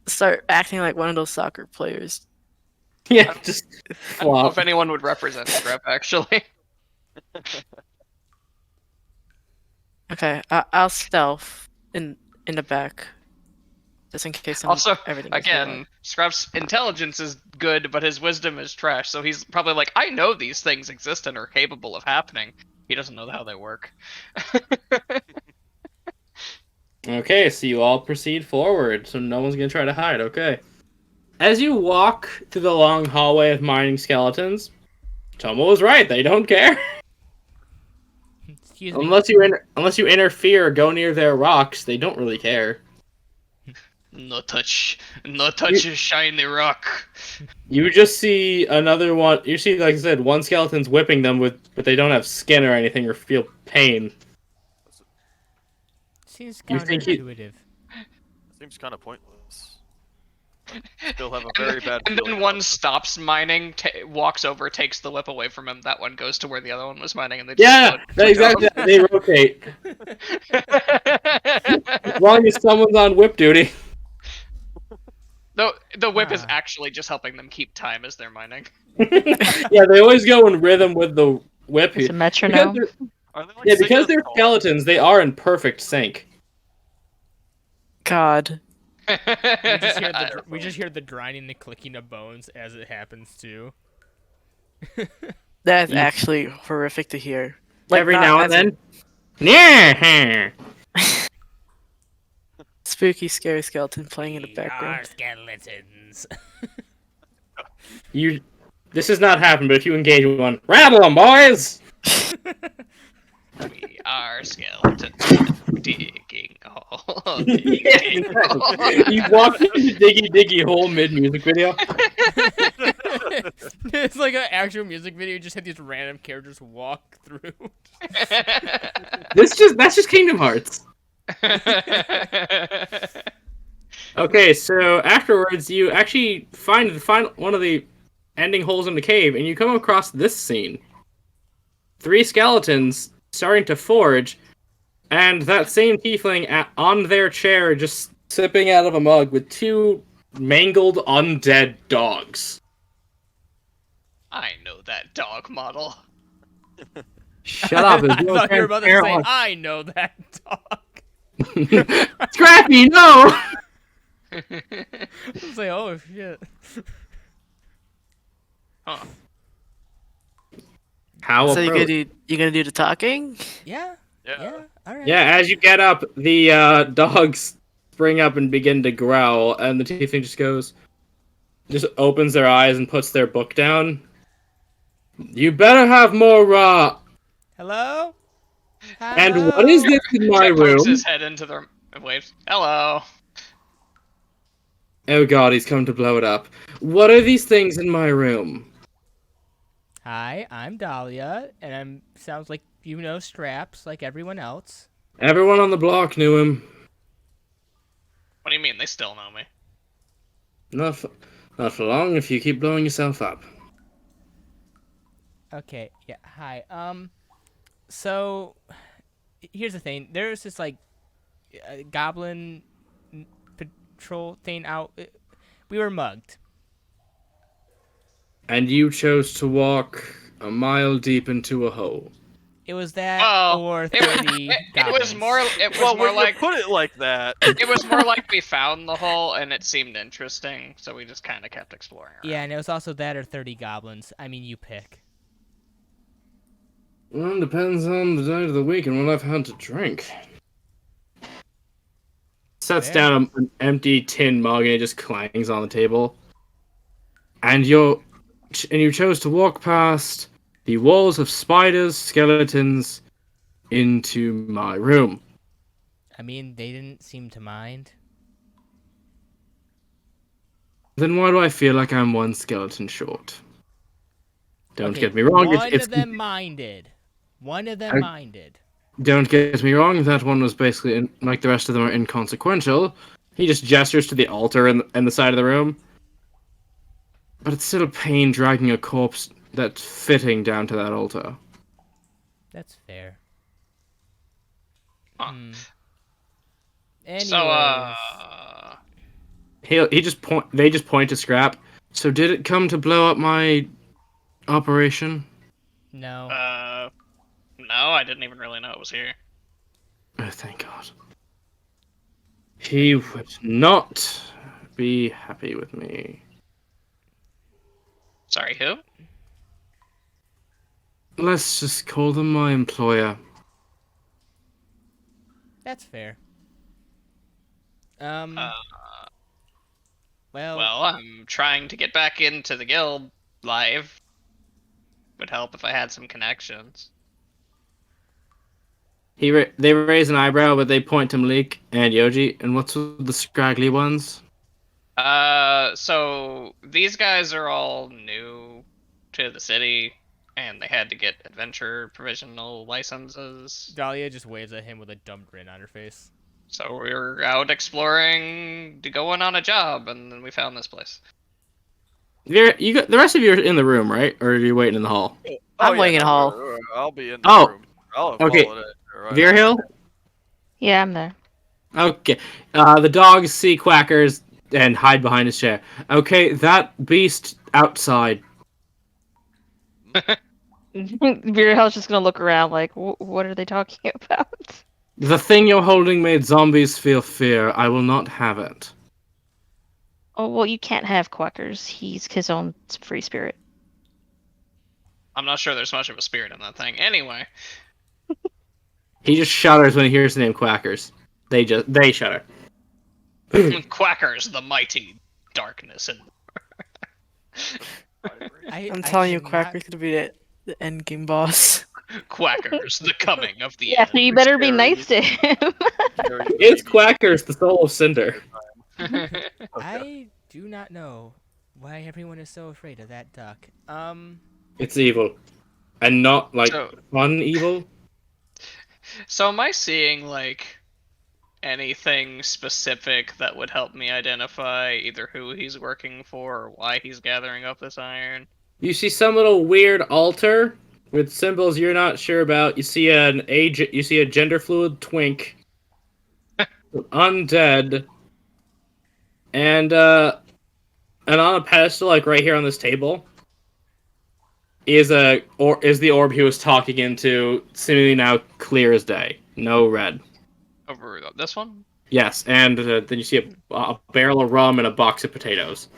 Start acting like one of those soccer players. Yeah, just I don't know flop. if anyone would represent Scrap, actually. Okay, I'll stealth in the back, just in case. Also, everything goes wrong. Again, Scrap's intelligence is good, but his wisdom is trash, so he's probably like, I know these things exist and are capable of happening. He doesn't know how they work. Okay, so you all proceed forward, so no one's gonna try to hide, okay. As you walk through the long hallway of mining skeletons, Tomo was right, they don't care. Excuse me. Unless you interfere or go near their rocks, they don't really care. No touch a shiny rock. You just see another one. You see, like I said, one skeleton's whipping them but they don't have skin or anything or feel pain. Seems You think he- counterintuitive. Seems kind of pointless. Still have a very bad And feeling then about one this. stops mining, walks over, takes the whip away from him. That one goes to where the other one was mining, and they just Yeah, split exactly. off. They rotate. As long as someone's on whip duty. No, the whip is Ah. actually just helping them keep time as they're mining. Yeah, they always go in rhythm with the whip. It's a Because metronome. they're, Are they like yeah, singing because a they're song? skeletons, they are in perfect sync. God. We just hear I- we just hear the grinding, the clicking of bones as it happens too. That's You- actually horrific to hear. Every not now and as in then. Yeah. spooky, scary skeleton playing in the We background. are skeletons. You. This has not happened, but if you engage with one, rattle them, boys. We are skeletons digging hole. Yeah, exactly. You walk into Diggy Diggy Hole mid music video. It's like an actual music video. You just have these random characters walk through. That's just Kingdom Hearts. Okay, so afterwards you actually find one of the ending holes in the cave, and you come across this scene: 3 skeletons starting to forge, and that same tiefling on their chair, just sipping out of a mug with 2 mangled undead dogs. I know that dog model. Shut up! I thought you were about to say, "I know that dog." Scrappy, no! I was like, "Oh shit." Huh. How So approach? you gonna do the talking? Yeah. Yeah. Yeah. All right. Yeah, as you get up, the dogs spring up and begin to growl, and the tiefling just opens their eyes and puts their book down. You better have more Hello. And what is this in my Jet pokes room? his head into the waves. Hello. Oh god, he's come to blow it up. What are these things in my room? Hi, I'm Dahlia, and I'm sounds like you know Straps like everyone else. Everyone on the block knew him. What do you mean? They still know me. Not for long if you keep blowing yourself up. Okay, yeah, hi. So here's the thing. There's this like goblin patrol thing out. We were mugged. And you chose to walk a mile deep into a hole. It was that Oh, or It, 30 it goblins. was more. It was Well, more when like. you put it like that, It was more like we found the hole and it seemed interesting, so we just kind of kept exploring around. Yeah, and it was also that or 30 goblins. I mean, you pick. Well, depends on the day of the week and what I've had to drink. Sets Fair. down an empty tin mug and it just clangs on the table. And you chose to walk past the walls of spiders, skeletons, into my room. I mean, they didn't seem to mind. Then why do I feel like I'm one skeleton short? Don't Okay, get me wrong. One of them minded. One of them I- minded. Don't get me wrong. That one was basically like the rest of them are inconsequential. He just gestures to the altar in the side of the room. But it's still a pain dragging a corpse that's fitting down to that altar. That's fair. Huh. Anyways, So, They just point to Scrap. So did it come to blow up my operation? no. no, I didn't even really know it was here. Oh, thank God. He would not be happy with me. Sorry, who? Let's just call them my employer. That's fair. Uh, Well, well, I'm trying to get back into the guild live. Would help if I had some connections. They raise an eyebrow, but they point to Malik and Yoji. And what's with the scraggly ones? So these guys are all new to the city, and they had to get adventure provisional licenses. Dahlia just waves at him with a dumb grin on her face. So we were out exploring, going on a job, and then we found this place. You got the rest of you are in the room, right? Or are you waiting in the hall? I'm waiting in the hall. I'll be in the Oh, room. I'll have okay. followed it. Right Virhill? Yeah, I'm there. Okay. The dogs see Quackers and hide behind his chair. Okay, that beast outside. Virhel's just gonna look around like, what are they talking about? The thing you're holding made zombies feel fear. I will not have it. Oh, well, you can't have Quackers. He's his own free spirit. I'm not sure there's much of a spirit in that thing. Anyway, He just shudders when he hears the name Quackers. They shudder. Quackers, the mighty darkness, and I'm telling you, Quacker's gonna be the end game boss. Quackers, the coming of the Yeah, end. so you better be nice to him. Is Quackers the soul of Cinder? I do not know why everyone is so afraid of that duck. It's evil. And not, like, So- fun evil? So am I seeing like anything specific that would help me identify either who he's working for or why he's gathering up this iron? You see some little weird altar with symbols you're not sure about. You see you see a gender fluid twink, undead, and on a pedestal, like right here on this table, is the orb he was talking into, seemingly now clear as day, no red. Over this one? Yes, and then you see a barrel of rum and a box of potatoes.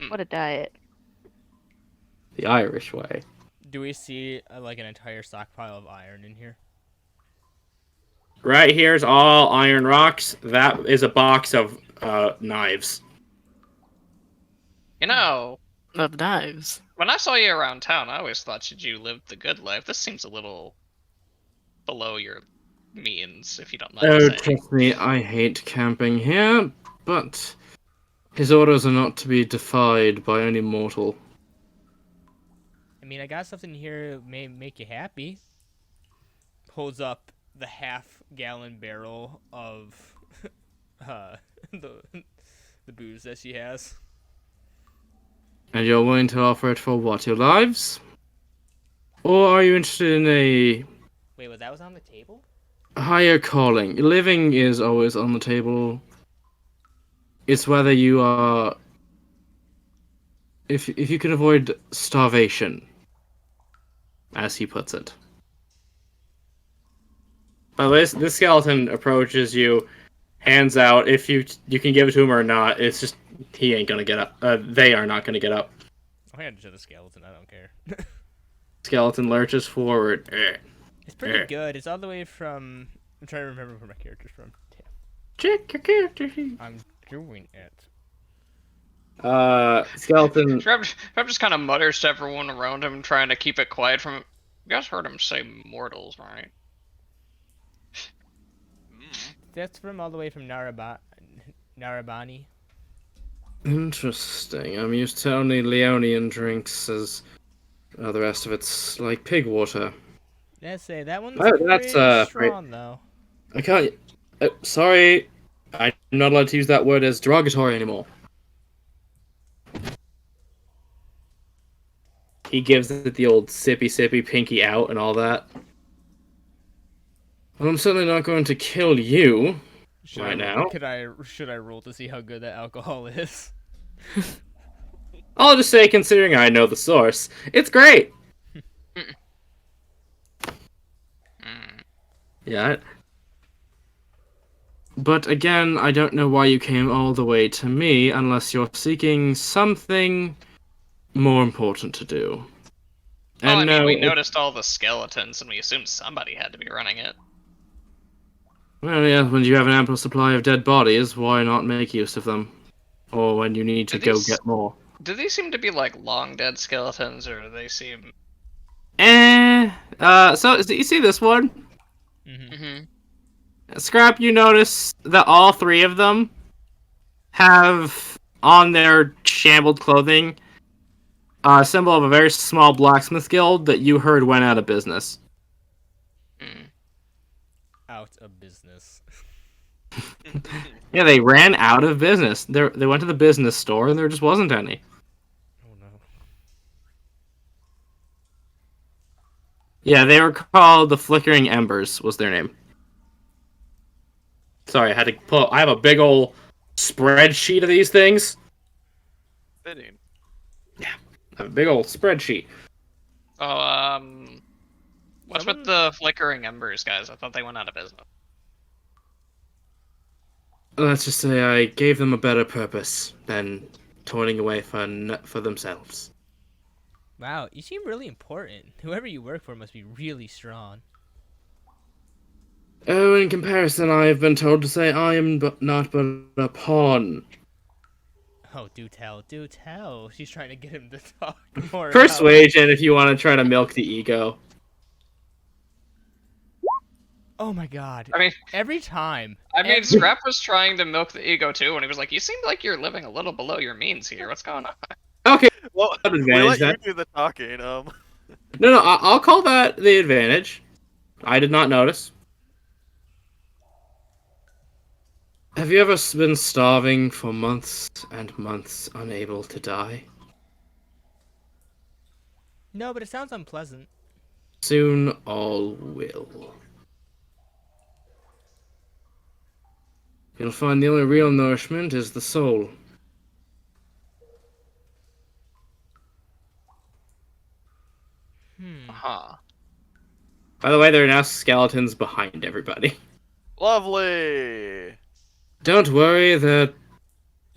What a diet. The Irish way. Do we see like an entire stockpile of iron in here? Right here's all iron rocks. That is a box of knives. You know, Of knives. when I saw you around town, I always thought you lived the good life. This seems a little below your means, if you don't mind Oh, saying. trust me, I hate camping here, but his orders are not to be defied by any mortal. I mean, I got something here that may make you happy. Holds up the half-gallon barrel of the booze that she has. And you're willing to offer it for what, your lives? Or are you interested in a Wait, that was on the table? higher calling? Living is always on the table. It's whether you are... If you can avoid starvation, as he puts it. But this skeleton approaches you, hands out. If you can give it to him or not, it's just he ain't gonna get up. They are not gonna get up. I'll hand it to the skeleton, I don't care. Skeleton lurches forward. It's pretty good. It's all the way from... I'm trying to remember where my character's from. Damn. Check your character sheet. I'm doing it. Skeleton. Treb just kind of mutters to everyone around him, trying to keep it quiet from him. You guys heard him say mortals, right? That's from all the way from Narabani. Interesting. I'm used to only Leonian drinks, as the rest of it's like pig water. Let's say that one's Oh, pretty that's, strong, though. I can't. Sorry, I'm not allowed to use that word as derogatory anymore. He gives it the old sippy, pinky out, and all that. Well, I'm certainly not going to kill you right now. Should I roll to see how good that alcohol is? I'll just say, considering I know the source, it's great. Yeah. But again, I don't know why you came all the way to me unless you're seeking something more important to do. Well, And I mean, we no, noticed all the skeletons, and we assumed somebody had to be running it. well, yeah, when you have an ample supply of dead bodies, why not make use of them? Or when you need to Do go these- get more. Do these seem to be like long dead skeletons, or do they seem? So you see this one? Mm-hmm. Mm-hmm. Scrap, you notice that all three of them have on their shambled clothing a symbol of a very small blacksmith guild that you heard went out of business. out of business. Yeah, they ran out of business. They went to the business store and there just wasn't any. Oh no. Yeah, they were called the Flickering Embers was their name. Sorry, I had to pull. I have a big old spreadsheet of these things. Fitting. I have a big old spreadsheet. Oh, what's Someone- with the flickering embers, guys? I thought they went out of business. Let's just say I gave them a better purpose than toiling away for themselves. Wow, you seem really important. Whoever you work for must be really strong. Oh, in comparison, I have been told to say I am not but a pawn. Oh, do tell, do tell. She's trying to get him to talk more. Persuasion, if you want to try to milk the ego. Oh my god. I mean, Every time. Scrap was trying to milk the ego too, and he was like, "You seem like you're living a little below your means here. What's going on?" Okay, Well, I'll we advantage let you that. do the talking. No, I'll call that the advantage. I did not notice. Have you ever been starving for months and months, unable to die? No, but it sounds unpleasant. Soon all will. You'll find the only real nourishment is the soul. Huh. By the way, there are now skeletons behind everybody. Lovely. Don't worry, they're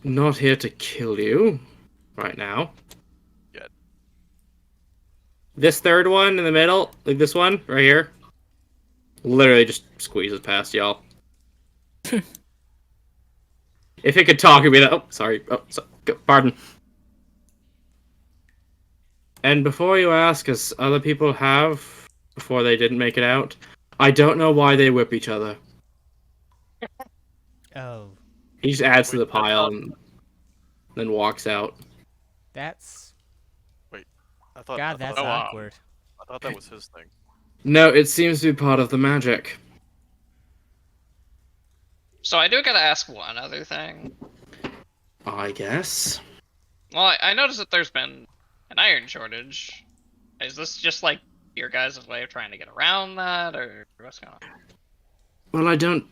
not here to kill you right now. Yet. This third one in the middle, like this one right here, literally just squeezes past y'all. If it could talk, it'd be like, oh, sorry. Oh, pardon. And before you ask, as other people have, before they didn't make it out, I don't know why they whip each other. Oh, He just adds to the Wait, I pile thought- and then walks out. that's... I thought. God, I that's thought, awkward. I thought that was his thing. No, it seems to be part of the magic. So I do gotta ask one other thing. I guess. Well, I noticed that there's been an iron shortage. Is this just like your guys' way of trying to get around that, or what's going on? Well, I don't.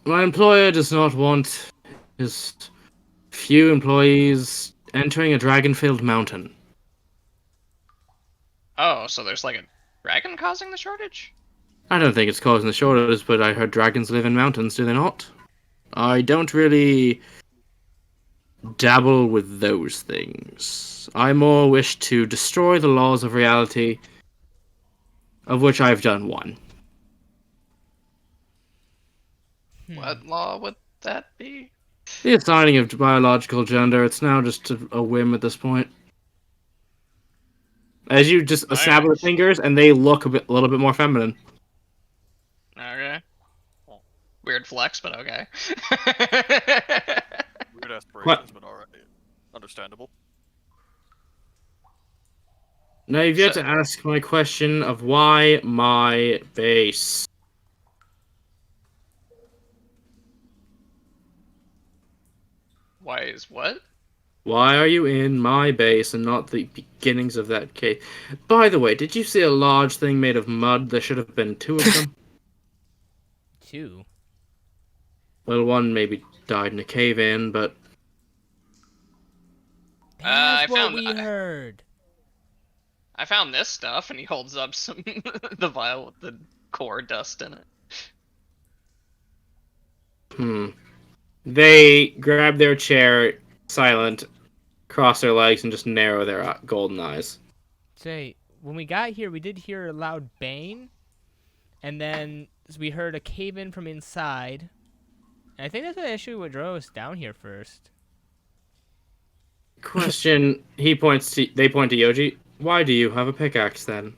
My employer does not want his few employees entering a dragon-filled mountain. Oh, so there's like a dragon causing the shortage? I don't think it's causing the shortage, but I heard dragons live in mountains, do they not? I don't really dabble with those things. I more wish to destroy the laws of reality, of which I've done one. What law would that be? The assigning of biological gender, it's now just a whim at this point. As you just snap the Nice. fingers, and they look a little bit more feminine. Okay. Well, weird flex, but okay. Weird aspirations, but alright. Understandable. Now you've yet So- to ask my question of why my base. Why is what? Why are you in my base and not the beginnings of that cave? By the way, did you see a large thing made of mud? There should have been two of them. 2. Well, one maybe died in a cave-in, but That's I what found- we heard. I found this stuff, and he holds up some the vial with the core dust in it. they grab their chair, silent, cross their legs, and just narrow their golden eyes. Say, when we got here, we did hear a loud bang, and then we heard a cave-in from inside. And I think that's actually what drove us down here first. Question: They point to Yoji. Why do you have a pickaxe then?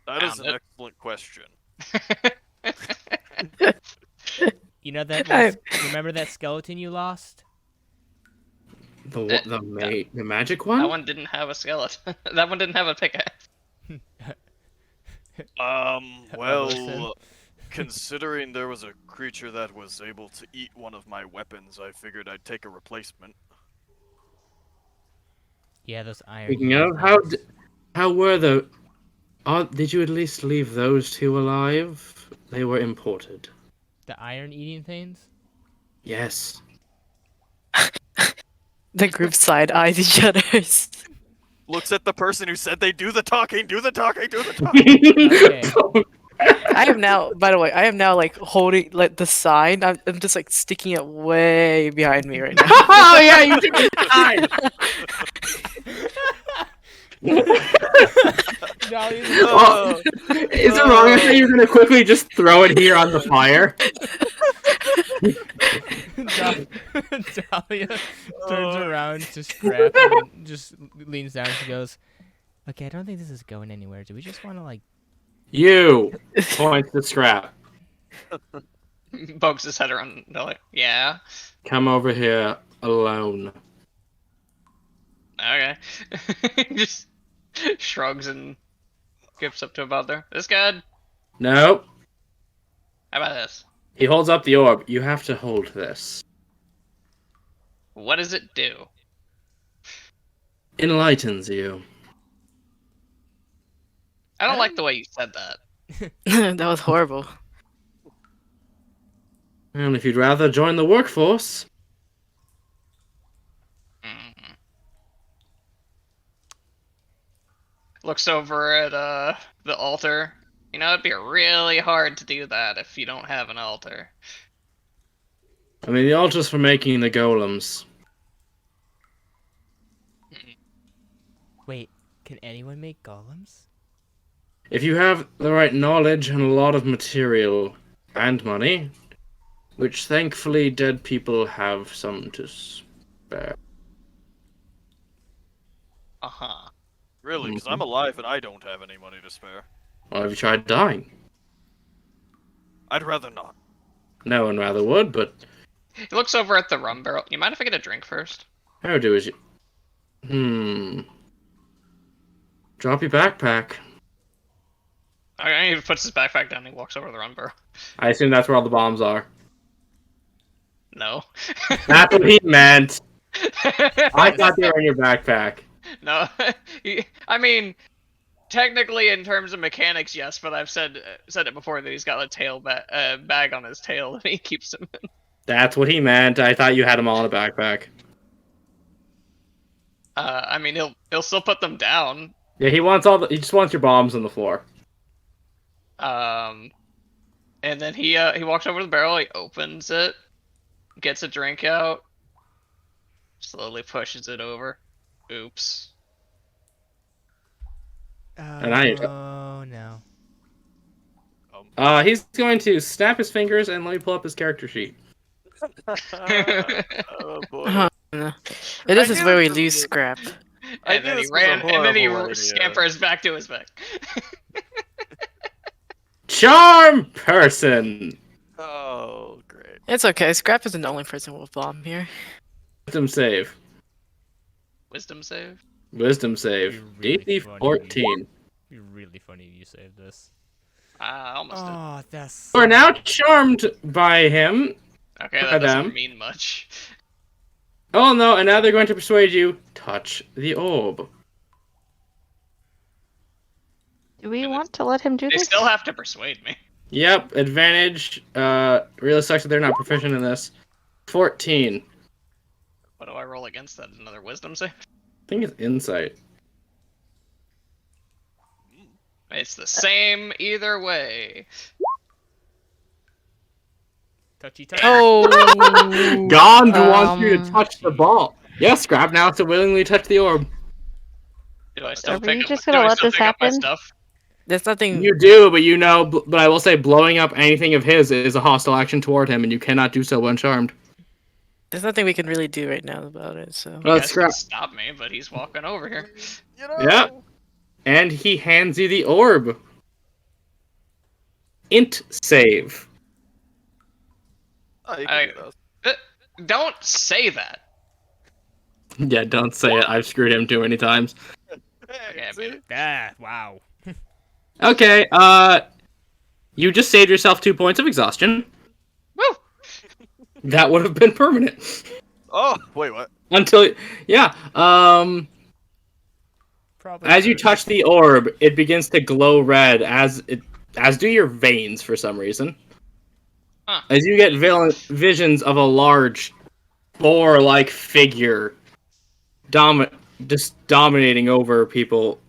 That is Found an it. excellent question. You know that? Remember that skeleton you lost? The magic one? That one didn't have a skeleton. That one didn't have a pickaxe. Well, considering there was a creature that was able to eat one of my weapons, I figured I'd take a replacement. Yeah, those iron. Speaking eating of, things. how were the? Did you at least leave those two alive? They were imported. The iron eating things? Yes. The group side eyes each other. Looks at the person who said they do the talking, do the talking, do the talking. Okay. I am now, by the way, I am now like holding like the sign. I'm just like sticking it way behind me right now. Oh yeah, you took the time. Dahlia's Oh, is it wrong? I thought you were gonna quickly just throw it here on the fire. Dahlia turns around to Scrap and just leans down. She goes, "Okay, I don't think this is going anywhere. Do we just want to like?" You points to Scrap. Bugs his head around. They're like, yeah. Come over here alone. Okay. Just shrugs and skips up to about there. This good? Nope. How about this? He holds up the orb. You have to hold this. What does it do? Enlightens you. I don't like the way you said that. That was horrible. And if you'd rather join the workforce, Mm. Looks over at the altar. You know, it'd be really hard to do that if you don't have an altar. I mean, the altar's for making the golems. Wait, can anyone make golems? If you have the right knowledge and a lot of material and money, which thankfully dead people have some to spare. Uh-huh. Really, because I'm alive and I don't have any money to spare. Well, have you tried dying? I'd rather not. No one rather would, but He looks over at the rum barrel. You mind if I get a drink first? how do is you? Drop your backpack. Okay, he puts his backpack down and he walks over to the rum barrel. I assume that's where all the bombs are. No. That's what he meant. I thought they were in your backpack. No. I mean, technically in terms of mechanics, yes, but I've said it before that he's got a bag on his tail that he keeps them in. That's what he meant. I thought you had them all in a backpack. I mean, he'll still put them down. Yeah, he just wants your bombs on the floor. And then he walks over to the barrel, he opens it, gets a drink out, slowly pushes it over. Oops. Oh no. He's going to snap his fingers and let me pull up his character sheet. Oh boy. It is where we lose Scrap. And then he scampers back to his back. Charm person! Oh, great. It's okay. Scrap isn't the only person with bomb here. Wisdom save. Wisdom save? Wisdom save. You're really DC funny. 14. You're really funny you saved this. I almost did. Oh, that's. You are now charmed by him. Okay, by that doesn't them. mean much. Oh no, and now they're going to persuade you. Touch the orb. Do we want to let him do They this? still have to persuade me. Yep, advantage. Really sucks that they're not proficient in this. 14. What do I roll against that? Another wisdom save? I think it's insight. It's the same either way. Touchy touchy. Oh, Gond wants you to Um, touch the ball. Yes, Scrap now has to willingly touch the orb. Do I still Are we pick up, just do gonna I let still this pick up my happen? stuff? there's nothing. You do, but you know, but I will say blowing up anything of his is a hostile action toward him, and you cannot do so when charmed. There's nothing we can really do right now about it. So Well, Guys Scrap. can stop me, but he's walking over here. You know. Yeah. And he hands you the orb. Int save. Oh, you I- can do those. Don't say that. Yeah, don't say it. I've screwed him too many times. Hey, Okay, I see? mean, Ah, wow. Okay, you just saved yourself 2 points of exhaustion. Woo! That would have been permanent. Oh, wait, what? Until, yeah, Probably. as you first. touch the orb, it begins to glow red, as do your veins for some reason. Huh. As you get visions of a large, boar-like figure just dominating over people.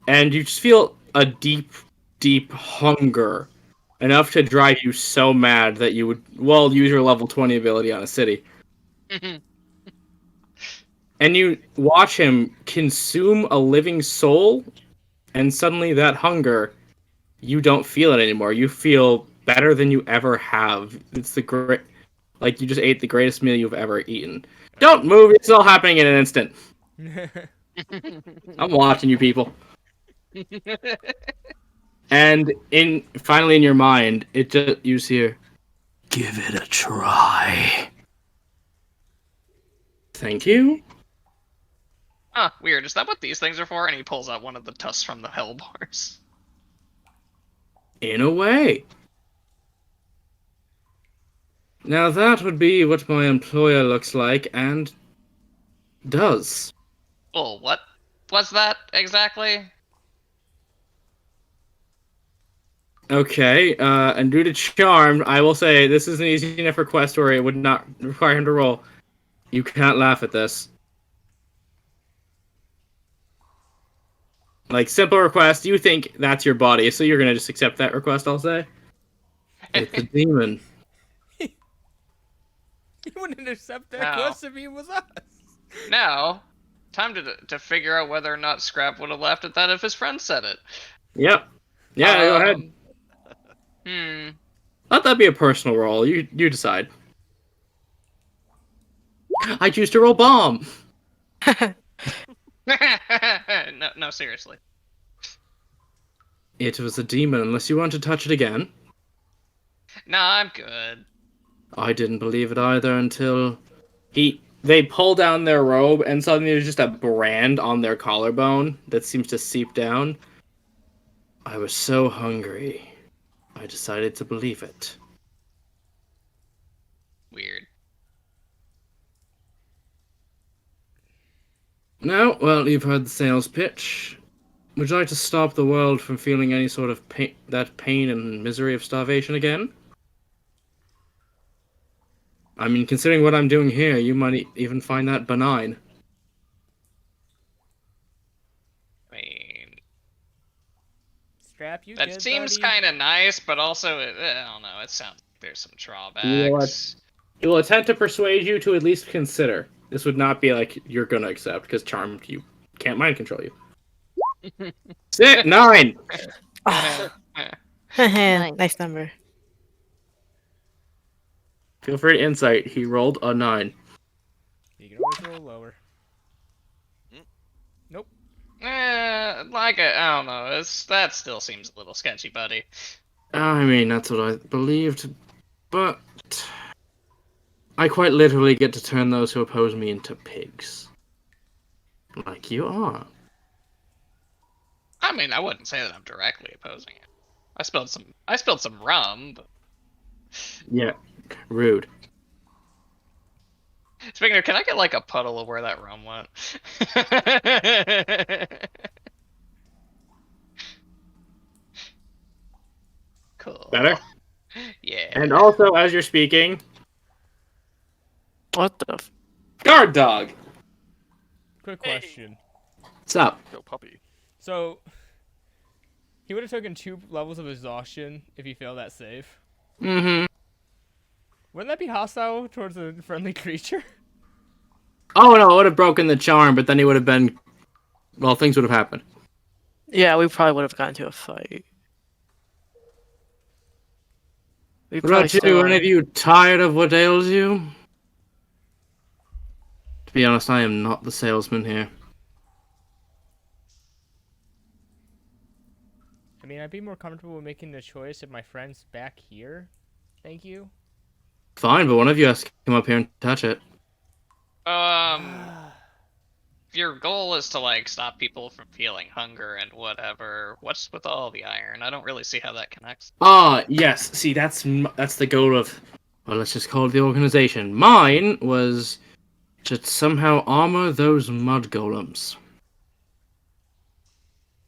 And you just feel a deep, deep hunger. Enough to drive you so mad that you would, well, use your level 20 ability on a city. And you watch him consume a living soul, and suddenly that hunger, you don't feel it anymore. You feel better than you ever have. It's the great, like you just ate the greatest meal you've ever eaten. Don't move, it's all happening in an instant. I'm watching you people. And finally in your mind, it just you hear, give it a try. Thank you. Huh, weird. Is that what these things are for? And he pulls out one of the tusks from the hell bars. In a way. Now that would be what my employer looks like and does. Oh, what was that exactly? Okay, and due to charm, I will say this is an easy enough request where it would not require him to roll. You cannot laugh at this. Like, simple request, you think that's your body, so you're gonna just accept that request, I'll say? It's a demon. You wouldn't accept that No. quest if he was us. Now, time to figure out whether or not Scrap would have laughed at that if his friend said it. Yep. Yeah, go ahead. Let that be a personal roll. You decide. I choose to roll bomb. No, seriously. It was a demon, unless you want to touch it again. Nah, I'm good. I didn't believe it either until they pull down their robe and suddenly there's just a brand on their collarbone that seems to seep down. I was so hungry. I decided to believe it. Weird. Now, well, you've heard the sales pitch. Would you like to stop the world from feeling any sort of pain and misery of starvation again? I mean, considering what I'm doing here, you might even find that benign. I mean, Strap, you that good, seems buddy? kind of nice, but also, I don't know, it sounds like there's some drawbacks. He will attempt to persuade you to at least consider. This would not be like you're gonna accept, because charmed you can't mind control you. 9! Nice number. Feel free to insight. He rolled a 9. You can always roll lower. Nope. I don't know, that still seems a little sketchy, buddy. I mean, that's what I believed, but I quite literally get to turn those who oppose me into pigs. Like you are. I mean, I wouldn't say that I'm directly opposing it. I spilled some rum, but... Yeah, rude. Speaking of, can I get like a puddle of where that rum went? Cool. Better? Yeah. And also, as you're speaking, What the? guard dog! Quick question. What's up? Yo, puppy. So, he would have taken 2 levels of exhaustion if he failed that save. Mm-hmm. Wouldn't that be hostile towards a friendly creature? Oh no, it would have broken the charm, but then he would have been... Well, things would have happened. Yeah, we probably would have gotten into a fight. We What about probably you? still Any are. of you tired of what ails you? To be honest, I am not the salesman here. I mean, I'd be more comfortable with making the choice if my friend's back here. Thank you. Fine, but one of you has to come up here and touch it. your goal is to like stop people from feeling hunger and whatever, what's with all the iron? I don't really see how that connects. Ah, yes. See, that's the goal of, well, let's just call it the organization. Mine was to somehow armor those mud golems.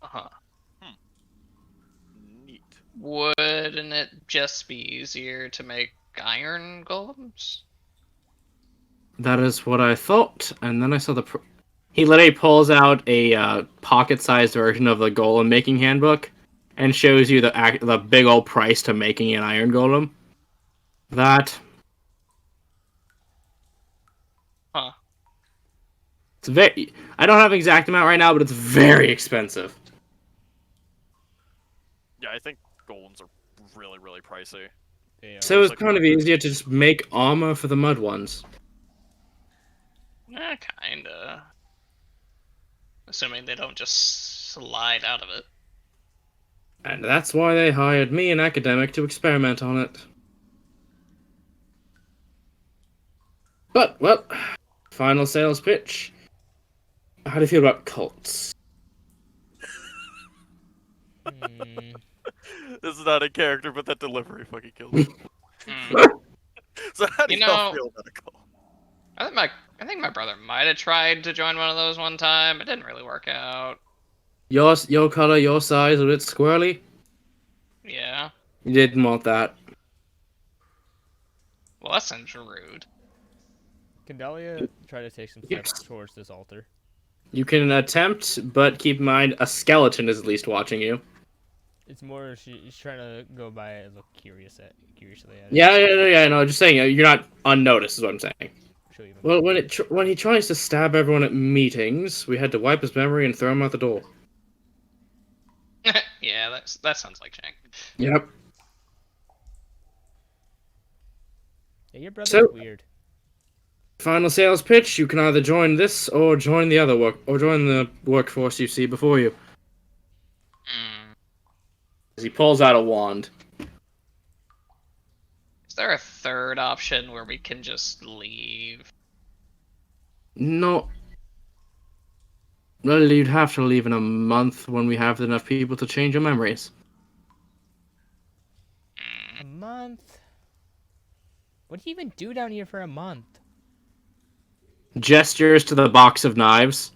Uh-huh. Neat. Wouldn't it just be easier to make iron golems? That is what I thought, and then I saw he literally pulls out a pocket-sized version of the golem making handbook, and shows you the big old price to making an iron golem. That Huh. it's very. I don't have an exact amount right now, but it's very expensive. Yeah, I think golems are really, really pricey. They So are- it's kind of easier to just make armor for the mud ones. Kinda. Assuming they don't just slide out of it. And that's why they hired me, an academic, to experiment on it. But, well, final sales pitch. How do you feel about cults? Hmm. This is not a character, but that delivery fucking killed me. Hmm. So how do You y'all know- feel about a cult? I think my brother might have tried to join one of those one time. It didn't really work out. Your color, your size, a bit squirrely? Yeah. You didn't want that. Well, that seems rude. Can Dahlia try to take some steps Yes. towards this altar? You can attempt, but keep in mind, a skeleton is at least watching you. It's more she's trying to go by it and look curiously at it. Yeah, no, just saying, you're not unnoticed, is what I'm saying. She'll even- Well, when he tries to stab everyone at meetings, we had to wipe his memory and throw him out the door. Yeah, that sounds like Shank. Yep. Yeah, your brother's So- weird. Final sales pitch: you can either join this or join the workforce you see before you. Mm. As he pulls out a wand. Is there a third option where we can just leave? No. Well, you'd have to leave in a month when we have enough people to change your memories. A month? What do you even do down here for a month? Gestures to the box of knives.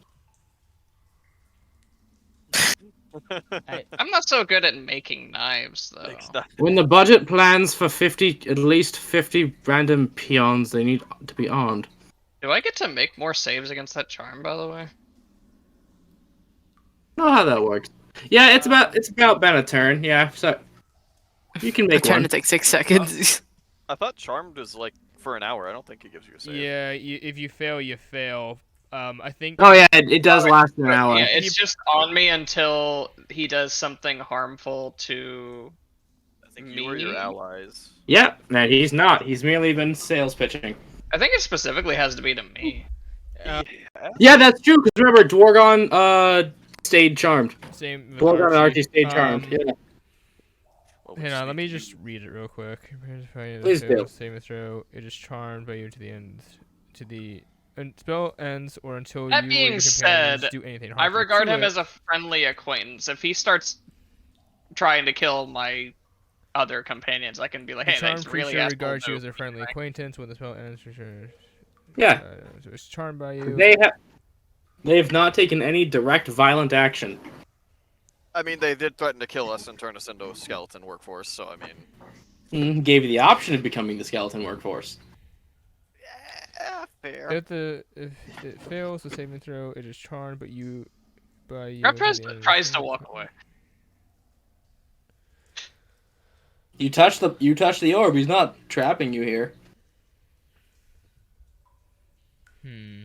I'm not so good at making knives, though. Thanks, not- When the budget plans for at least 50 random peons, they need to be armed. Do I get to make more saves against that charm, by the way? Know how that works. Yeah, it's about a turn. Yeah, so you can I make trying one. to take 6 seconds. I thought Charmed was like for an hour. I don't think it gives you a save. Yeah, if you fail, you fail. I think. Oh yeah, it does last an hour. Yeah, it's just on me until he does something harmful to. I think you or your Me? allies. Yeah, no, he's not. He's merely been sales pitching. I think it specifically has to be to me. Yeah, that's true. Because remember, Dwargon stayed charmed. Same. With Dwargon and Archie stayed Um, charmed. Yeah. What was Hang on, let me sneaky? just read it real quick. Please do. Saving throw. It is charmed by you to the end. To the spell ends or until That you or being your companions said, do anything I harmful regard to him it. as a friendly acquaintance. If he starts trying to kill my other companions, I can be like, The "Hey, charmed thanks, really creature asshole." regards you no." as a friendly acquaintance when the spell ends. Yeah. So it's charmed by you. They have not taken any direct violent action. I mean, they did threaten to kill us and turn us into a skeleton workforce. So I mean, Gave you the option of becoming the skeleton workforce. fair. If it fails the saving throw, it is charmed, but you by you. Grab until the end of the tries to turn. walk away. You touch the orb. He's not trapping you here. Hmm.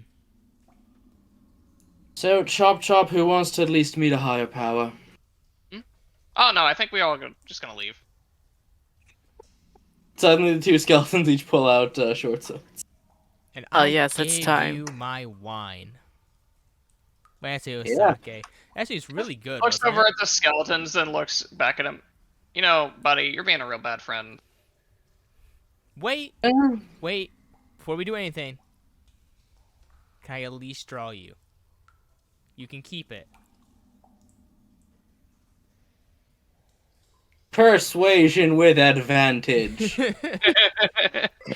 So chop chop. Who wants to at least meet a higher power? Oh no, I think we all just gonna leave. Suddenly, the two skeletons each pull out short swords. And Oh, I yes, it's gave time. you my wine. Well, actually, it was Yeah. sake. Actually, it's really good. Looks wasn't over it? at the skeletons and looks back at him. You know, buddy, you're being a real bad friend. Wait, before we do anything, can I at least draw you? You can keep it. Persuasion with advantage.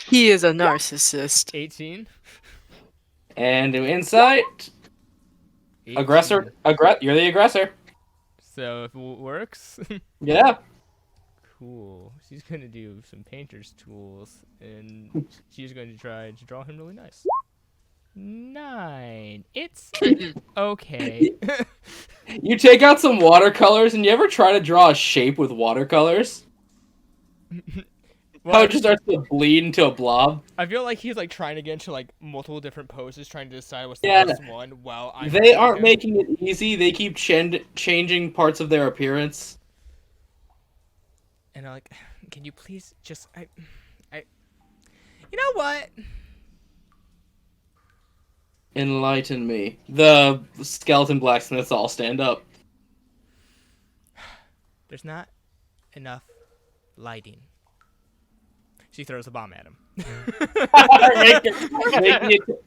He is a narcissist. 18. And insight. 18. Aggressor. You're the aggressor. So if it works, Yeah. cool. She's gonna do some painter's tools, and she's going to try to draw him really nice. 9. It's okay. You take out some watercolors, and you ever try to draw a shape with watercolors? How Well, it just starts to bleed into a blob? I feel like he's like trying to get into like multiple different poses, trying to decide what's the Yeah. best one. While I'm They aren't making it easy. They keep changing parts of their appearance. And I'm like, can you please just you know what? Enlighten me. The skeleton blacksmiths all stand up. There's not enough lighting. She throws a bomb at him.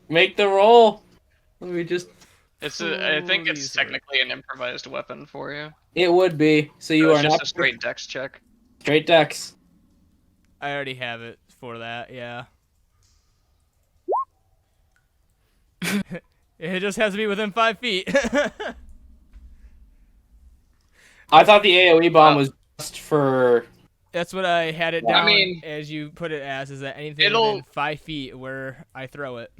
make the roll. Let me just. I think it's Please, technically an improvised weapon for you. It would be. So you So it's are just not a straight dex check. straight dex. I already have it for that, yeah. It just has to be within 5 feet. I thought the AOE bomb was just for. That's what I had it I down mean, as you put it as, is that anything it'll- within 5 feet where I throw it.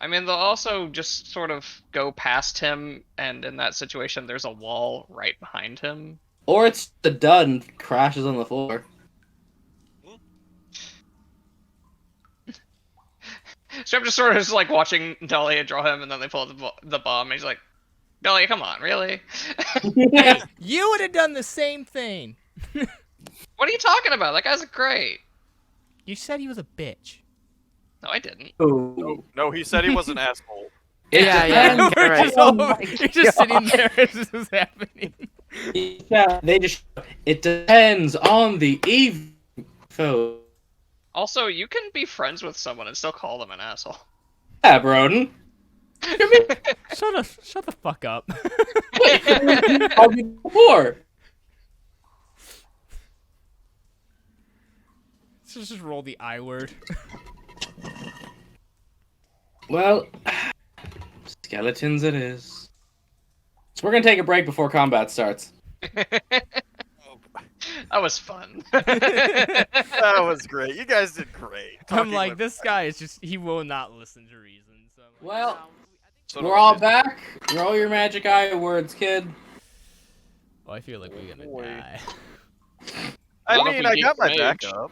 I mean, they'll also just sort of go past him, and in that situation, there's a wall right behind him. Or it's the dud and crashes on the floor. So I'm just sort of just like watching Dahlia draw him, and then they pull the bomb, and he's like, Dahlia, come on, really? Hey, you would have done the same thing. What are you talking about? That guy's great. You said he was a bitch. No, I didn't. Ooh. No, he said he was an asshole. Yeah, yeah. depends. We're right. just, all, Oh my you're just sitting there as this is happening. Yeah, they just. It depends on the foe. Also, you can be friends with someone and still call them an asshole. Yeah, Broden. Shut the fuck up. I'll be before. Let's just roll the I word. Well, skeletons it is. So we're gonna take a break before combat starts. That was fun. That was great. You guys did great. I'm Talking like, with- this guy is just, he will not listen to reason. So I'm like, Well, So do we're I. all back. Roll your magic eye words, kid. oh, I feel like we're gonna Boy. die. I Not if mean, we I keep got my mage. backup.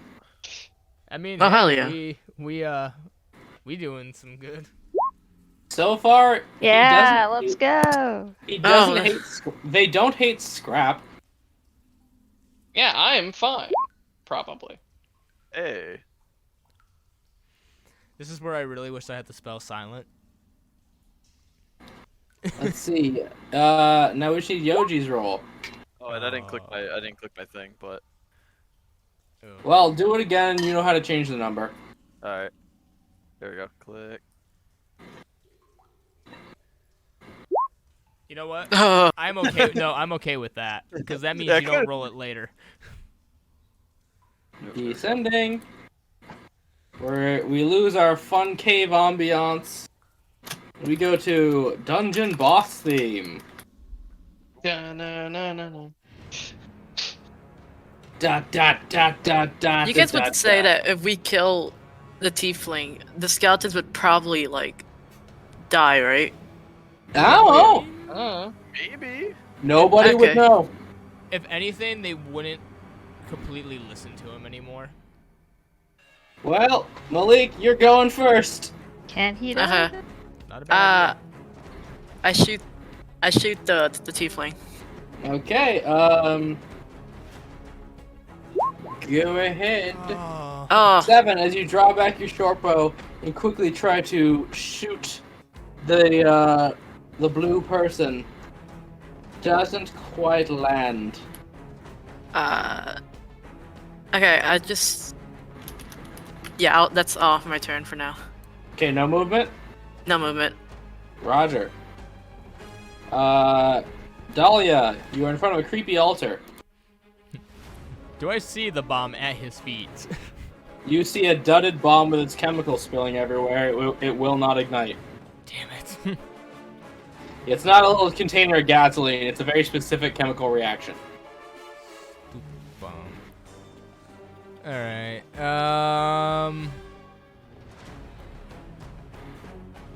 I mean, Oh, hey, hell yeah. we doing some good. So far, Yeah, let's go. he doesn't Oh. hate. They don't hate scrap. Yeah, I'm fine. Probably. Hey. This is where I really wish I had the spell silent. Let's see. Now we need Yoji's roll. Oh, and I didn't click my thing, but Oh. Well, do it again. You know how to change the number. all right. There we go. Click. You know what? Oh, I'm okay. No, I'm okay with that because that means Yeah, you don't good. roll it later. Descending. We lose our fun cave ambiance. We go to dungeon boss theme. Da-na-na-na-na. Dot dot dot dot dot. you guys would say that if we kill the tiefling, the skeletons would probably like die, right? Oh, Oh. Maybe. nobody would Okay. know. If anything, they wouldn't completely listen to him anymore. Well, Malik, you're going first. Can't he do Uh-huh. it? Not a bad I shoot the tiefling. Okay. Go ahead. idea. Oh. Oh, 7 as you draw back your short bow and quickly try to shoot the blue person. Doesn't quite land. okay. I just yeah. That's off my turn for now. Okay, no movement. No movement. Roger. Dahlia, you are in front of a creepy altar. Do I see the bomb at his feet? You see a dudded bomb with its chemicals spilling everywhere. It will not ignite. Damn it. It's not a little container of gasoline. It's a very specific chemical reaction. Bomb. Alright.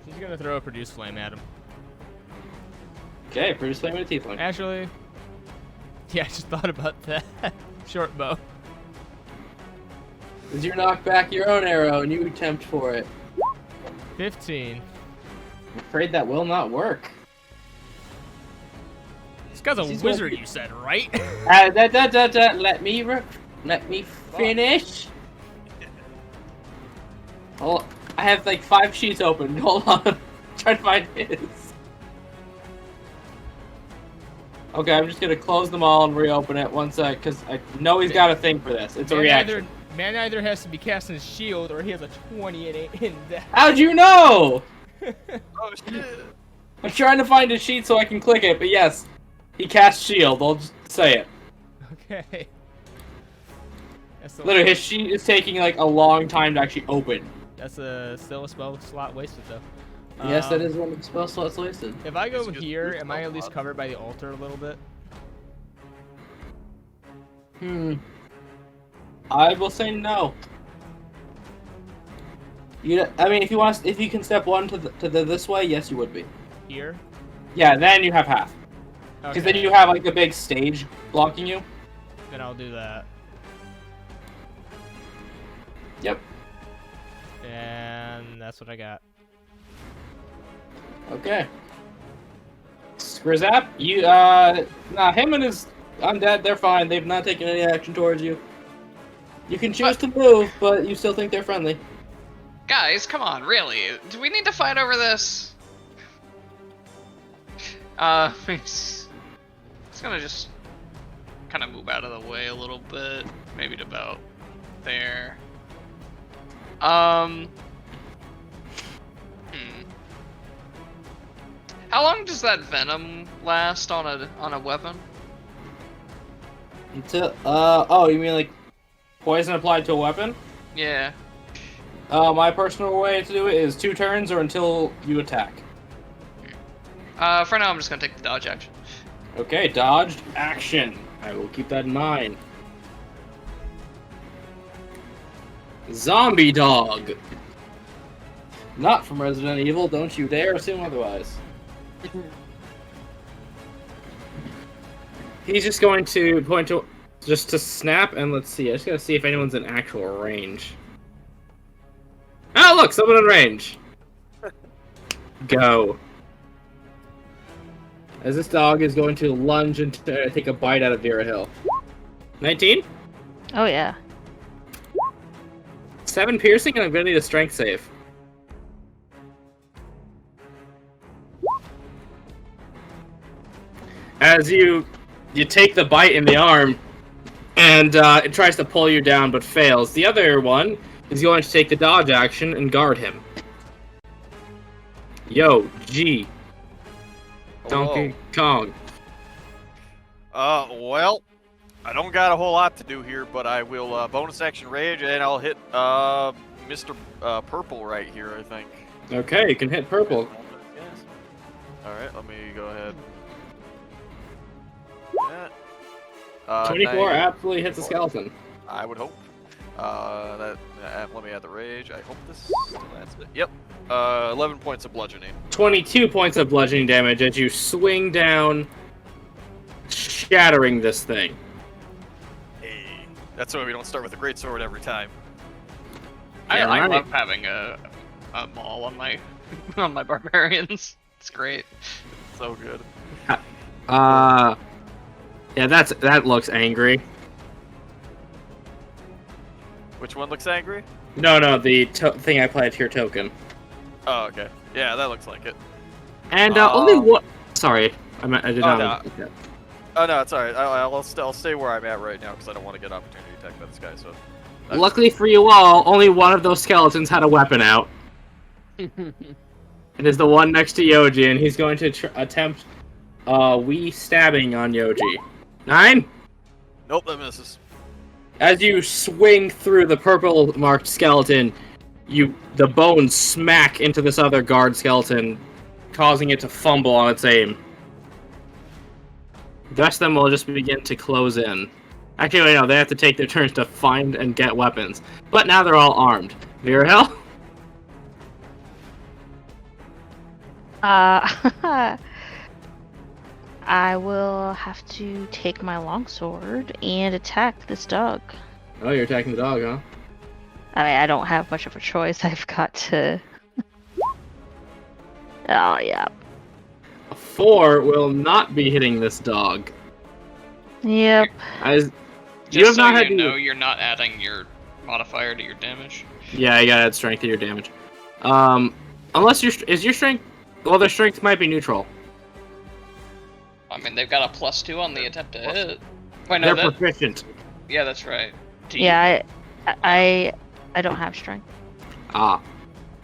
He's gonna throw a produce flame at him. Okay, produce flame with a tiefling. Actually, yeah, I just thought about that. Short bow. As you knock back your own arrow and you attempt for it. 15. I'm afraid that will not work. This guy's a He's wizard, gonna- you said, right? Let me finish. Oh, I have like 5 sheets open. Hold on. Try to find his. Okay, I'm just gonna close them all and reopen it one sec, because I know he's got a thing for this. It's a reaction. Man either has to be casting his shield or he has a 20 in that. How'd you know? Oh shit! I'm trying to find his sheet so I can click it, but yes, he cast shield. I'll just say it. Okay. That's Literally, his sheet is taking like a long time to actually open. That's still a spell slot wasted though. Yes, that is one of the spell slots wasted. If I go It's a good here, spell am I at least slot. covered by the altar a little bit? I will say no. I mean, if you can step one to the this way, yes, you would be. Here? Yeah, then you have half. Because then you have like a big stage blocking you. Then I'll do that. Yep. And that's what I got. Okay. Skrizap, him and his undead, they're fine. They've not taken any action towards you. You can choose to move, but you still think they're friendly. Guys, come on, really? Do we need to fight over this? It's gonna just kind of move out of the way a little bit, maybe to about there. How long does that venom last on a weapon? Until oh, you mean like poison applied to a weapon? Yeah. My personal way to do it is 2 turns or until you attack. For now, I'm just gonna take the dodge action. Okay, dodged action. I will keep that in mind. Zombie dog. Not from Resident Evil. Don't you dare assume otherwise. He's just going to point to snap, and let's see. I just gotta see if anyone's in actual range. Oh, look, someone in range. Go. As this dog is going to lunge and take a bite out of Vera Hill. 19? Oh yeah. 7 piercing, and I'm gonna need a strength save. As you take the bite in the arm, and it tries to pull you down but fails. The other one is going to take the dodge action and guard him. Yo, G. Donkey Kong. Well, I don't got a whole lot to do here, but I will bonus action rage, and I'll hit Mr. Purple right here, I think. Okay, you can hit purple. Alright, let me go ahead. 24 absolutely hits the skeleton. I would hope. Let me add the rage. I hope this that's it. Yep. 11 points of bludgeoning. 22 points of bludgeoning damage as you swing down, shattering this thing. Hey, that's why we don't start with a great sword every time. Yeah, I right. love having a maul on my on my barbarians. It's great. So good. Yeah, that looks angry. Which one looks angry? No, the thing I applied to your token. Oh, okay. Yeah, that looks like it. And only one. Sorry, I did Oh, not. no. Oh no, it's alright. I'll stay where I'm at right now because I don't want to get opportunity attacked by this guy. So. Luckily for you all, only one of those skeletons had a weapon out. It is the one next to Yoji, and he's going to attempt we stabbing on Yoji. 9? Nope, that misses. As you swing through the purple marked skeleton, the bones smack into this other guard skeleton, causing it to fumble on its aim. The rest of them will just begin to close in. Actually, wait, no, they have to take their turns to find and get weapons. But now they're all armed. Virahel? I will have to take my longsword and attack this dog. Oh, you're attacking the dog, huh? I mean, I don't have much of a choice. I've got to. Oh yeah. A 4 will not be hitting this dog. Yep. Just You have so not had you to- know, you're not adding your modifier to your damage. Yeah, you gotta add strength to your damage. Unless is your strength... Well, their strength might be neutral. I mean, they've got a +2 on the attempt to hit. Wait, no, They're proficient. yeah, that's right. Do you- Yeah, I don't have strength.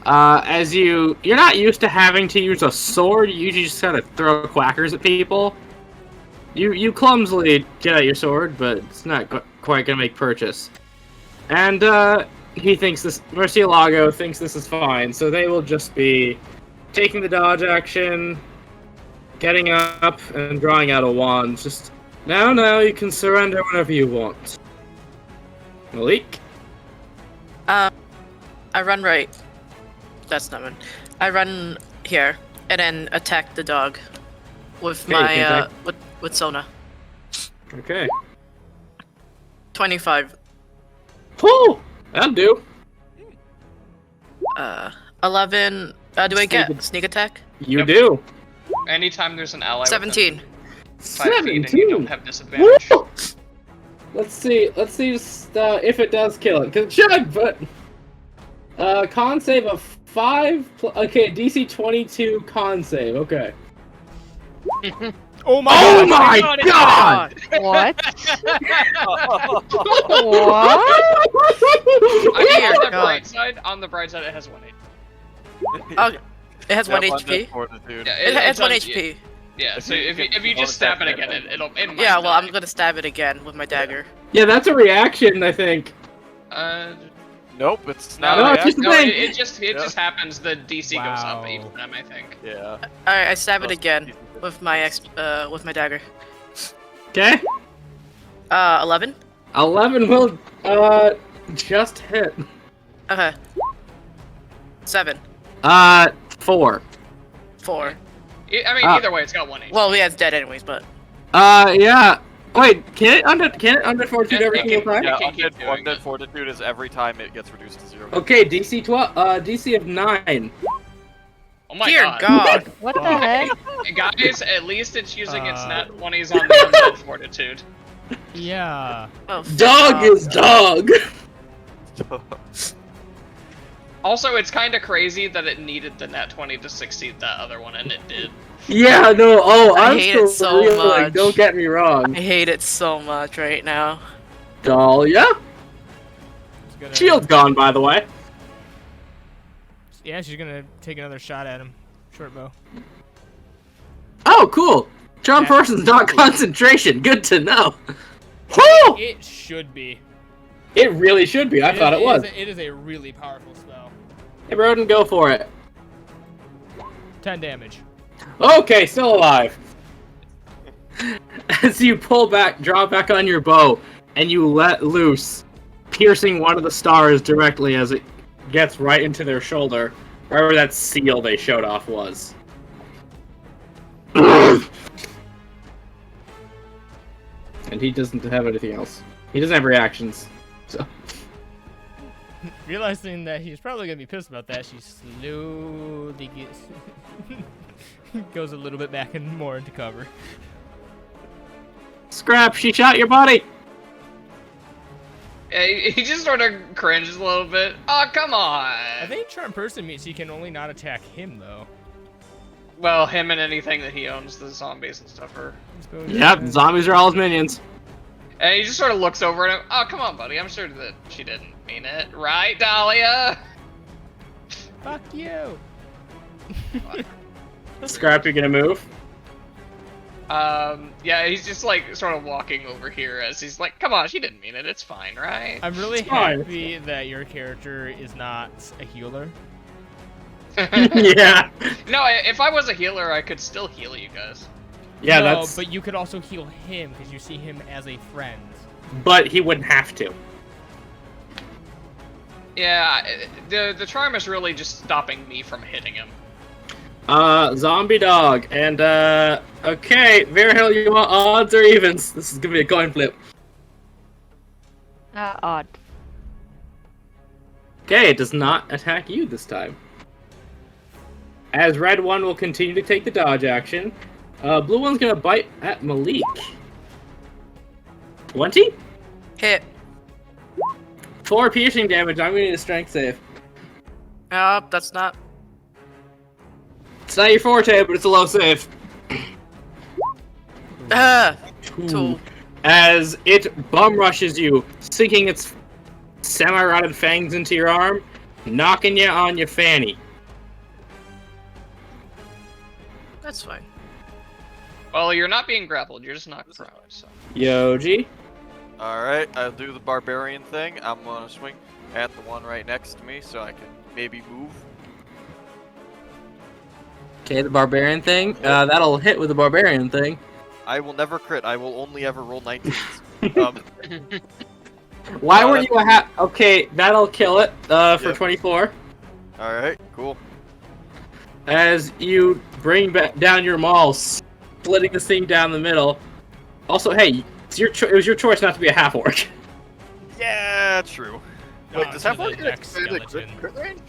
As you're not used to having to use a sword, you usually just kind of throw quackers at people. You clumsily get out your sword, but it's not quite gonna make purchase. And, he thinks Murcielago thinks this is fine, so they will just be taking the dodge action, getting up, and drawing out a wand. Just, now, you can surrender whenever you want. Malik? I run right. That's not one. I run here and then attack the dog with Okay, you can my with Sona. Okay. 25. Whew! That'll do. 11. Do I get Sneak- sneak attack? You Yep. do. Anytime there's an ally 17. within 5 feet and you don't have Woo! disadvantage. Let's see just, if it does kill it. 'Cause it should, but... con save of 5... Okay, DC 22 con save. Okay. Oh my Oh god! my God, god! What? I mean, Dear on the God. bright side, it has 1 HP. Oh, it has 1 Yep, HP. undead fortitude. Yeah, It has 1 does- HP. Yeah, so you if you get just bonus stab it attack, again, then- it might Yeah, well, I'm die. gonna stab it again with my dagger. Yeah, that's a reaction, I think. Nope, it's No, not. No, a it's just reaction. no, thing. it just Yeah. happens. The DC goes up Wow. each time, I think. Yeah. Alright, I stab it Plus again DC with my with my dagger. Okay. 11. 11 will, just hit. Okay. 7. 4. 4. I mean, Ah. either way, it's got 1 HP. Well, yeah, it's dead anyways, but Yeah. Wait, can it under fortitude Yeah, every it single can- time? Yeah, can't keep doing undead that. fortitude is every time it gets reduced to 0. Okay, DC 12, DC of 9. Oh my dear god. God. What the heck? Guys, at least it's using its nat 20s on the undead fortitude. Yeah. Oh, Dog is dog! Also, it's kind of crazy that it needed the nat 20 to succeed that other one, and it did. Yeah, no, I I'm hate still it so reeling, much. don't get me wrong. I hate it so much right now. Dahlia? It's gonna- Shield's gone, by the way. Yeah, she's gonna take another shot at him. Short bow. Oh, cool. Charm Yeah. person's not concentration. Good to know. Whew! It should be. It really should be. I thought it was. It is a really powerful spell. Hey, Broden, go for it. 10 damage. Okay, still alive. As you pull back, draw back on your bow, and you let loose, piercing one of the stars directly as it gets right into their shoulder, wherever that seal they showed off was. And he doesn't have anything else. He doesn't have reactions. So Realizing that he's probably gonna be pissed about that, she slowly gets goes a little bit back and more into cover. Scrap, she shot your buddy! Yeah, he just sort of cringes a little bit. Oh, come on! I think charm person means he can only not attack him though. Well, him and anything that he owns, the zombies and stuff are... Yep, zombies are all his minions. And he just sort of looks over at him. Oh, come on, buddy. I'm sure that she didn't mean it. Right, Dahlia? Fuck you. Scrap, you gonna move? Yeah, he's just like sort of walking over here as he's like, "Come on, she didn't mean it. It's fine, right?" I'm really fine. happy that your character is not a healer. Yeah. No, if I was a healer, I could still heal you guys. Yeah, no, that's. but you could also heal him because you see him as a friend. But he wouldn't have to. Yeah, the charm is really just stopping me from hitting him. Zombie dog, and okay, Verhill, you want odds or evens? This is gonna be a coin flip. Odd. Okay, it does not attack you this time. As red one will continue to take the dodge action, blue one's gonna bite at Malik. 20? Hit. 4 piercing damage. I'm gonna need a strength save. That's not. It's not your forte, but it's a low save. Two. As it bum rushes you, sinking its semi-rotted fangs into your arm, knocking you on your fanny. That's fine. Well, you're not being grappled. You're just knocked prone. So. Yoji. Alright, I'll do the barbarian thing. I'm gonna swing at the one right next to me so I can maybe move. Okay, the barbarian thing. That'll hit with the barbarian thing. I will never crit. I will only ever roll 19s. Why weren't you a Okay, that'll kill it. For Yep. 24. Alright, cool. As you bring back down your maul, splitting this thing down the middle. Also, hey, it was your choice not to be a half orc. Yeah, true. Wait, does to half the orc get next expanded skeleton. crit range?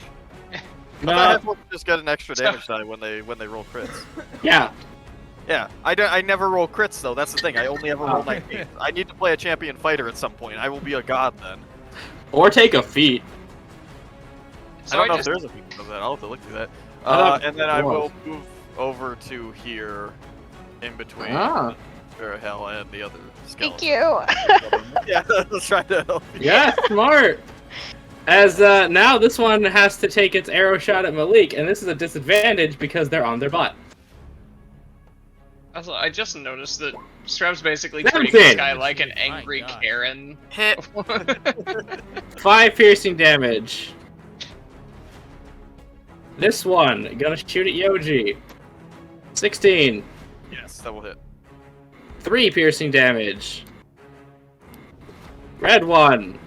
I No, thought half orc just get an extra damage die when they roll crits. yeah. Yeah, I never roll crits though. That's the thing. I only ever roll 19s. I need to play a champion fighter at some point. I will be a god then. Or take a feat. So I don't know just- if there's a feat of that. I'll have to look through that. thought And then I there will was. move over to here, in between Ah. Hell and the other skeleton. Thank you. Yeah, let's try to help you. Yeah, smart. As now this one has to take its arrow shot at Malik, and this is a disadvantage because they're on their butt. Also, I just noticed that Strab's basically That's treating this it. guy like an My angry God. Karen. Hit. 5 piercing damage. This one, gonna shoot at Yoji. 16. Yes, that will hit. 3 piercing damage. Red one,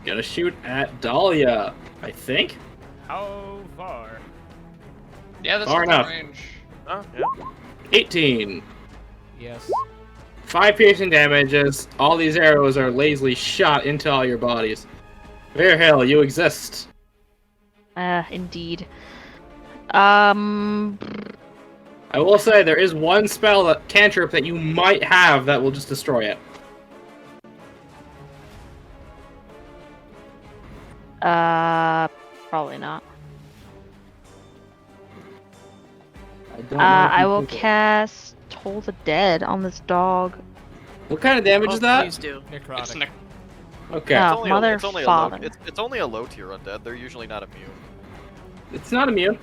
gonna shoot at Dahlia, I think. How far? Yeah, that's Far within enough. range. Oh, yeah. 18. Yes. 5 piercing damage as all these arrows are lazily shot into all your bodies. Verhill, you exist. Indeed. I will say there is one spell, that cantrip, that you might have that will just destroy it. Probably not. don't know if I you will can- cast Toll the Dead on this dog. What kind of damage is that? Please do. It's Necrotic. Okay. No. It's only mother a low, father. it's only a low tier undead. They're usually not immune. It's not immune.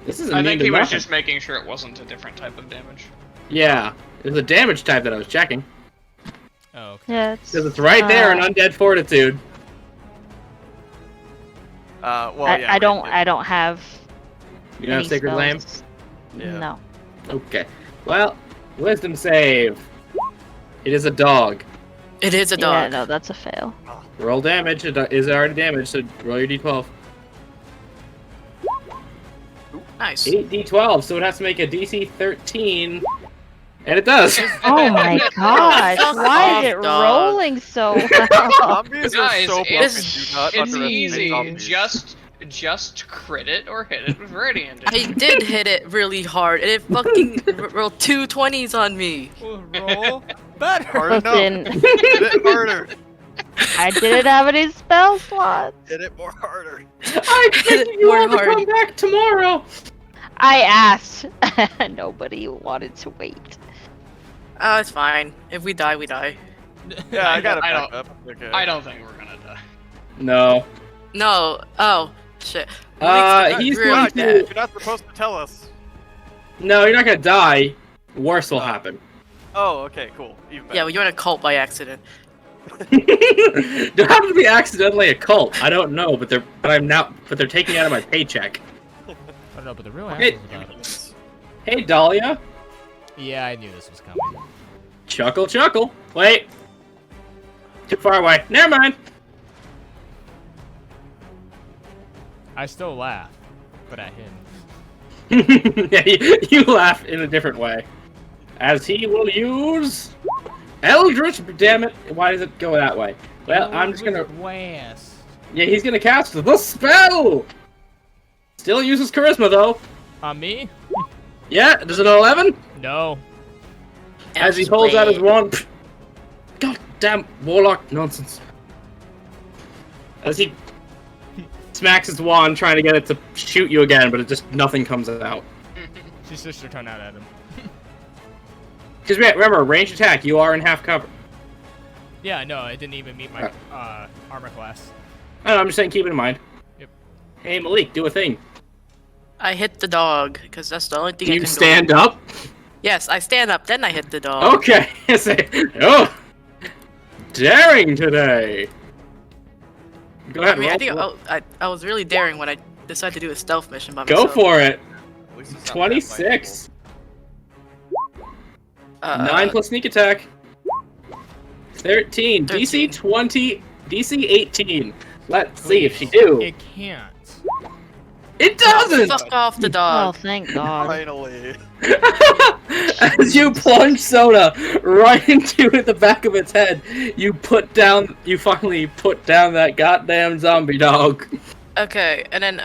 This is I immune think to he was nothing. just making sure it wasn't a different type of damage. Yeah. It was a damage type that I was checking. Oh, okay. Yeah, it's. Because it's right there in Undead Fortitude. Well, I, yeah. I don't. right, I don't have. You don't have any Sacred Flame? spells. Yeah. No. Okay. Well, Wisdom save. It is a dog. It is a dog. Yeah, no, that's a fail. Roll damage. It is already damaged, so roll your d12. Nice. 8d12, so it has to make a DC 13. And it does. Oh my gosh! Fuck Why is off, it dog. rolling so well? Zombies are Guys, so it's- broken. Do not It's underestimate easy. zombies. Just crit it or hit it with Radiant. I did hit it really hard, and it fucking rolled 2 20s on me. Roll better. Hard enough. Listen, Hit it harder. I didn't have any spell slots. Hit it more harder. I expected you More all to hard. come back tomorrow. I asked. Nobody wanted to wait. Oh, it's fine. If we die, we die. Yeah, I got it I back don't- up. Okay. I don't think we're gonna die. No. No. Oh, shit. He's really going God, to... you're not supposed to tell us. No, you're not gonna die. Worse will happen. Oh, okay, cool. Even better. Yeah, well, you're in a cult by accident. There happened to be accidentally a cult. I don't know, but they're taking it out of my paycheck. I don't know, but the real Hey. assholes about it. Hey, Dahlia. Yeah, I knew this was coming. Chuckle, chuckle. Wait. Too far away. Never mind. I still laugh, but at him. Yeah, you laugh in a different way. As he will use Eldritch. Damn it! Why does it go that way? Well, I'm just gonna. West. Yeah, he's gonna cast the spell. Still uses charisma though. On me? Yeah, does it 11? No. As he holds out his wand. God damn warlock nonsense. As he smacks his wand, trying to get it to shoot you again, but it just nothing comes out. She sticks her tongue out at him. Because remember, range attack, you are in half cover. Yeah, no, it didn't even meet my armor class. I don't know, I'm just saying, keep it in mind. Yep. Hey, Malik, do a thing. I hit the dog because that's the only thing Do I you can stand go. up? Yes, I stand up, then I hit the dog. Okay. Oh, daring today. Go ahead. I mean, I roll. think I was really daring when I decided to do a stealth mission by Go myself. for it. At least it's not that 26. 9 Uh, plus sneak attack. 13. DC 20. DC 18. Let's see if she do. It can't. It doesn't. Fuck off the Oh, dog. thank fightful. God. Finally. As you plunge Soda right into the back of its head, you finally put down that goddamn zombie dog. Okay, and then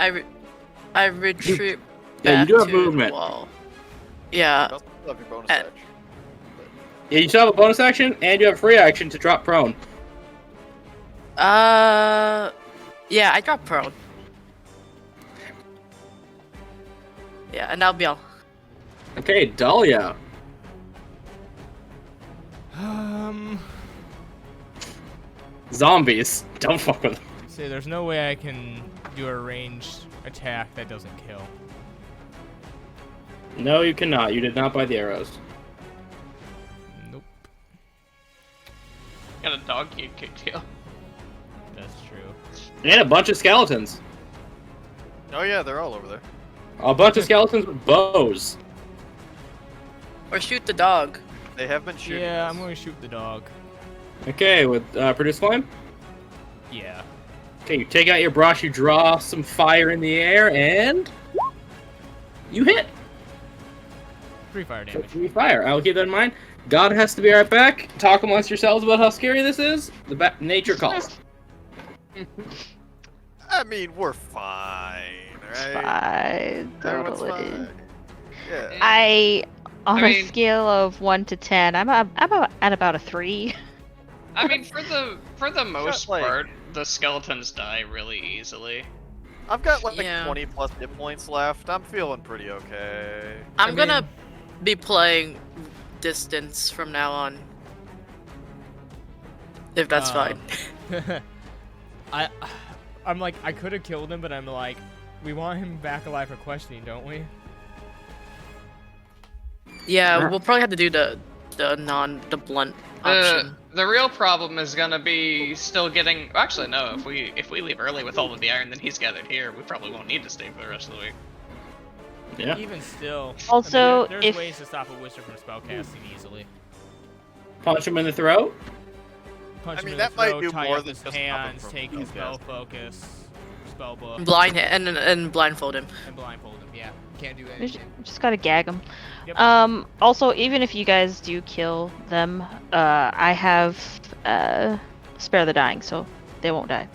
I retreat Yeah, you back do have to movement. the wall. Yeah. You also have your bonus Uh, action. Yeah, you still have a bonus action, and you have free action to drop prone. Yeah, I dropped prone. Yeah, and that'll be all. Okay, Dahlia. Zombies. Don't fuck with them. See, there's no way I can do a ranged attack that doesn't kill. No, you cannot. You did not buy the arrows. Nope. Got a dog you could kill. That's true. And a bunch of skeletons. Oh yeah, they're all over there. A bunch of skeletons with bows. Or shoot the dog. They have been shooting. Yeah, us. I'm going to shoot the dog. Okay, with produce flame. Yeah. Okay, you take out your brush, you draw some fire in the air, and you hit. 3 fire damage. Free fire. I'll keep that in mind. God has to be right back. Talk amongst yourselves about how scary this is. Nature calls. I mean, we're fine, right? Fine, Everyone's totally. fine. Yeah. On I a mean- scale of 1 to 10, I'm at about a 3. I mean, for the most like- part, the skeletons die really easily. I've got like Yeah. 20 plus hit points left. I'm feeling pretty okay. I'm gonna be playing distance from now on. If that's fine. I'm like, I could have killed him, but I'm like, we want him back alive for questioning, don't we? Yeah, we'll probably have to do the blunt option. The real problem is gonna be still getting. Actually, no. If we leave early with all of the iron that he's gathered here, we probably won't need to stay for the rest of the week. Yeah. Even still. Also, there's if- ways to stop a wizard from spellcasting easily. Punch him in the throat. Punch I him mean, in that the might throat, do tie more up than his just stop him hands, from take his spell spellcasting. focus, spell book, And blindfold him. and blindfold him. Yeah, can't do We anything. just gotta gag them. Yep. Also, even if you guys do kill them, I have spare the dying, so they won't die.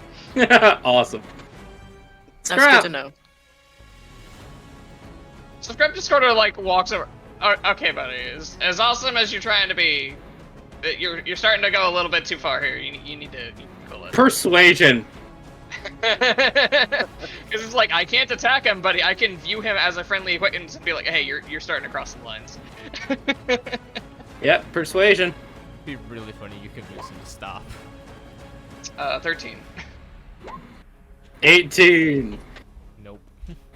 Awesome. That's Scrap. good to know. So Scrap just sort of like walks over. Oh, okay, buddy. As awesome as you're trying to be, you're starting to go a little bit too far here. You need to cool it. Persuasion. Because it's like I can't attack him, but I can view him as a friendly acquaintance and be like, hey, you're starting to cross the lines. Yep, persuasion. It'd be really funny. You convince him to stop. 13. 18. Nope.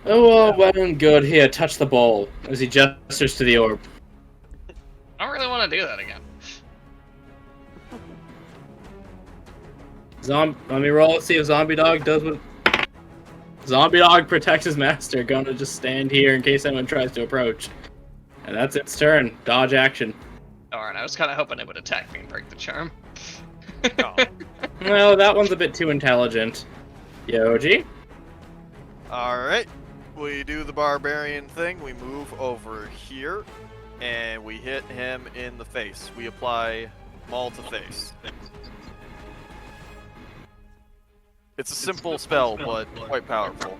Oh, well and good. Here, touch the ball. As he gestures to the orb. I don't really want to do that again. Let me roll. See if Zombie Dog does what. Zombie Dog protects his master. Gonna just stand here in case anyone tries to approach. And that's its turn. Dodge action. Darn, I was kind of hoping it would attack me and break the charm. Well, that one's a bit too intelligent. Yoji? Alright. We do the barbarian thing. We move over here. And we hit him in the face. We apply Maul to face. It's a simple spell, but quite powerful.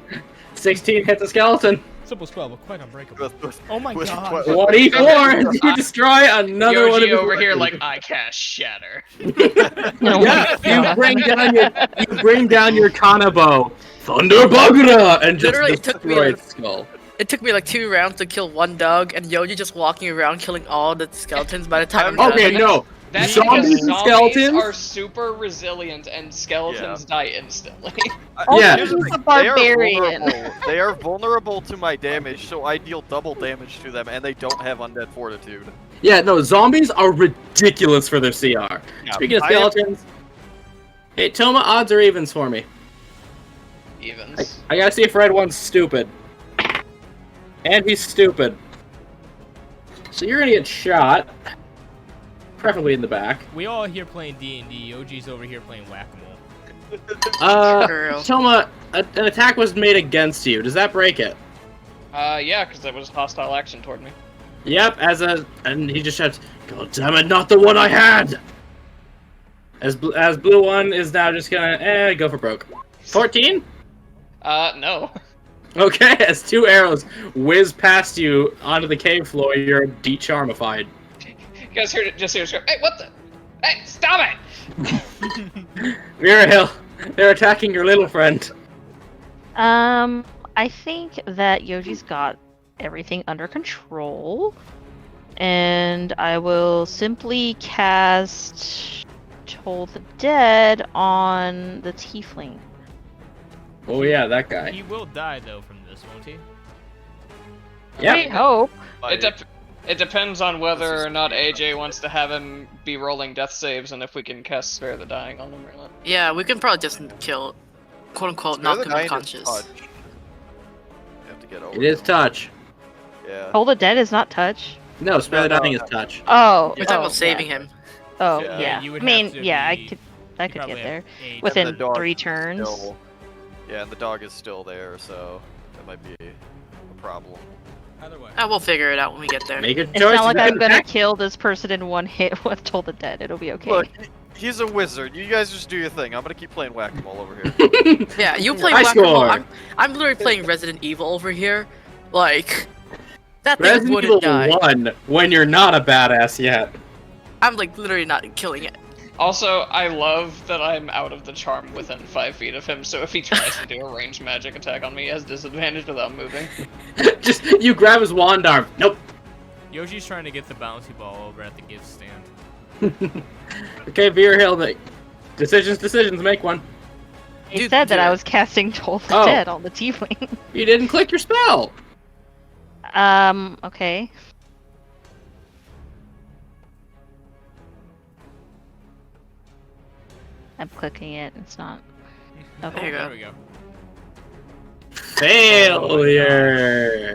16 hits a skeleton. Simple spell, but quite unbreakable. With- Oh my with- god. 24, and you destroy another one of Yoji his over here weapons. like, I cast Shatter. No. Yeah, you bring down your Kanabo. Thunder Bagura! And just Literally, it took me destroy like- its skull. It took me like 2 rounds to kill one dog, and Yoji just walking around killing all the skeletons by the time I'm Okay, done. no. That's Zombies because and zombies skeletons? are super resilient and skeletons die instantly. Yeah. He's a They are barbarian. vulnerable. They are vulnerable to my damage, so I deal double damage to them, and they don't have undead fortitude. Yeah, no, zombies are ridiculous for their CR. Yeah, Speaking of I am- skeletons, hey, Toma, odds or evens for me? Evens. I gotta see if Red One's stupid. And he's stupid. So you're gonna get shot. Preferably in the back. We all here playing D&D. OG's over here playing whack-a-mole. Girl. Toma, an attack was made against you. Does that break it? Yeah, because it was hostile action toward me. Yep, and he just shouts, "God damn it, not the one I had!" As Blue One is now just gonna, go for broke. 14? No. Okay, as 2 arrows whiz past you onto the cave floor, you're de-charmified. You guys heard it, just hear it go, hey, what the? Hey, stop it! Mirahill, they're attacking your little friend. I think that Yoji's got everything under control, and I will simply cast Toll the Dead on the tiefling. Oh yeah, that guy. He will die, though, from this, won't he? Yep. I hope. It depends on whether This is or not pretty AJ wants to have him be rolling death saves and if we can cast Spare the Dying on him or not. Yeah, we can probably just kill, quote unquote, knock him unconscious. Touch. You have to get over It is them. touch. Yeah. Toll the Dead is not touch. No, Spare the No, Dying no. is touch. Oh, We're talking oh, about saving yeah. him. Oh, Yeah. yeah. you would I mean, have to yeah, be- I you could probably get have there 8. And within the dog 3 is turns. still- Yeah, and the dog is still there, so that might be a problem. Either way. We'll figure it out when we get there. Make a choice. It's not like you I'm can gonna attack. kill this person in one hit with Toll the Dead. It'll be okay. Look, he's a wizard. You guys just do your thing. I'm gonna keep playing whack-a-mole over here. Yeah, you play High whack-a-mole. score. I'm literally playing Resident Evil over here. Like, that thing Resident wouldn't Evil die. 1 when you're not a badass yet. I'm like literally not killing it. Also, I love that I'm out of the charm within 5 feet of him, so if he tries to do a ranged magic attack on me, he has disadvantage without moving. Just you grab his wand arm. Nope. Yoshi's trying to get the bouncy ball over at the gift stand. Okay, Veer Hill, make decisions. Make one. He Dude, said that I yeah. was casting Toll the Oh. Dead on the tiefling. You didn't click your spell. Okay. I'm clicking it. It's not. Okay. There you go. There we go. Failure.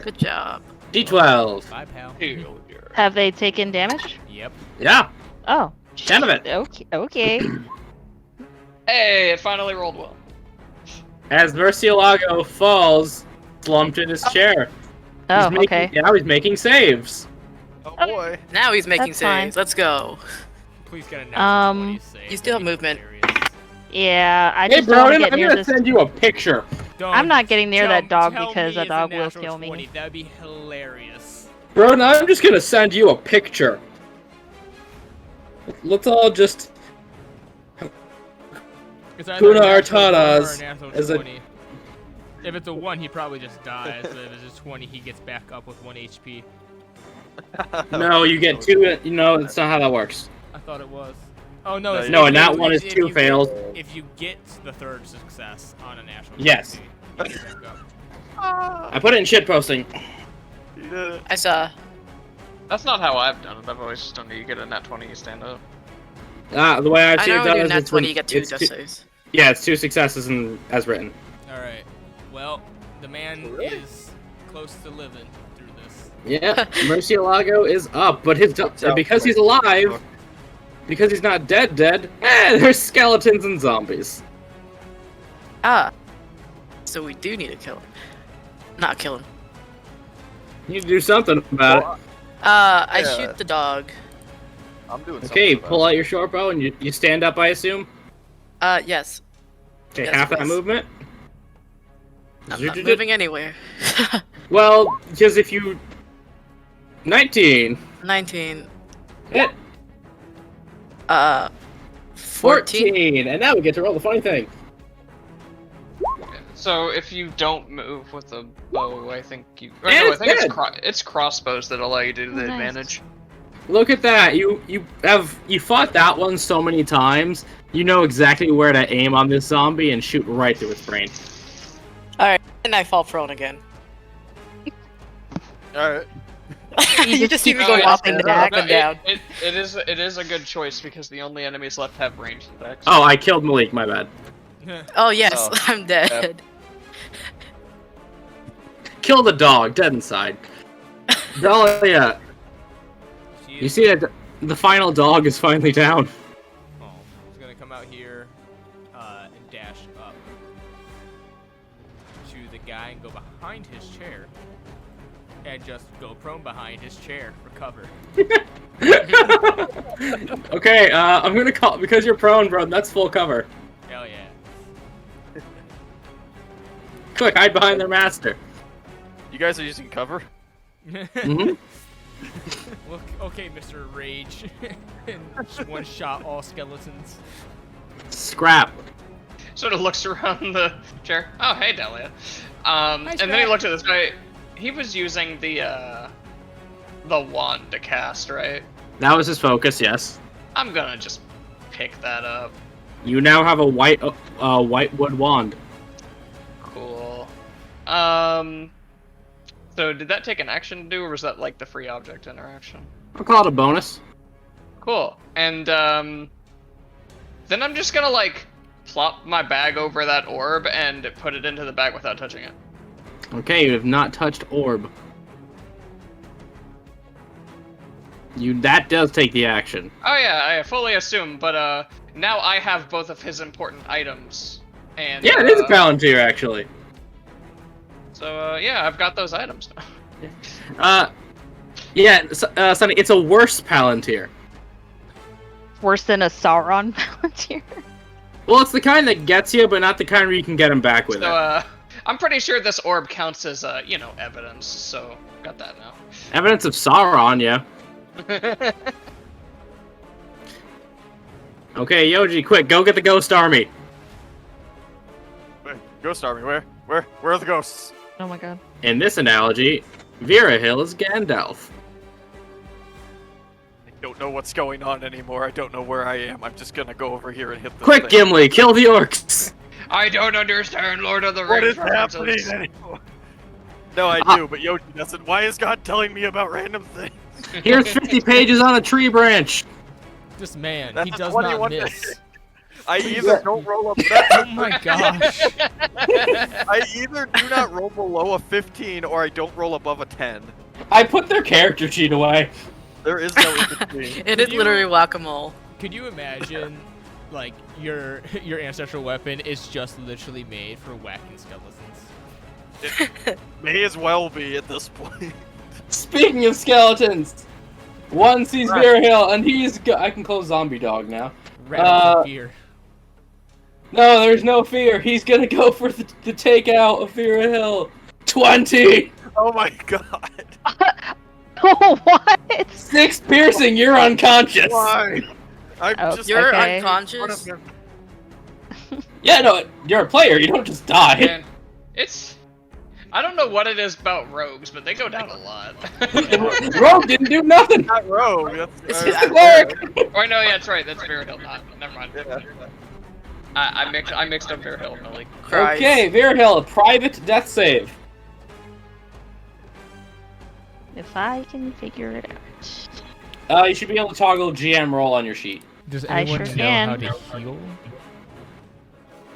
Good job. D12. Bye, pal. Failure. Have they taken damage? Yep. Yeah. Oh. 10 of it. Okay. Okay. Hey, it finally rolled well. As Murcielago falls, slumped in his chair. Oh, He's making, okay. Now he's making saves. Oh boy. Now he's making That's fine. saves. Let's go. Please get a natural 20 save. you still have That'd be movement. hilarious. Yeah, I Hey, just don't want Broden, to get I'm near gonna this. send you a picture. Don't I'm not getting near tell- that dog tell because me a it's dog will natural kill 20. me. That'd be hilarious. Broden, I'm just gonna send you a picture. Let's all just. It's either Kuna a natural 1 or Artadas a natural is a- 20. If it's a 1, he probably just dies. But if it's a 20, he gets back up with 1 HP. No, you get 2. No, that's not how that works. I thought it was. Oh no! No, It's No, if and you- that one is if 2 you get- fails. If you get the 3rd success on a natural, Yes. 20, you get back up. I put it in shitposting. You did it. I saw. That's not how I've done it. I've always just done it. You get a nat 20, you stand up. The way I've I seen it know done you is nat it's 20, been- you get 2 it's death two- saves. Yeah, it's 2 successes as written. All right. Well, the man is close to living through this. Yeah, Murcielago is up, but out, because he's like- alive, because he's not dead, there's skeletons and zombies. Ah. So we do need to kill him. Not kill him. You need to do something about Well, I Yeah. shoot the dog. I'm doing it. something Okay, about pull it. out your short bow and you stand up, I assume? Yes. Okay, Yes, half that please. movement? I'm not moving anywhere. Well, because if you... 19. 19. Hit. 14. 14. And now we get to roll the funny thing. So if you don't move with a bow, I think you. Or And no, I it's think dead. it's crossbows that allow you to do the Oh, nice. advantage. Look at that. You fought that one so many times. You know exactly where to aim on this zombie and shoot right through its brain. Alright, and I fall prone again. Alright. You just see me No, going it's- up and no, back and down. It is a good choice because the only enemies left have ranged attacks. Oh, I killed Malik, my bad. Oh yes, Oh, I'm dead. Kill the dog, dead inside. Dahlia, you see that the final dog is finally down. Oh, he's gonna come out here and dash up to the guy and go behind his chair. And just go prone behind his chair for cover. Okay, I'm gonna call because you're prone, bro. That's full cover. Hell yeah. Quick, hide behind their master. You guys are using cover? Mhm. Look, okay, Mr. Rage. And just one shot all skeletons. Scrap. Sort of looks around the chair. Oh, hey, Delia. And then he Scrap. looked at this guy. He was using the wand to cast, right? That was his focus. Yes. I'm gonna just pick that up. You now have a white wood wand. Cool. So did that take an action to do, or was that like the free object interaction? I'll call it a bonus. Cool. And then I'm just gonna like plop my bag over that orb and put it into the bag without touching it. Okay, you have not touched orb. That does take the action. Oh yeah, I fully assume, but now I have both of his important items. And Yeah, it is a Palantir actually. So yeah, I've got those items now. Sonny, it's a worse Palantir. Worse than a Sauron Palantir. Well, it's the kind that gets you, but not the kind where you can get him back with So it. I'm pretty sure this orb counts as evidence. So got that now. Evidence of Sauron, yeah. Okay, Yoji, quick, go get the ghost army. Wait, Ghost Army, where? Where are the ghosts? Oh my god. In this analogy, Vera Hill is Gandalf. I don't know what's going on anymore. I don't know where I am. I'm just gonna go over here and hit the Quick, thing. Gimli, kill the orcs! I don't understand Lord of the What Rings is happening references. anymore? No, I Ah. do, but Yoshi doesn't. Why is God telling me about random things? Here's 50 pages on a tree branch. This man, That's he a does not 21 miss. I either don't roll up. Oh my gosh. I either do not roll below a 15 or I don't roll above a 10. I put their character sheet away. There is no in between. It is you- literally whack-a-mole. Could you imagine, like, your ancestral weapon is just literally made for whacking skeletons? It may as well be at this point. Speaking of skeletons, one sees Vera Hill, and I can close Zombie Dog now. Radical fear. No, there's no fear. He's gonna go for the takeout of Vera Hill. 20! Oh my god. Oh, what? 6 piercing, you're unconscious. Why? I'm Oh, just. You're Okay. unconscious? Yeah, no, you're a player. You don't just die. Man, I don't know what it is about rogues, but they go down a lot. Rogue didn't do nothing. Not rogue. It's That's, just a cleric. Oh no, yeah, that's right. That's Vera Hill. Never mind. Yeah. I mixed up Vera Hill, Millie. Christ. Okay, Vera Hill, private death save. If I can figure it out. You should be able to toggle GM roll on your sheet. Does I anyone sure know can. how to heal?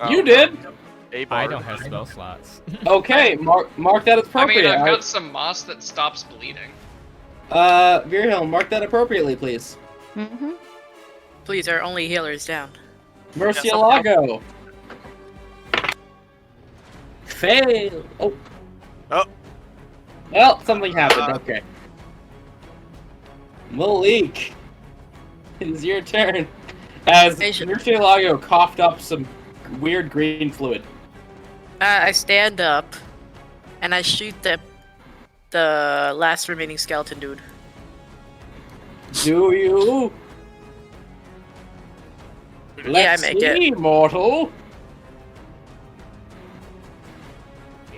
You did. A I bard. don't have spell slots. Okay, mark that as I mean, appropriate. I've got some moss that stops bleeding. Virhil, mark that appropriately, please. Mm-hmm. Please, our only healer is down. Murcielago. Fail. Oh. Oh. Well, something happened. Okay. Malik, it is your turn. As Murcielago coughed up some weird green fluid. I stand up, and I shoot the last remaining skeleton dude. Do you? Let's I make it. see, mortal.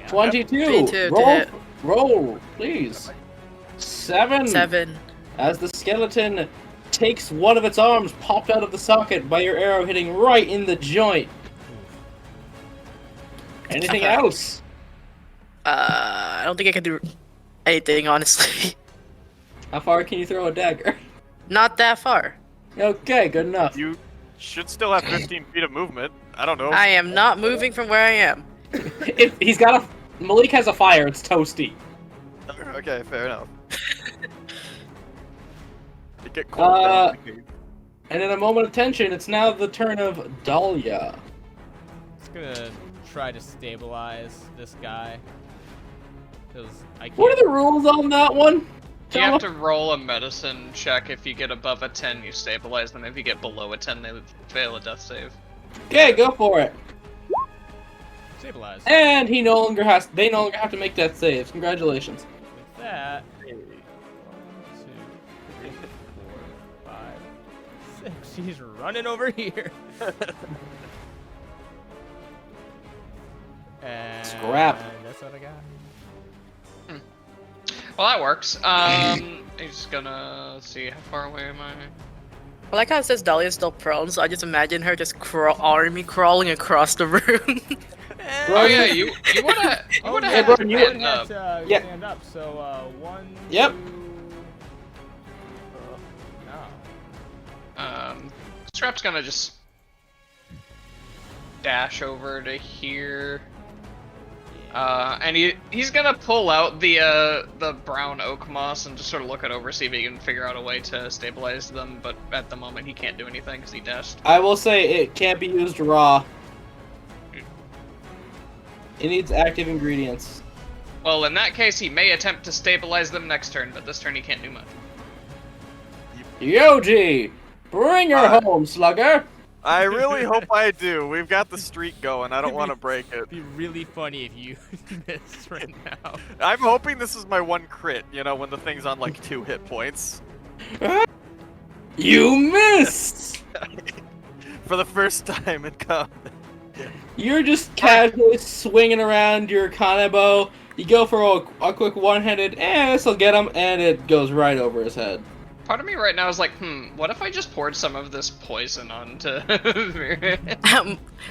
22. 22 to Roll, hit. roll, please. 7. 7. As the skeleton takes one of its arms popped out of the socket by your arrow hitting right in the joint. Anything else? I don't think I can do anything, honestly. How far can you throw a dagger? Not that far. Okay, good enough. You should still have 15 feet of movement. I don't know. I am not moving from where I am. If he's got a Malik has a fire, it's toasty. Okay, fair enough. You get cold. And in a moment of tension, it's now the turn of Dahlia. Just gonna try to stabilize this guy. Because I can't. What are the rules on that one? You have to roll a medicine check. If you get above a 10, you stabilize them. If you get below a 10, they fail a death save. Okay, go for it. Stabilize. And they no longer have to make death saves. Congratulations. With that. 1, 2, 3, 4, 5, 6. He's running over here. And Scrap. that's what I got. Well, that works. He's gonna see how far away am I. I like how it says Dahlia's still prone, so I just imagine her just army crawling across the room. Oh yeah, you wanna yeah, have bro, to you stand up. Yeah. Stand up. So 1. Yep. 2, no. Strap's gonna just dash over to here. And he's gonna pull out the brown oak moss and just sort of look it over, see if he can figure out a way to stabilize them. But at the moment, he can't do anything because he dashed. I will say it can't be used raw. It needs active ingredients. Well, in that case, he may attempt to stabilize them next turn, but this turn he can't do much. Yoji, bring her home, slugger. I really hope I do. We've got the streak going. I don't want to break it. It'd be really funny if you missed right now. I'm hoping this is my one crit, you know, when the thing's on like 2 hit points. You missed! For the first time in combat. You're just casually swinging around your kanebo. You go for a quick one-handed, this'll get him, and it goes right over his head. Part of me right now is like, what if I just poured some of this poison onto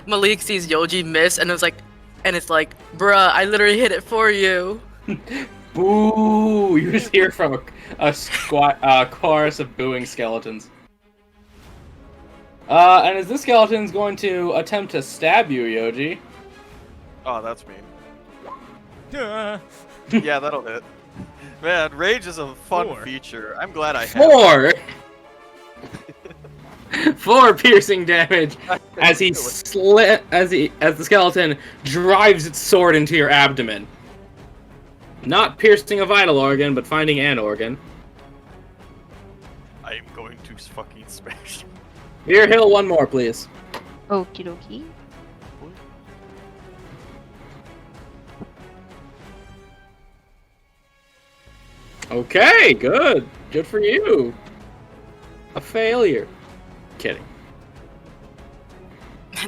Malik sees Yoji miss, and it's like, bruh, I literally hit it for you. Boo! You just hear from a chorus of booing skeletons. And as this skeleton's going to attempt to stab you, Yoji. Oh, that's mean. Duh. Yeah, that'll hit. Man, rage is a fun 4. feature. I'm glad I have it. 4! 4 piercing damage as he as the skeleton drives its sword into your abdomen. Not piercing a vital organ, but finding an organ. I am going to fucking smash. Here, Hill, one more, please. Okie dokie. Okay, good. Good for you. A failure. Kidding.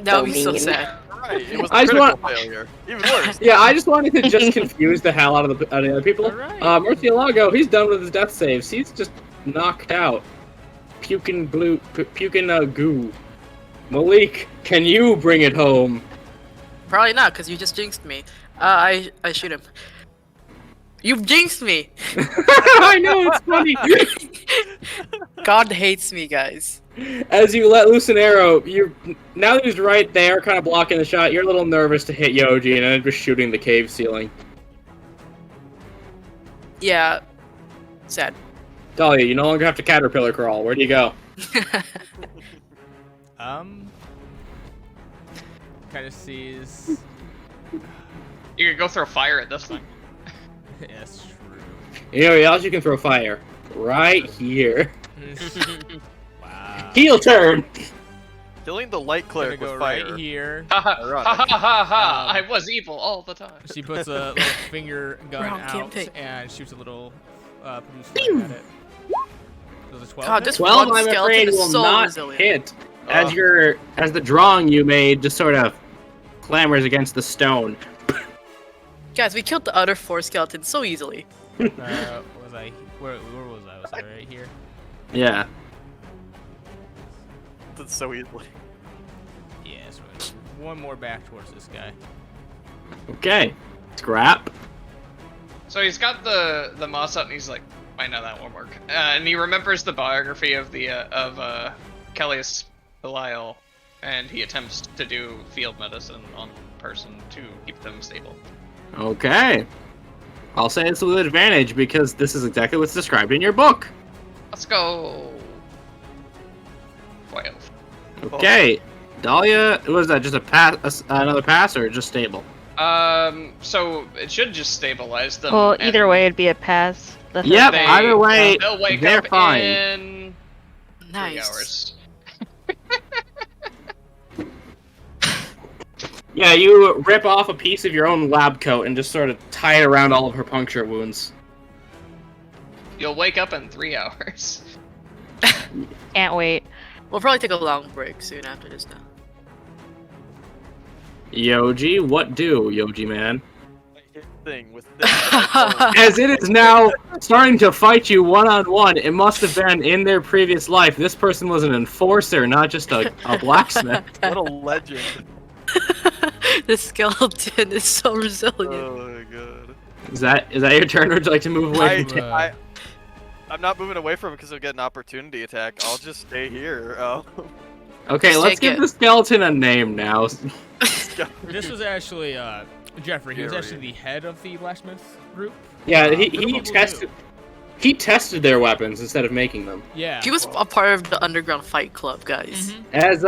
That would be so sad. Right, it was I a just critical want- failure. Even worse. Yeah, I just wanted to just confuse the hell out of the other people. Alright. Murcielago, he's done with his death saves. He's just knocked out. Puking goo. Malik, can you bring it home? Probably not, because you just jinxed me. I shoot him. You've jinxed me. I know, it's funny. God hates me, guys. As you let loose an arrow, now that he's right there, kind of blocking the shot, you're a little nervous to hit Yoji, and then just shooting the cave ceiling. Yeah. Sad. Dahlia, you no longer have to caterpillar crawl. Where do you go? Kind of sees. You could go throw fire at this thing. Yes, true. You know where else you can throw fire? Right here. Wow. Heel turn! Killing the light Gonna cleric go with fire. right here. Ha ha Ironic. ha ha ha ha! Um, I was evil all the time. She puts a little finger gun Wrong out campaign. and shoots a little producer light at it. Does a 12 God, hit? this 12, one I'm skeleton afraid, is will so not resilient. hit. Ugh. As the drawing you made just sort of clambers against the stone. Guys, we killed the other 4 skeletons so easily. Was I? Where was I? Was I right here? Yeah. That's so easily. Yeah, so one more back towards this guy. Okay. Scrap. So he's got the moss up, and he's like, "I know that won't work." And he remembers the biography of Callias Belial, and he attempts to do field medicine on a person to keep them stable. Okay. I'll say it's with advantage because this is exactly what's described in your book. Let's go. 12. Okay. Dahlia, was that just a pass, another pass, or just stable? So it should just stabilize them. Well, and either way, it'd be a pass. The third Yep, they- time. either way, they'll wake they're up fine. in 3 Nice. hours. Yeah, you rip off a piece of your own lab coat and just sort of tie it around all of her puncture wounds. You'll wake up in 3 hours. Can't wait. We'll probably take a long break soon after this now. Yoji, what do, Yoji man? Thing with this. I As it is now starting to fight you one-on-one, it must have been in their previous life. This person was an enforcer, not just a blacksmith. don't- what a legend. This skeleton is so resilient. Oh my god. Is that your turn, or would you like to move away from I'm not moving away from it because I'll get an opportunity attack. I'll just stay here. Okay, Just let's take give it. the skeleton a name now. This was actually Jeffrey. He was Gary. actually the head of the blacksmith group. Yeah, Little he people tested. He tested their weapons instead of making them. Yeah. He was a part of the underground fight club, guys. Mhm. As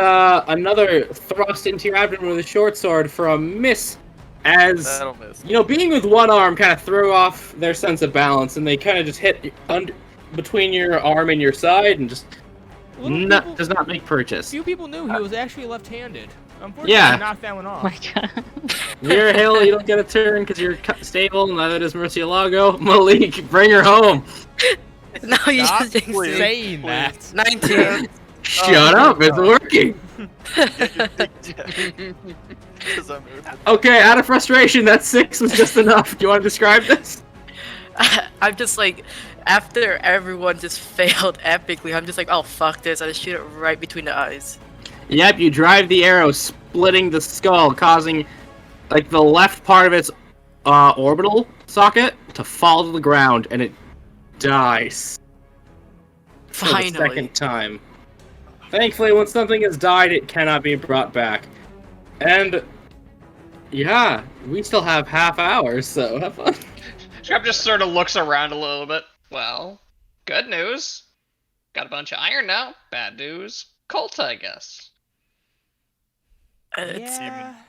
another thrust into your abdomen with a short sword from Miss. As That'll miss. you know, being with one arm kind of threw off their sense of balance, and they kind of just hit between your arm and your side, and just Little does not make purchase. Few people knew he was actually left-handed. Unfortunately, Yeah. I knocked that one Oh off. my god. You're Hill, you don't get a turn because you're stable. Neither does Murcielago. Malik, bring her home. Now you Stop just jinxed it. saying that. 19. Shut up, it's working. Get your big jack. 'Cause I'm moving. Okay, out of frustration, that 6 was just enough. Do you want to describe this? I'm just like, after everyone just failed epically, I'm just like, oh fuck this. I just shoot it right between the eyes. Yep, you drive the arrow, splitting the skull, causing like the left part of its orbital socket to fall to the ground, and it dies for the Finally. second time. Thankfully, when something has died, it cannot be brought back. And yeah, we still have half hours, so have fun. Scrap just sort of looks around a little bit. Well, good news. Got a bunch of iron now. Bad news. Cult, I guess. It's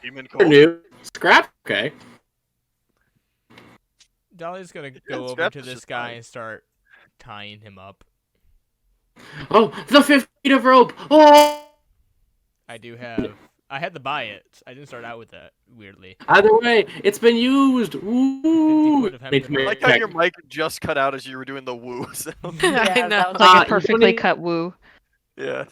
Demon For cold. new scrap, okay. Dolly's gonna go over Scrap to is this just guy fine. and start tying him up. Oh, the 50 feet of rope. Oh. I had to buy it. I didn't start out with that, weirdly. Either way, it's been used. 50 Ooh. foot of hemp Make me I rope. like how check. your mic just cut out as you were doing the woo sound. I know. That was like a you perfectly need- cut woo. Yeah.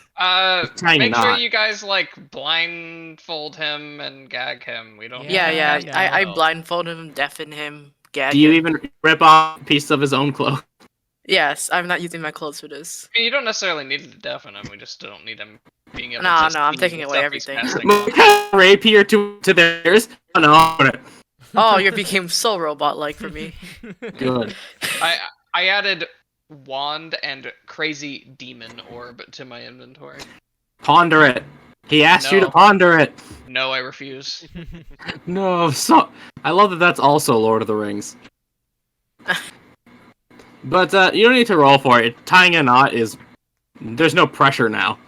Tiny Make sure knot. you guys like blindfold him and gag him. We don't. Yeah, Yeah, yeah. I know. blindfolded him, deafened him, gagged Do you him. even rip off pieces of his own clothes? Yes, I'm not using my clothes for this. I mean, you don't necessarily need to deafen him. We just don't need him being able No, to. no, I'm see taking the away stuff he's everything. casting. Rapier to theirs. Oh, no. Oh, you became so robot-like for me. Good. I added wand and crazy demon orb to my inventory. Ponder it. He asked you to No. ponder it. No, I refuse. No, so I love that that's also Lord of the Rings. But you don't need to roll for it. Tying a knot is... There's no pressure now.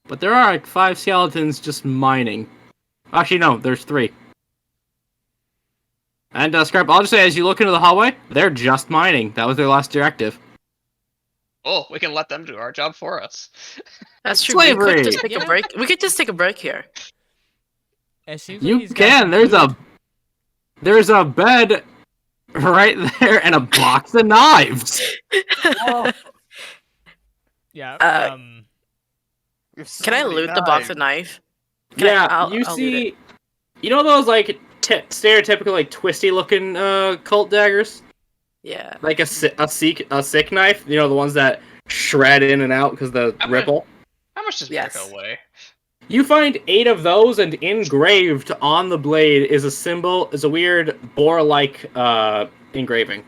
But there are like 5 skeletons just mining. Actually, no, there's 3. And Scrap, I'll just say, as you look into the hallway, they're just mining. That was their last directive. Oh, we can let them do our job for us. That's true. Slavery! We could just take Yeah. a break. We could just take a break here. It seems like You he's got can. some There's food. there's a bed right there and a box of knives. Yeah. Uh, We have so Can I many loot the box knives. of knife? Yeah, you I'll loot see, you know those like stereotypical like twisty looking cult daggers, Yeah. like a sick knife. You know the ones that shred in and out because the I'm ripple. How much does Yes. Bearco weigh? You find 8 of those, and engraved on the blade is a weird boar-like engraving.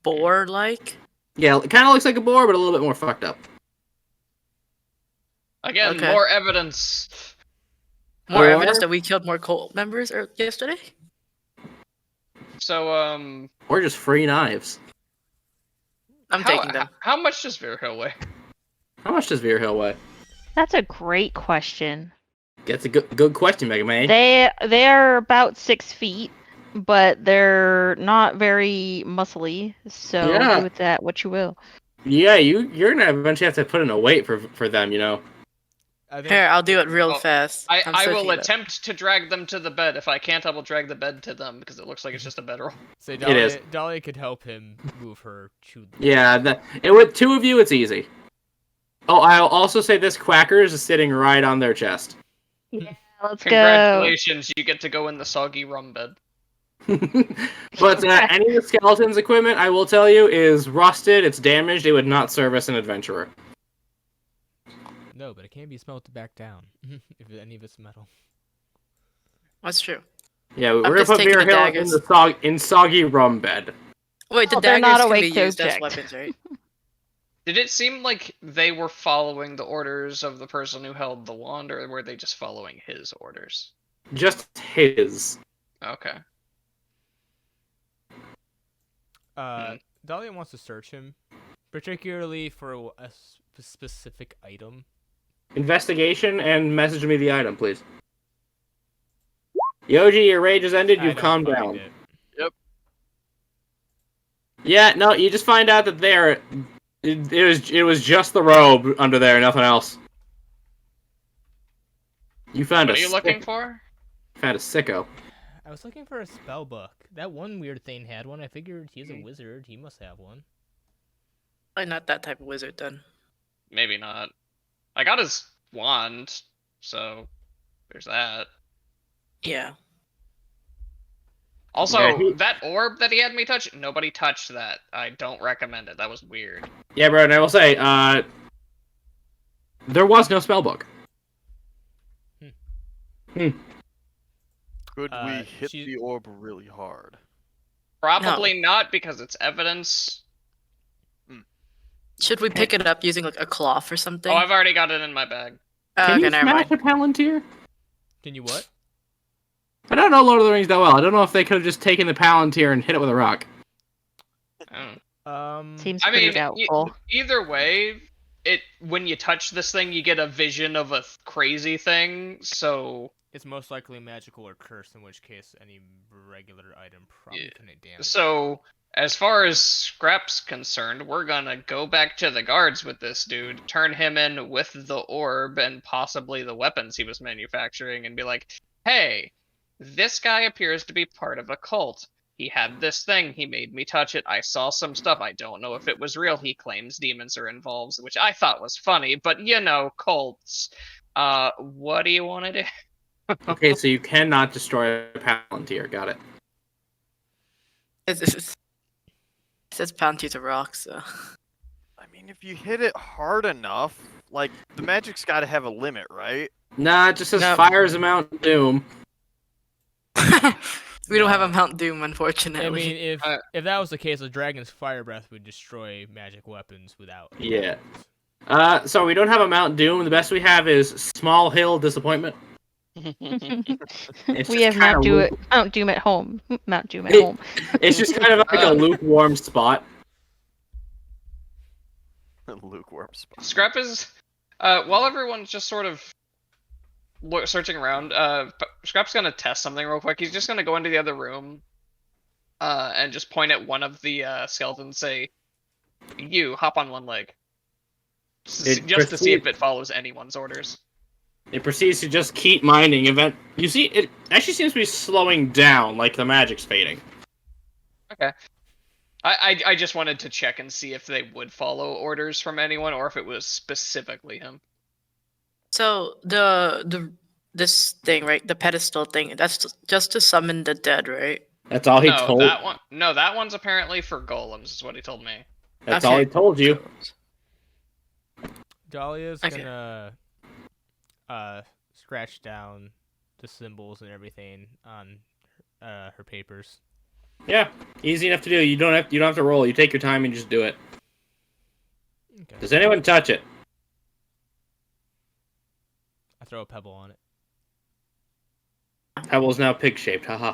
Boar-like? Yeah, it kind of looks like a boar, but a little bit more fucked up. Again, Okay. more evidence. More Or- evidence that we killed more cult members yesterday? So, Or just free knives. I'm taking them. How much does Bearco weigh? How much does Veer Hill weigh? That's a great question. That's a good question, Mega Man. They are about 6 feet, but they're not very muscly. So Yeah. do with that what you will. Yeah, you're gonna eventually have to put in a weight for them, you know. I think Here, I'll do it real Oh, fast. I I'm will searching it up. attempt to drag them to the bed. If I can't, I will drag the bed to them because it looks like it's just a bedroll. say It is. Dahlia could help him move her to. Yeah, and with 2 of you, it's easy. Oh, I'll also say this: Quackers is sitting right on their chest. Yeah, let's go. Congratulations, you get to go in the soggy rum bed. But any of the skeleton's equipment, I will tell you, is rusted. It's damaged. It would not serve as an adventurer. No, but it can be smelted back down if any of it's metal. That's true. Yeah, we're I'm gonna just put taking Veer the Hill in daggers. the soggy rum bed. Wait, the Oh, they're daggers not can awake be to used as object. weapons, right? Did it seem like they were following the orders of the person who held the wand, or were they just following his orders? Just his. Okay. Dahlia wants to search him, particularly for a specific item. Investigation and message me the item, please. Yoji, your rage has ended. I You've don't calmed find down. it. Yeah, no, you just find out that it was just the robe under there, nothing else. You found What are you looking for? Found a sicko. I was looking for a spell book. That one weird thing had one. I figured he's a wizard. He must have one. I'm not that type of wizard then. Maybe not. I got his wand, so there's that. Yeah. Also, Yeah, that orb that he had me touch, nobody touched that. I don't recommend it. That was weird. Yeah, bro, and I will say, there was no spellbook. Could we hit she- the orb really hard? Probably not because it's evidence. Should we pick it up using like a cloth or something? Oh, I've already got it in my bag. Can Okay, you never smash mind. a Palantir? Can you what? I don't know Lord of the Rings that well. I don't know if they could have just taken the Palantir and hit it with a rock. I don't Seems I pretty mean, doubtful. either way, when you touch this thing, you get a vision of a crazy thing. So, It's most likely magical or cursed, in which case any regular item probably Yeah. couldn't damage. so as far as Scrap's concerned, we're gonna go back to the guards with this dude, turn him in with the orb and possibly the weapons he was manufacturing, and be like, "Hey, this guy appears to be part of a cult. He had this thing. He made me touch it. I saw some stuff. I don't know if it was real. He claims demons are involved," which I thought was funny, but you know, cults. What do you want to do? Okay, so you cannot destroy a Palantir. Got it. It says Palantir's a rock, so. I mean, if you hit it hard enough, like, the magic's gotta have a limit, right? Nah, it just says No. fires a Mount Doom. We don't have a No. Mount Doom, unfortunately. I mean, if Uh, if that was the case, the dragon's fire breath would destroy magic weapons without. Yeah. So we don't have a Mount Doom. The best we have is Small Hill Disappointment. It's We just have kinda Mount Doom at home. Mount Doom at It- home. It's just kind of like a lukewarm spot. Lukewarm spot. Scrap is, while everyone's just sort of searching around, Scrap's gonna test something real quick. He's just gonna go into the other room, and just point at one of the skeletons and say, "You hop on one leg," just to see if it follows anyone's orders. It proceeds to just keep mining. You see, it actually seems to be slowing down, like the magic's fading. Okay. I just wanted to check and see if they would follow orders from anyone or if it was specifically him. So this thing, right? The pedestal thing. That's just to summon the dead, right? That's all he No, told. that one. No, that one's apparently for golems, is what he told me. That's all he told you. Dahlia's Okay. gonna scratch down the symbols and everything on her papers. Yeah, easy enough to do. You don't have to roll. You take your time and just do it. Okay. Does anyone touch it? I throw a pebble on it. Pebble's now pig shaped. Haha.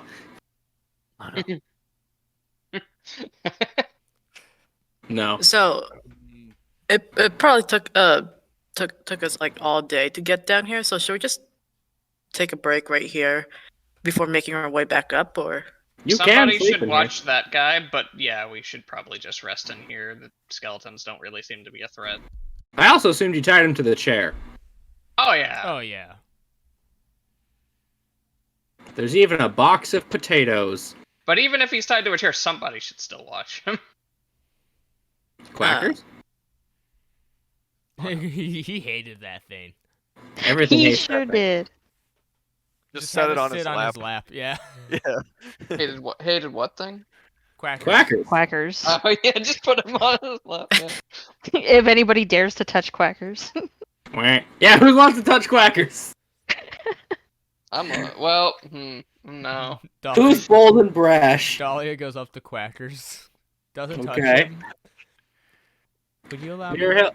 No. So it probably took us like all day to get down here. So should we just take a break right here before making our way back up, or? Somebody sleep should in watch that guy, but yeah, we should probably just rest in here. The skeletons don't really seem to be a threat. Here. I also assumed you tied him to the chair. Oh yeah. Oh yeah. There's even a box of potatoes. But even if he's tied to a chair, somebody should still watch him. Quackers? He hated that thing. Everything He hates sure that thing. did. Just had set it to on sit his on lap. his lap. Yeah. Yeah. Hated what thing? Quackers. Quackers. Quackers. Oh yeah, just put him on his lap. Yeah. If anybody dares to touch quackers. Quack. Yeah, who wants to touch quackers? No. Who's bold and brash? Dahlia goes up to Quackers. Doesn't touch Okay. him. Would you allow Your me? hill.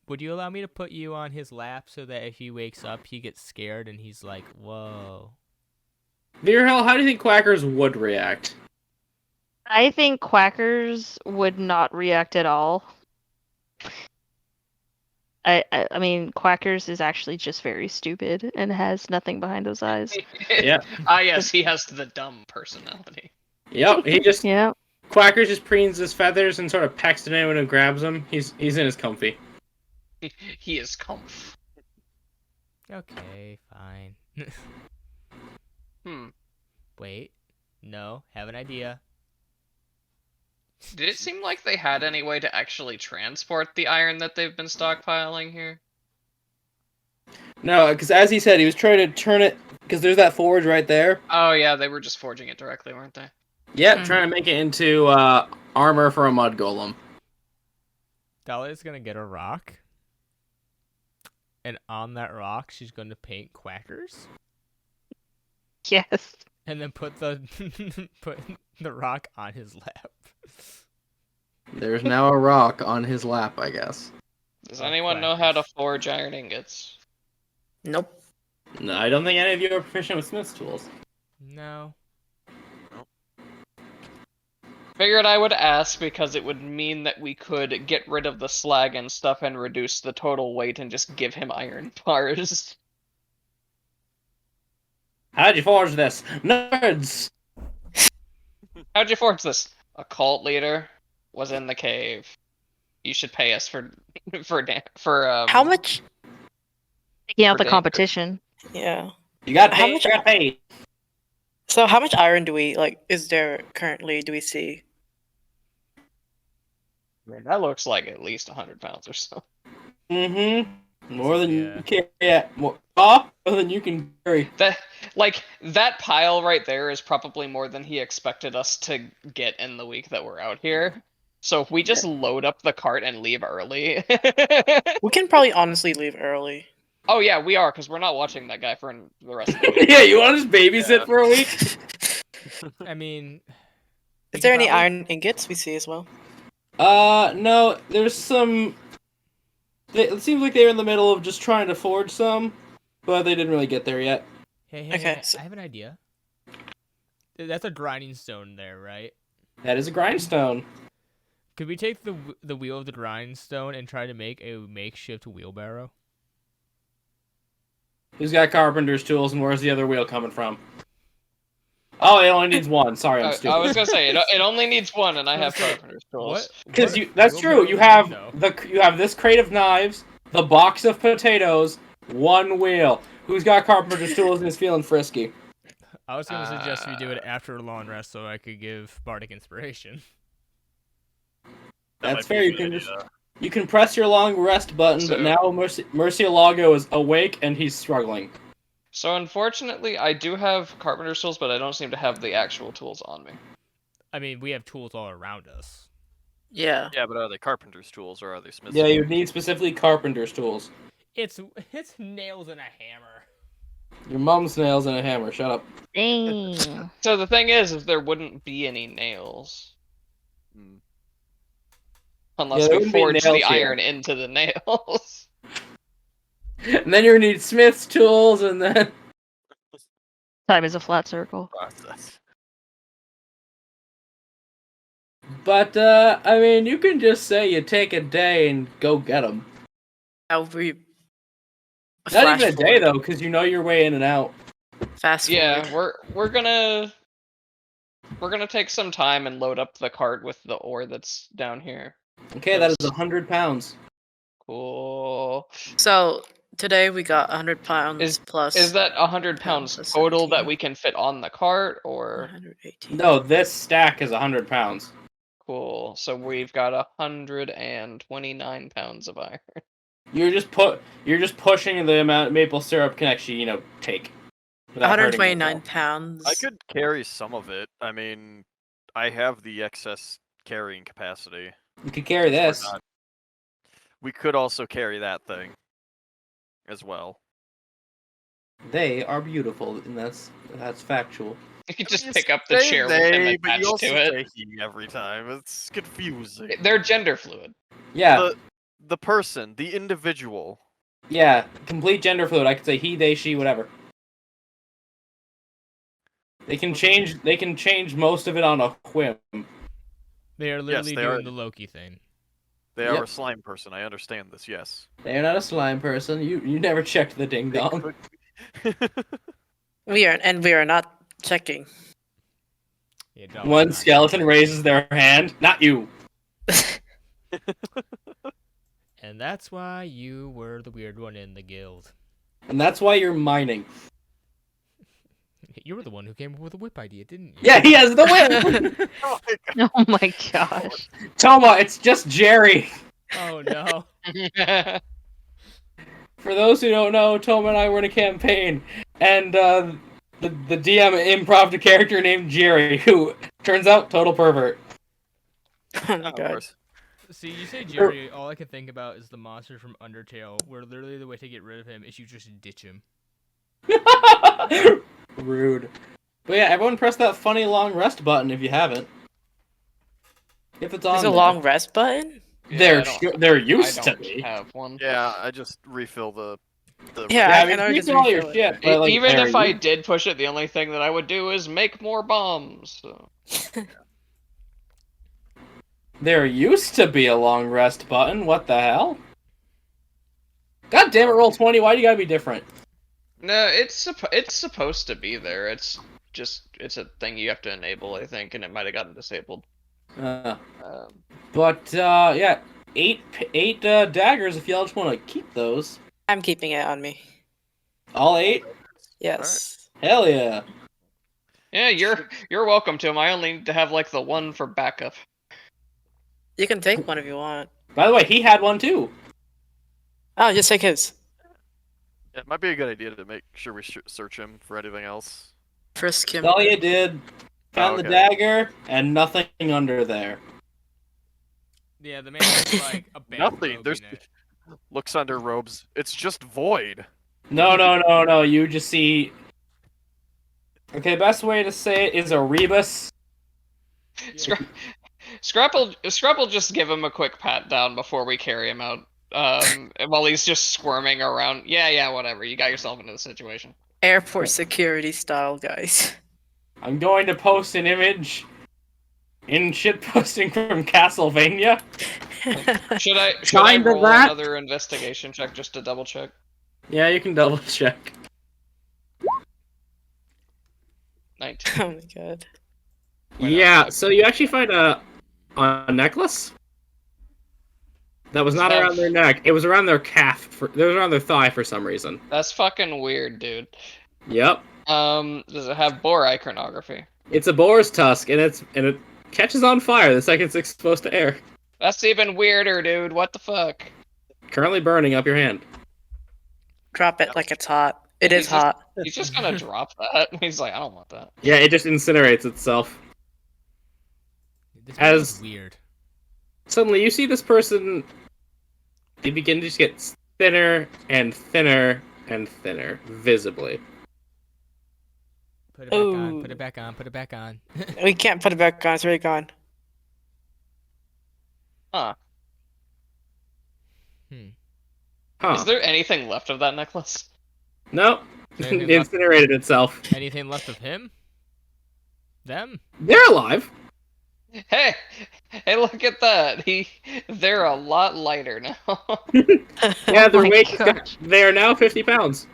Would you allow me to put you on his lap so that if he wakes up, he gets scared and he's like, "Whoa." Virhel, how do you think quackers would react? I think quackers would not react at all. I mean, quackers is actually just very stupid and has nothing behind those eyes. Yeah. Yes, he has the dumb personality. Yep, he just Yeah. Quackers just preens his feathers and sort of pecks at anyone who grabs him. He's in his comfy. He is comf. Okay, fine. Hmm. Wait. No, have an idea. Did it seem like they had any way to actually transport the iron that they've been stockpiling here? No, because as he said, he was trying to turn it, because there's that forge right there. Oh yeah, they were just forging it directly, weren't they? Yep, Mhm. trying to make it into armor for a mud golem. Dahlia's gonna get a rock. And on that rock, she's gonna paint Quackers. Yes. And then put the put the rock on his lap. There's now a rock on his lap, I guess. Does Oh, anyone know how to Quackers. forge iron ingots? Nope. No, I don't think any of you are proficient with smith's tools. No. Figured I would ask because it would mean that we could get rid of the slag and stuff and reduce the total weight and just give him iron bars. How'd you forge this? Nerds! How'd you forge this? A cult leader was in the cave. You should pay us for How much? Taking out For the danger. competition. Yeah. You got How paid, much- you got paid. So how much iron do we is there currently? Do we see? I mean, that looks like at least 100 pounds or so. Mm-hmm. More than Yeah. you can carry. More than you can carry. That pile right there is probably more than he expected us to get in the week that we're out here. So if we just load up the cart and leave early, We can probably honestly leave early. Oh yeah, we are, because we're not watching that guy for the rest of the week. Yeah, you want to just babysit Yeah. for a week? I mean, we Is there could any probably- iron ingots we see as well? No, there's some. It seems like they're in the middle of just trying to forge some, but they didn't really get there yet. Hey, Okay, hey, so- I have an idea. That's a grinding stone there, right? That is a grindstone. Could we take the wheel of the grindstone and try to make a makeshift wheelbarrow? Who's got carpenter's tools, and where's the other wheel coming from? Oh, it only needs one. Sorry, I'm I stupid. was gonna say it only needs one, and I have carpenter's tools. Because that's true. You have this crate of knives, the box of potatoes, one wheel. Who's got carpenter's tools and is feeling frisky? I was gonna suggest we do it after a long rest so I could give bardic inspiration. That That's might be fair. a You good can idea. just you can press your long rest button, but So- now Murcielago is awake and he's struggling. So unfortunately, I do have carpenter's tools, but I don't seem to have the actual tools on me. I mean, we have tools all around us. Yeah. Yeah, but are they carpenter's tools or are they smith's Yeah, you tools? need specifically carpenter's tools. It's nails and a hammer. Your mom's nails and a hammer. Shut up. Dang. So the thing is there wouldn't be any nails Hmm. unless there we wouldn't be forge the nails here. iron into the nails. And then you're gonna need smith's tools, and then Time is a flat circle. Process. But I mean, you can just say you take a day and go get them. How we Not even a day forward. though, because you know your way in and out. Fast Yeah, forward. we're gonna take some time and load up the cart with the ore that's down here. Okay, that is 100 pounds. Cool. So today we got 100 pounds plus. Is that 100 pounds Pounds, total that 17. we can fit on the cart, or 118? No, this stack is 100 pounds. cool? So we've got 129 pounds of iron. You're just pushing the amount of maple syrup can actually, take. without hurting 129 yourself. pounds. I could carry some of it. I mean, I have the excess carrying capacity. You could carry We're this. not- We could also carry that thing as well. They are beautiful, and that's factual. You can just You pick up the say chair with him they, but attached you also to it. say he every time. It's confusing. They're gender fluid. Yeah, The person, the individual. yeah, complete gender fluid. I could say he, they, she, whatever. They can change most of it on a whim. They are literally they doing are. the Loki thing. They Yep. are a slime person. I understand this. Yes. They are not a slime person. You never checked the ding They dong. could- We are not checking. Yeah, Dolly's One not skeleton doing raises their hand. Not you. it. And that's why you were the weird one in the guild. And that's why you're mining. You were the one who came up with the whip idea, didn't you? Yeah, he has the whip. Oh my God. Oh my gosh. Toma, it's just Jerry. Oh no. For those who don't know, Toma and I were in a campaign, and the DM improved a character named Jerry, who turns out total pervert. Oh my Of god. course. See, you say Jerry, all I can think about is the monster from Undertale, where literally the way to get rid of him is you just ditch him. Rude. But yeah, everyone press that funny long rest button if you haven't. If it's on There's a there. long rest button? There I used to don't be. have one. Yeah, I just refill the. Yeah, Yeah, I I mean, know you just can all your refill it. shit, but like, Even there if I you- did push it, the only thing that I would do is make more bombs. So. There used to be a long rest button. What the hell? God damn it, roll 20. Why do you gotta be different? No, it's supposed to be there. It's a thing you have to enable, I think, and it might have gotten disabled. Uh, Um, but yeah, eight daggers if y'all just want to keep those. I'm keeping it on me. All 8? Yes. Hell yeah. yeah, you're welcome to them. I only need to have like the one for backup. You can take one if you want. By the way, he had one too. Oh, just take his. It might be a good idea to make sure we search him for anything else. Frisk him. Dahlia did. Found the okay. dagger and nothing under there. Yeah, the man is like a bad Nothing. rogue There's in it. looks under robes. It's just void. No. You just see. Okay, best way to say it is a rebus. Scrap will just give him a quick pat down before we carry him out. While he's just squirming around. Yeah, whatever. You got yourself into the situation. Airport security style, guys. I'm going to post an image in shitposting from Castlevania. Should I Kinda roll that. another investigation check just to double check? Yeah, you can double check. 19. Oh my god. Why not? Yeah, so you actually find a necklace that was not Stuff. around their neck. It was around their calf. It was around their thigh for some reason. That's fucking weird, dude. Yep. Does it have boar iconography? It's a boar's tusk, and it catches on fire the second it's exposed to air. That's even weirder, dude. What the fuck? Currently burning up your hand. Drop it like it's hot. It is hot. He's just gonna drop that. He's like, I don't want that. Yeah, it just incinerates itself. This As- is weird. Suddenly, you see this person. They begin to just get thinner and thinner and thinner, visibly. Put it back on. Ooh. Put it back on. Put it back on. We can't put it back on. It's already gone. Huh. Huh? Is there anything left of that necklace? No, Anything it left? incinerated itself. Anything left of him? Them? They're alive. Hey, look at that. They're a lot lighter now. Yeah, their my weight. Is gosh. they are now 50 pounds.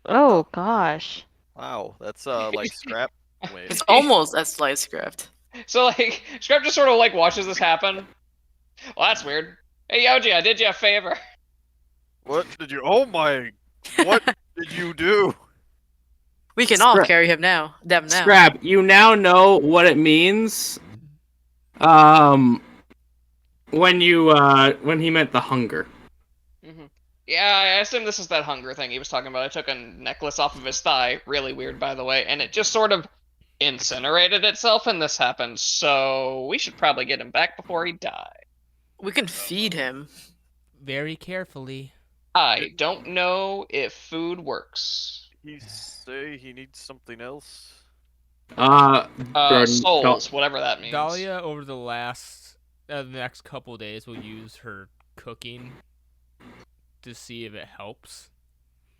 Oh gosh. Wow, that's like scrap. Wait. It's almost as light scrapped. So like, Scrap just sort of like watches this happen. Well, that's weird. Hey Yoji, I did you a favor. What did you? Oh my! What did you do? We can all Scrap. carry him now. Them now. Scrap. You now know what it means. When he meant the hunger. Yeah, I assume this is that hunger thing he was talking about. I took a necklace off of his thigh, really weird by the way, and it just sort of incinerated itself and this happened, so we should probably get him back before he died. We can feed him. Very carefully. I don't know if food works. He say he needs something else. Jordan, Souls, whatever that means. Dahlia, over the next couple days, will use her cooking to see if it helps.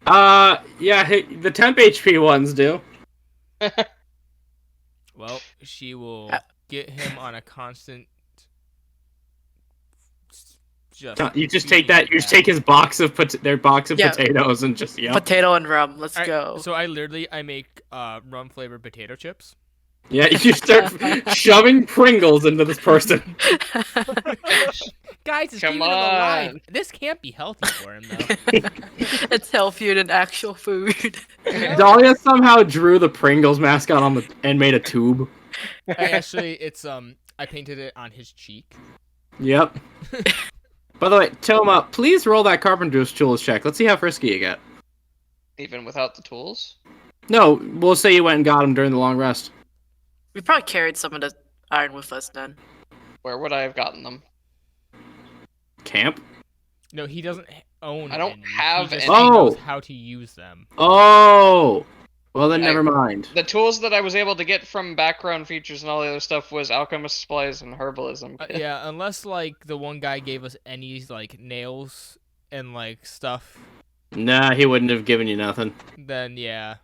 Yeah, the temp HP ones do. Well, she will get him on a constant. You just take that. You just take his box of their box of Yeah. potatoes and just Potato and rum. Let's go. So I make rum flavored potato chips. Yeah, you start shoving Pringles into this person. Guys, it's Come keeping him alive. on. This can't be healthy for him though. It's healthier than actual food. Dahlia somehow drew the Pringles mascot and made a tube. It's I painted it on his cheek. Yep. By the way, Toma, please roll that carpenter's tools check. Let's see how frisky you get. Even without the tools? No, we'll say you went and got him during the long rest. We probably carried some of the iron with us then. Where would I have gotten them? Camp? No, he doesn't own. I don't any. have he just any. knows Oh. how to use them. Oh! Well, then I- never mind. The tools that I was able to get from background features and all the other stuff was alchemist supplies and herbalism. Yeah, unless like the one guy gave us any like nails and like stuff, Nah, he wouldn't have given you nothing. then yeah.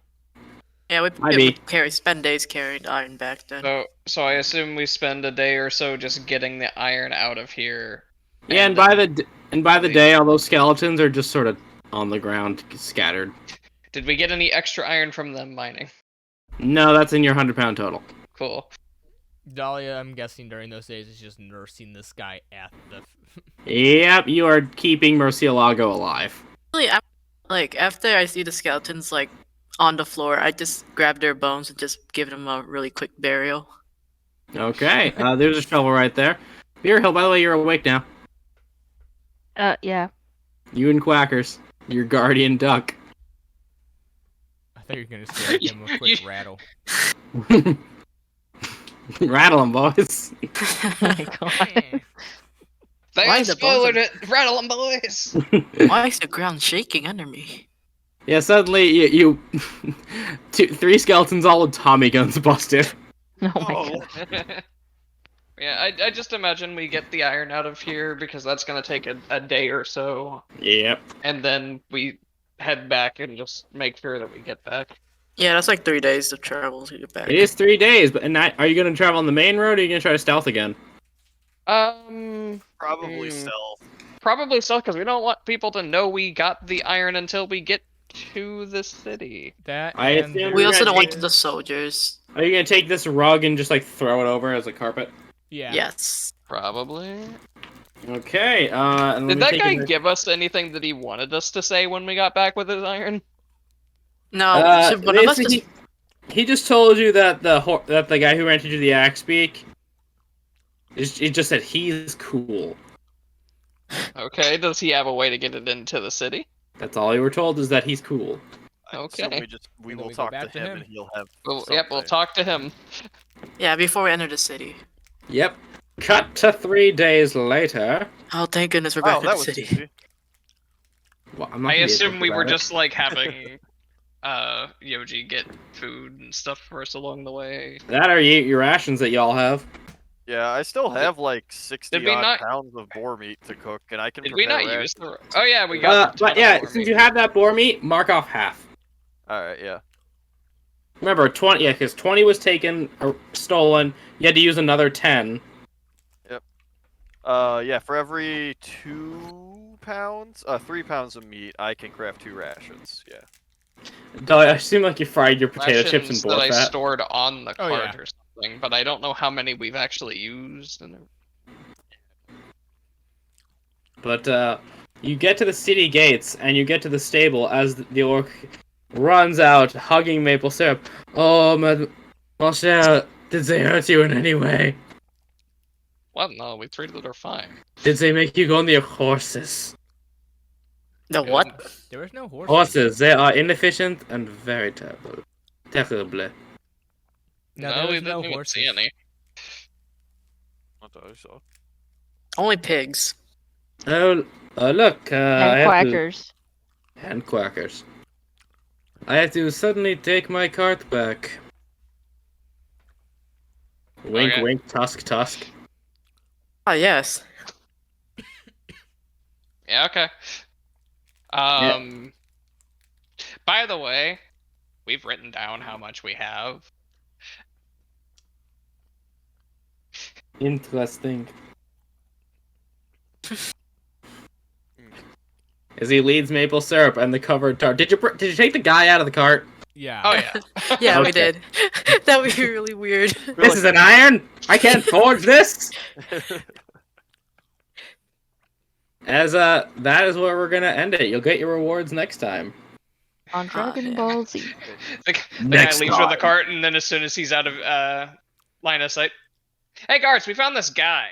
Yeah, Might we be. spend days carrying iron back then. So I assume we spend a day or so just getting the iron out of here. Yeah, and by the day, all those skeletons are just sort of on the ground, scattered. Did we get any extra iron from them mining? No, that's in your 100-pound total. Cool. Dahlia, I'm guessing during those days is just nursing this guy at the. Yep, you are keeping Murcielago alive. Really, after I see the skeletons like on the floor, I just grab their bones and just give them a really quick burial. Okay, there's a shovel right there. Beer Hill, by the way, you're awake now. Yeah. You and Quackers, your guardian duck. I thought you were gonna say give him a quick rattle. Rattle 'em, boys. Oh my god. Why They is the both spoiled of- it! Rattle 'em, boys! Why is the ground shaking under me? Yeah, suddenly you 3 skeletons all with Tommy guns busted. Oh my Oh. god. Yeah, I just imagine we get the iron out of here because that's gonna take a day or so, Yep. and then we head back and just make sure that we get back. Yeah, that's like 3 days of travel to get back. It is 3 days, but are you gonna travel on the main road or are you gonna try to stealth again? Probably Hmm. stealth. Probably so, because we don't want people to know we got the iron until we get to the city. That I and assume We We're also gonna don't want take- the soldiers. Are you gonna take this rug and just like throw it over as a carpet? yeah. Yes. Probably. Okay. And let Did me that take guy a- give us anything that he wanted us to say when we got back with his iron? No, should one of us basically, just... he just told you that the guy who rented you the axe beak. He just said he's cool. Okay, does he have a way to get it into the city? That's all you were told is that he's cool. So Okay. we And then will we go talk back to to him, him. and he'll have. We'll something. talk to him. Yeah, before we enter the city. Yep. Cut to 3 days later. Oh, thank goodness we're Wow, back in that the was city. easy. Well, I'm not I gonna be assume able we to were about it. just like having Yoji get food and stuff for us along the way. That or you eat your rations that y'all have. Yeah, I still have like 60 Did we odd not- pounds of boar meat to cook, and I can Did we prepare not use rations. the? Oh yeah, we got. But yeah, since you have that boar meat, mark off half. Alright, yeah. Remember, 20. Yeah, because 20 was taken or stolen. You had to use another 10. Yeah, for every 2 pounds, 3 pounds of meat, I can craft 2 rations. Yeah. Dolly, I assume like you fried your potato chips rations in boar that I fat. stored on the Oh, cart yeah. or something, but I don't know how many we've actually used. But you get to the city gates and you get to the stable as the orc runs out, hugging maple syrup. Oh, mon cher, did they hurt you in any way? What? No, we treated her fine. Did they make you go on their horses? The Good. what? There was no horse. Horses, they are inefficient and very terrible. Terrible. No, No, there we was no didn't even horses. see any. What I saw. Only pigs. Oh, look, I And have to- quackers. And quackers. I have to suddenly take my cart back. Wink, Okay. wink, tusk, tusk. Ah, yes. Yeah, okay. By the way, we've written down how much we have. Interesting. As he leads maple syrup and the covered tart. Did you take the guy out of the cart? Yeah. Oh yeah. Yeah, we Okay. did. That would be really weird. This is an iron. I can't forge this. As that is where we're gonna end it. You'll get your rewards next time. On Dragon yeah. Ball Z. The guy Next leaves with the time. cart, and then as soon as he's out of line of sight, hey guards, we found this guy.